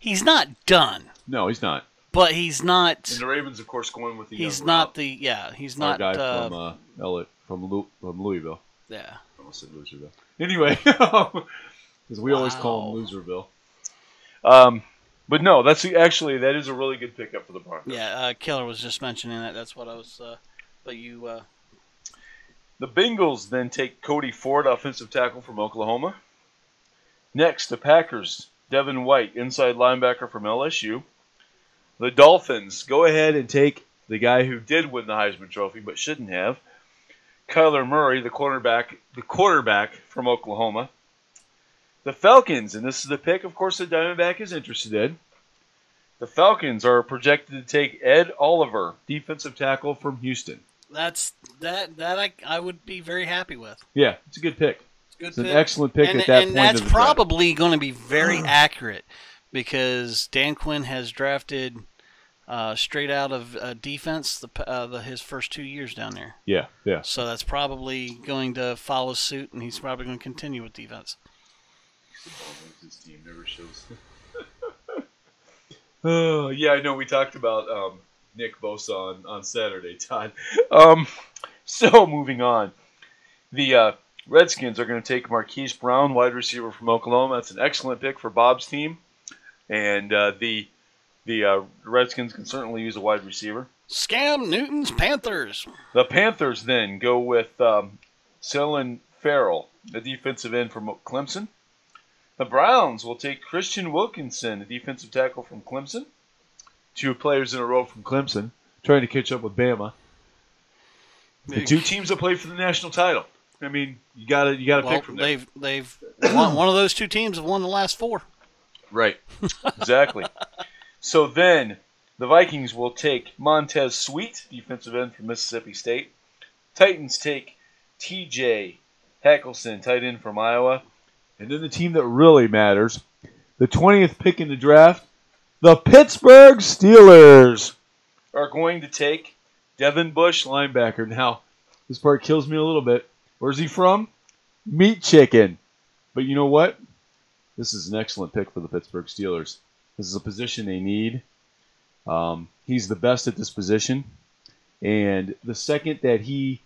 he's not done,
No, he's not.
but he's not.
And the Ravens, of course, going with the
He's
young
not
route.
he's
Our
not.
guy from Louisville.
Yeah.
I almost said Loserville. Anyway, because we always call him Loserville. But no, that is a really good pickup for the Broncos.
Yeah, Killer was just mentioning that. That's what I was. But you.
The Bengals then take Cody Ford, offensive tackle from Oklahoma. Next, the Packers, Devin White, inside linebacker from LSU. The Dolphins go ahead and take the guy who did win the Heisman Trophy but shouldn't have, Kyler Murray, the quarterback from Oklahoma. The Falcons, and this is the pick, of course, the Diamondback is interested in. The Falcons are projected to take Ed Oliver, defensive tackle from Houston.
I would be very happy with.
Yeah, it's a good pick.
It's
an excellent pick at that point.
And that's
of the draft.
probably going to be very accurate because Dan Quinn has drafted straight out of defense his first 2 years down there.
Yeah.
So that's probably going to follow suit, and he's probably going to continue with defense.
His team never shows. Oh, yeah, I know we talked about Nick Bosa on Saturday, Todd. So, moving on. The Redskins are going to take Marquise Brown, wide receiver from Oklahoma. That's an excellent pick for Bob's team. And the Redskins can certainly use a wide receiver.
Scam Newton's Panthers.
The Panthers then go with Clelin Ferrell, the defensive end from Clemson. The Browns will take Christian Wilkinson, the defensive tackle from Clemson. 2 players in a row from Clemson, trying to catch up with Bama. The 2 teams that play for the national title. I mean, you got to pick from there.
They've won, one of those 2 teams have won the last 4.
Right, exactly. So then, the Vikings will take Montez Sweat, defensive end from Mississippi State. Titans take T.J. Hackelson, tight end from Iowa. And then the team that really matters, the 20th pick in the draft, the Pittsburgh Steelers are going to take Devin Bush, linebacker. Now, this part kills me a little bit. Where's he from? Meat Chicken. But you know what? This is an excellent pick for the Pittsburgh Steelers. This is a position they need. He's the best at this position. And the second that he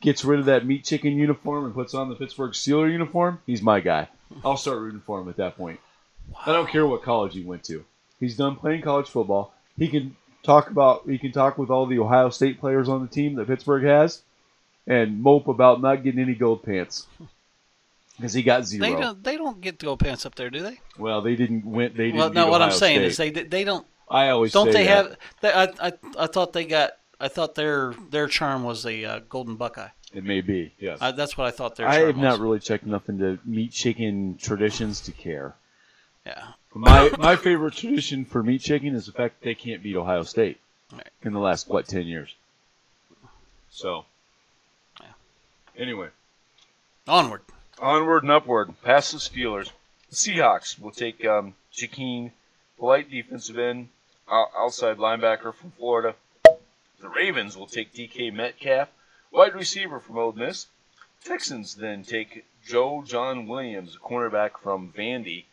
gets rid of that Meat Chicken uniform and puts on the Pittsburgh Steelers uniform, he's my guy. I'll start rooting for him at that point. Wow. I don't care what college he went to. He's done playing college football. He can talk with all the Ohio State players on the team that Pittsburgh has and mope about not getting any gold pants. Because he got 0.
They don't get gold pants up there, do they?
Well, they didn't win. They didn't.
Well, no.
beat
What
Ohio
I'm saying
State.
is they don't.
I always
don't
say
they
that.
have? I thought they got. I thought their charm was a golden Buckeye.
It may be. Yes.
That's what I thought their.
I
charm
have
was.
not really checked enough into Meat Chicken traditions to care.
Yeah.
My favorite tradition for Meat Chicken is the fact that they can't beat Ohio State in the last 10 years. So.
Yeah.
Anyway.
Onward
and upward. Past the Steelers. The Seahawks will take Jakeem Polite, defensive end, outside linebacker from Florida. The Ravens will take DK Metcalf, wide receiver from Ole Miss. Texans then take Joe John Williams, cornerback from Vandy.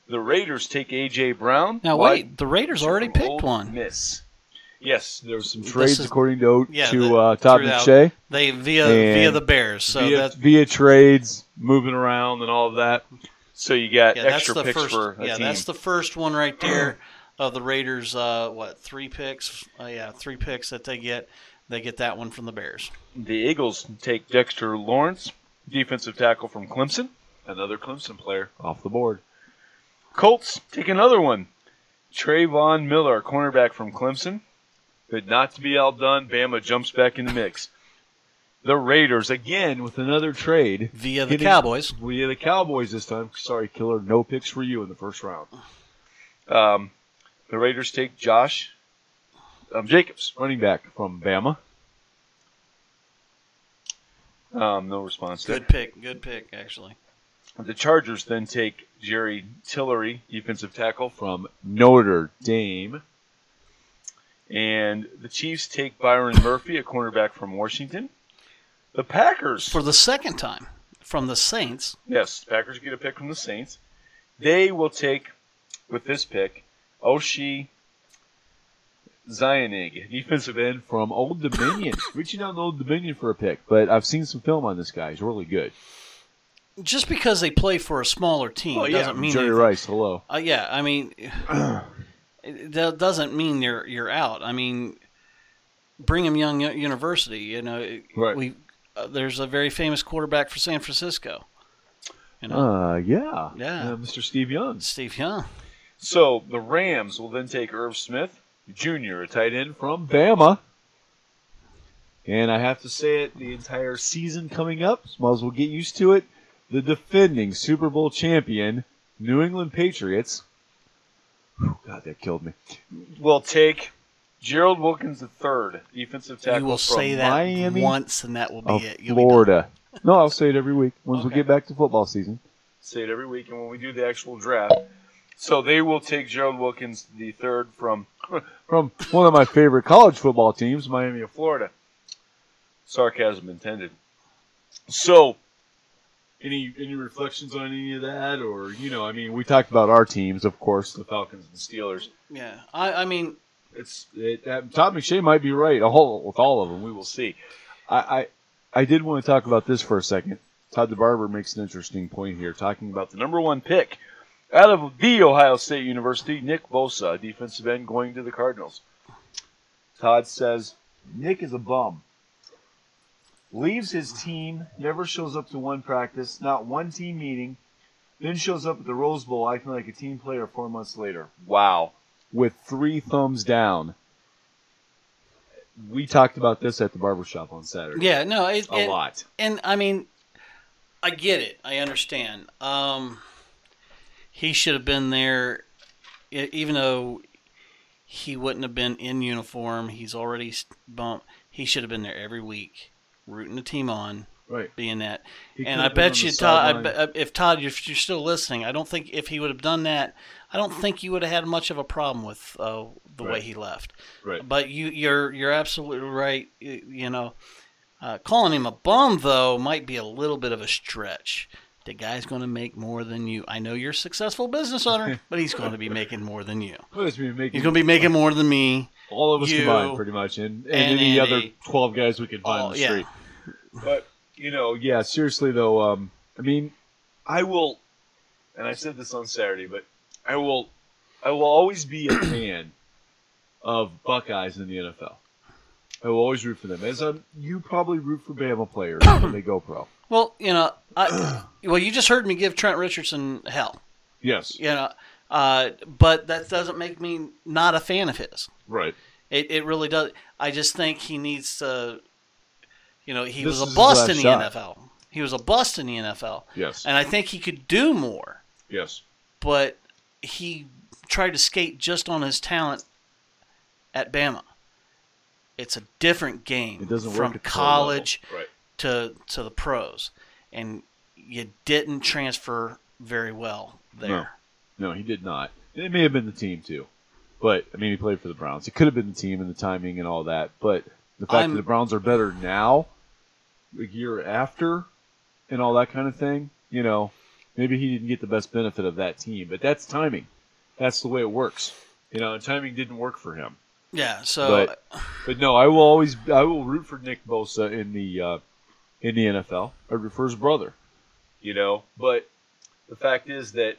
The Raiders take A.J. Brown.
Now wait, the Raiders already picked
Ole
one.
Miss. Yes, there was some trades according to Todd
Todd
McShay.
They via the Bears, so
via trades, moving around and all of that. So you got extra picks for a team.
Yeah, that's the first one right there of the Raiders. 3 picks? 3 picks that they get. They get that one from the Bears.
The Eagles take Dexter Lawrence, defensive tackle from Clemson. Another Clemson player off the board. Colts take another one. Trayvon Miller, cornerback from Clemson. But not to be outdone, Bama jumps back in the mix. The Raiders, again, with another trade.
Via the Cowboys.
Via the Cowboys this time. Sorry, Killer, no picks for you in the first round. The Raiders take Josh Jacobs, running back from Bama. No response there.
Good pick, actually.
The Chargers then take Jerry Tillery, defensive tackle from Notre Dame. And the Chiefs take Byron Murphy, a cornerback from Washington. The Packers.
For the second time from the Saints.
Yes, Packers get a pick from the Saints. They will take, with this pick, Oshie Zionig, defensive end from Old Dominion. Reaching out to Old Dominion for a pick, but I've seen some film on this guy. He's really good.
Just because they play for a smaller team doesn't mean
Jerry
anything.
Rice, hello.
Yeah, I mean, that doesn't mean you're out. I mean, Brigham Young University, you know,
Right.
There's a very famous quarterback for San Francisco. You know?
Yeah,
Mr.
Steve Young.
Steve Young.
So the Rams will then take Irv Smith, Jr., a tight end from Bama. And I have to say it, the entire season coming up, might as well get used to it. The defending Super Bowl champion, New England Patriots. God, that killed me. Will take Gerald Wilkins III, defensive tackle
You will
from
say that
Miami
once, and that will be it. You'll
Florida. No, I'll say it every week once we
Okay.
get back to football season. Say it every week, and when we do the actual draft. So they will take Gerald Wilkins III from one of my favorite college football teams, Miami of Florida. Sarcasm intended. So, any reflections on any of that, or I mean, we talked about our teams, of course, the Falcons and the Steelers.
Yeah, I mean,
Todd McShay might be right. With all of them, we will see. I did want to talk about this for a second. Todd the Barber makes an interesting point here, talking about the number one pick out of the Ohio State University, Nick Bosa, defensive end, going to the Cardinals. Todd says, Nick is a bum. Leaves his team, never shows up to one practice, not one team meeting, then shows up at the Rose Bowl acting like a team player 4 months later. Wow. With 3 thumbs down. We talked about this at the barbershop on Saturday.
yeah, no,
A lot.
And I mean, I get it. I understand. He should have been there, even though he wouldn't have been in uniform. He's already bumped. He should have been there every week, rooting the team on,
Right.
being that.
He
And
could
I
have been
bet
on
you,
the
Todd,
sideline.
if Todd, if you're still listening, I don't think if he would have done that, I don't think you would have had much of a problem with the way
Right.
he left.
Right.
But you're absolutely right. Calling him a bum though might be a little bit of a stretch. The guy's going to make more than you. I know you're a successful business owner, but he's going to be making more than you.
What is he making?
He's going to be making more than me.
All of us
you,
combined, pretty much, and
and
any
Andy.
other 12 guys we can find on the
Yeah.
street. But, yeah, seriously, though, I mean, I will, and I said this on Saturday, but I will always be a fan of Buckeyes in the NFL. I will always root for them. As you probably root for Bama players when they go pro.
Well, you just heard me give Trent Richardson hell.
Yes.
But that doesn't make me not a fan of his.
Right.
It really does. I just think he needs to. He
This
was
is
a
his
bust
last
in the
shot.
NFL. He was a bust in the NFL.
Yes.
And I think he could do more.
Yes.
But he tried to skate just on his talent at Bama. It's a different game
It doesn't work
from
at the pro
college
level. Right.
to the pros, and you didn't transfer very well there.
No, he did not. It may have been the team, too. But, I mean, he played for the Browns. It could have been the team and the timing and all that. But the fact that the Browns are better now, a year after, and all that kind of thing, maybe he didn't get the best benefit of that team. But that's timing. That's the way it works. And timing didn't work for him.
Yeah, so
But no, I will root for Nick Bosa in the NFL. I root for his brother. But the fact is that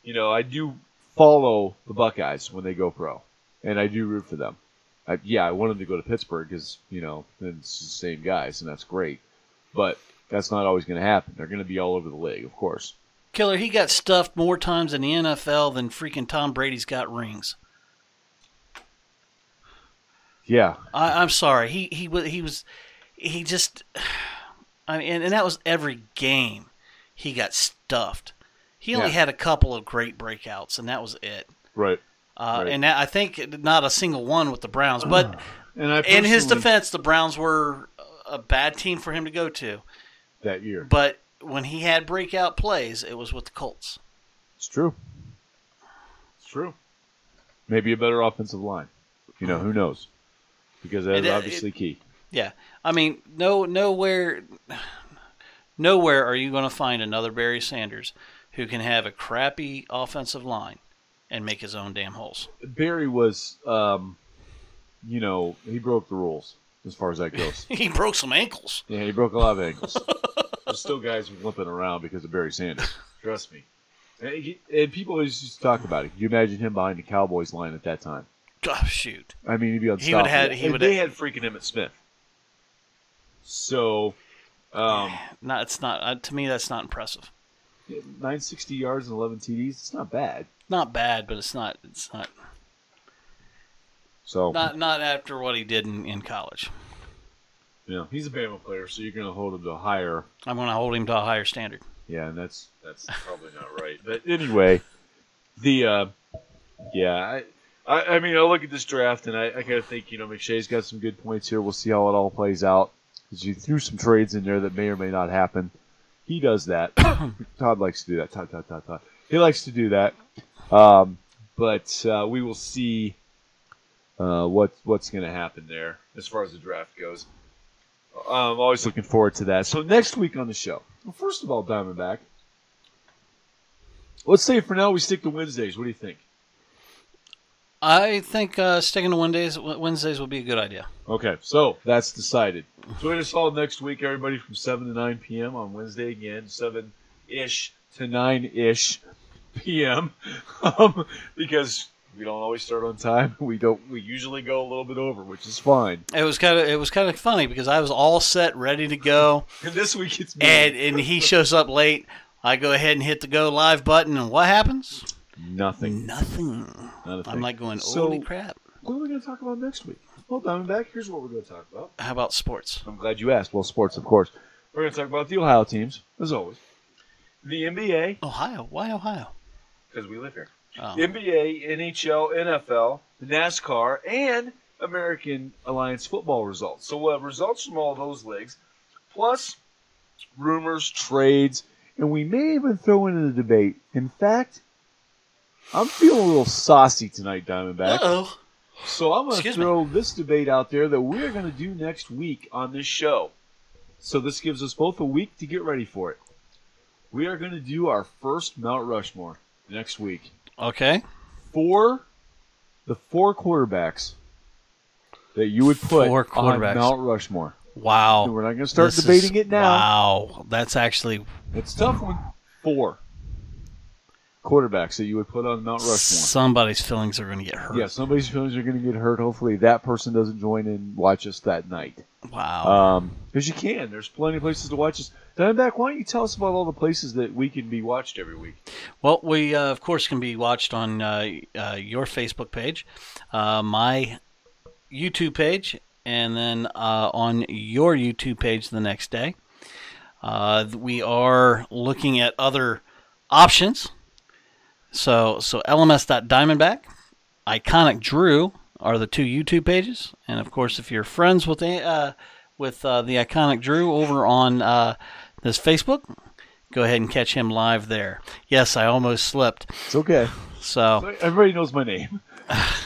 I do follow the Buckeyes when they go pro, and I do root for them. I want them to go to Pittsburgh because it's the same guys, and that's great. But that's not always going to happen. They're going to be all over the league, of course.
Killer, he got stuffed more times in the NFL than freaking Tom Brady's got rings.
Yeah.
I'm sorry. He just. I mean, and that was every game. He got stuffed. He only had a couple of great breakouts, and that was it.
Right. Right.
And I think not a single one with the Browns. But
And
in his defense, the Browns were a bad team for him to go to
that year.
But when he had breakout plays, it was with the Colts.
It's true. It's true. Maybe a better offensive line. You know, who knows? Because that is obviously key.
Yeah. I mean, nowhere are you going to find another Barry Sanders who can have a crappy offensive line and make his own damn holes.
Barry was, he broke the rules as far as that goes.
He broke some ankles.
Yeah, he broke a lot of ankles. There's still guys limping around because of Barry Sanders. Trust me. And people always used to talk about it. Can you imagine him behind the Cowboys line at that time?
Oh, shoot.
I mean, he'd be unstoppable. They had freaking Emmitt Smith. So,
it's not. To me, that's not impressive.
960 yards and 11 TDs. It's not bad.
Not bad, but it's not.
So
not after what he did in college.
Yeah, he's a Bama player, so you're going to hold him to a higher.
I'm going to hold him to a higher standard.
Yeah, and that's probably not right. But anyway, I mean, I look at this draft and I kind of think, McShay's got some good points here. We'll see how it all plays out. Because you threw some trades in there that may or may not happen. He does that. Todd likes to do that. Todd. He likes to do that. But we will see what's going to happen there as far as the draft goes. I'm always looking forward to that. So next week on the show, well, first of all, Diamondback, let's say for now we stick to Wednesdays. What do you think?
I think sticking to Wednesdays would be a good idea.
Okay, so that's decided. Join us all next week, everybody, from 7 to 9 p.m. on Wednesday again, 7-ish to 9-ish p.m. Because we don't always start on time. We usually go a little bit over, which is fine.
It was kind of funny because I was all set, ready to go.
And this week it's me.
And he shows up late. I go ahead and hit the go live button, and what happens?
Nothing.
I'm like going, holy crap.
What are we going to talk about next week? Well, Diamondback, here's what we're going to talk about.
How about sports?
I'm glad you asked. Well, sports, of course. We're going to talk about the Ohio teams, as always. The NBA.
Ohio? Why Ohio?
Because we live here.
Oh.
NBA, NHL, NFL, NASCAR, and American Alliance football results. So we'll have results from all those leagues, plus rumors, trades, and we may even throw in a debate. In fact, I'm feeling a little saucy tonight, Diamondback.
Uh-oh.
So I'm going to throw this debate out there that we're going to do next week on this show. So this gives us both a week to get ready for it. We are going to do our first Mount Rushmore next week.
Okay.
For the 4 quarterbacks that you would put on Mount Rushmore.
Wow.
We're not going to start debating it now.
Wow. That's actually...
It's a tough one. 4 quarterbacks that you would put on Mount Rushmore.
Somebody's feelings are going to get hurt.
Yeah, somebody's feelings are going to get hurt. Hopefully that person doesn't join and watch us that night.
Wow.
Because you can. There's plenty of places to watch us. Diamondback, why don't you tell us about all the places that we can be watched every week?
Well, we, of course, can be watched on your Facebook page, my YouTube page, and then on your YouTube page the next day. We are looking at other options. So LMS.DiamondbAcK, Iconic Drew are the 2 YouTube pages, and of course, if you're friends with the Iconic Drew over on this Facebook, go ahead and catch him live there. Yes, I almost slipped.
It's okay.
So
everybody knows my name.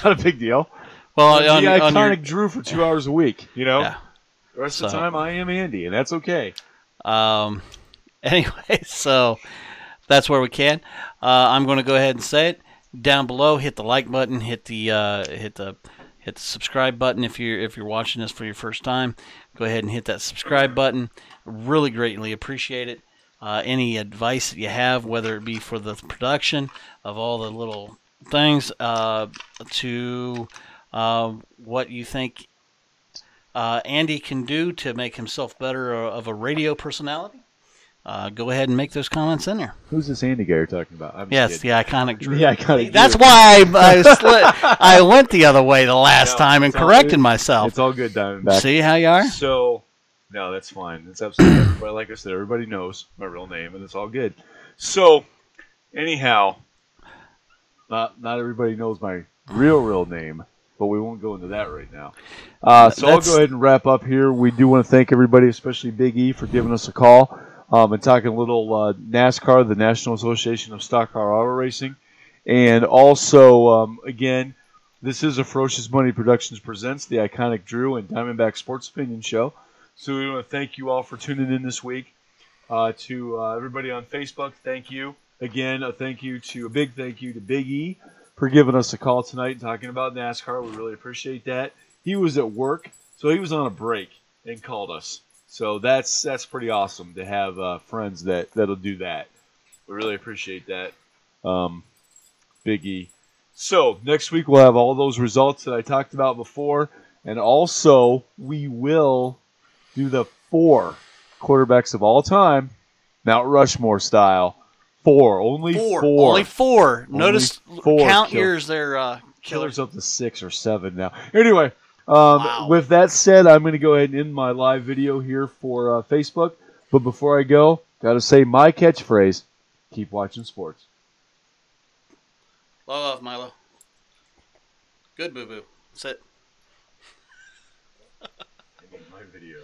Not a big deal.
Well,
I'm the Iconic Drew for 2 hours a week.
Yeah.
The rest of the time, I am Andy, and that's okay.
Anyway, so that's where we can. I'm going to go ahead and say it down below. Hit the like button. Hit the subscribe button if you're watching this for your first time. Go ahead and hit that subscribe button. Really greatly appreciate it. Any advice that you have, whether it be for the production of all the little things, to what you think Andy can do to make himself better of a radio personality. go ahead and make those comments in there.
Who's this Andy guy you're talking about? I'm
Yes,
just
the iconic Drew.
The iconic
That's
Drew.
why I went the other way the last time and corrected myself.
It's all good, Diamondback.
See how you are?
So, no, that's fine. It's absolutely fine. But like I said, everybody knows my real name, and it's all good. So, anyhow, not everybody knows my real name, but we won't go into that right now. So I'll go ahead and wrap up here. We do want to thank everybody, especially Big E, for giving us a call and talking a little NASCAR, the National Association of Stock Car Auto Racing. And also, again, this is a Ferocious Money Productions presents the Iconic Drew and Diamondback Sports Opinion Show. So we want to thank you all for tuning in this week. To everybody on Facebook, thank you. Again, a big thank you to Big E for giving us a call tonight and talking about NASCAR. We really appreciate that. He was at work, so he was on a break and called us. So that's pretty awesome to have friends that'll do that. We really appreciate that, Big E. So next week we'll have all those results that I talked about before, and also we will do the 4 quarterbacks of all time, Mount Rushmore style. Only four.
Notice, count yours there,
Killer's up to 6 or 7 now. Anyway, with that said, I'm going to go ahead and end my live video here for Facebook. But before I go, got to say my catchphrase, keep watching sports.
Love, Milo. Good, boo-boo. Sit.
My video.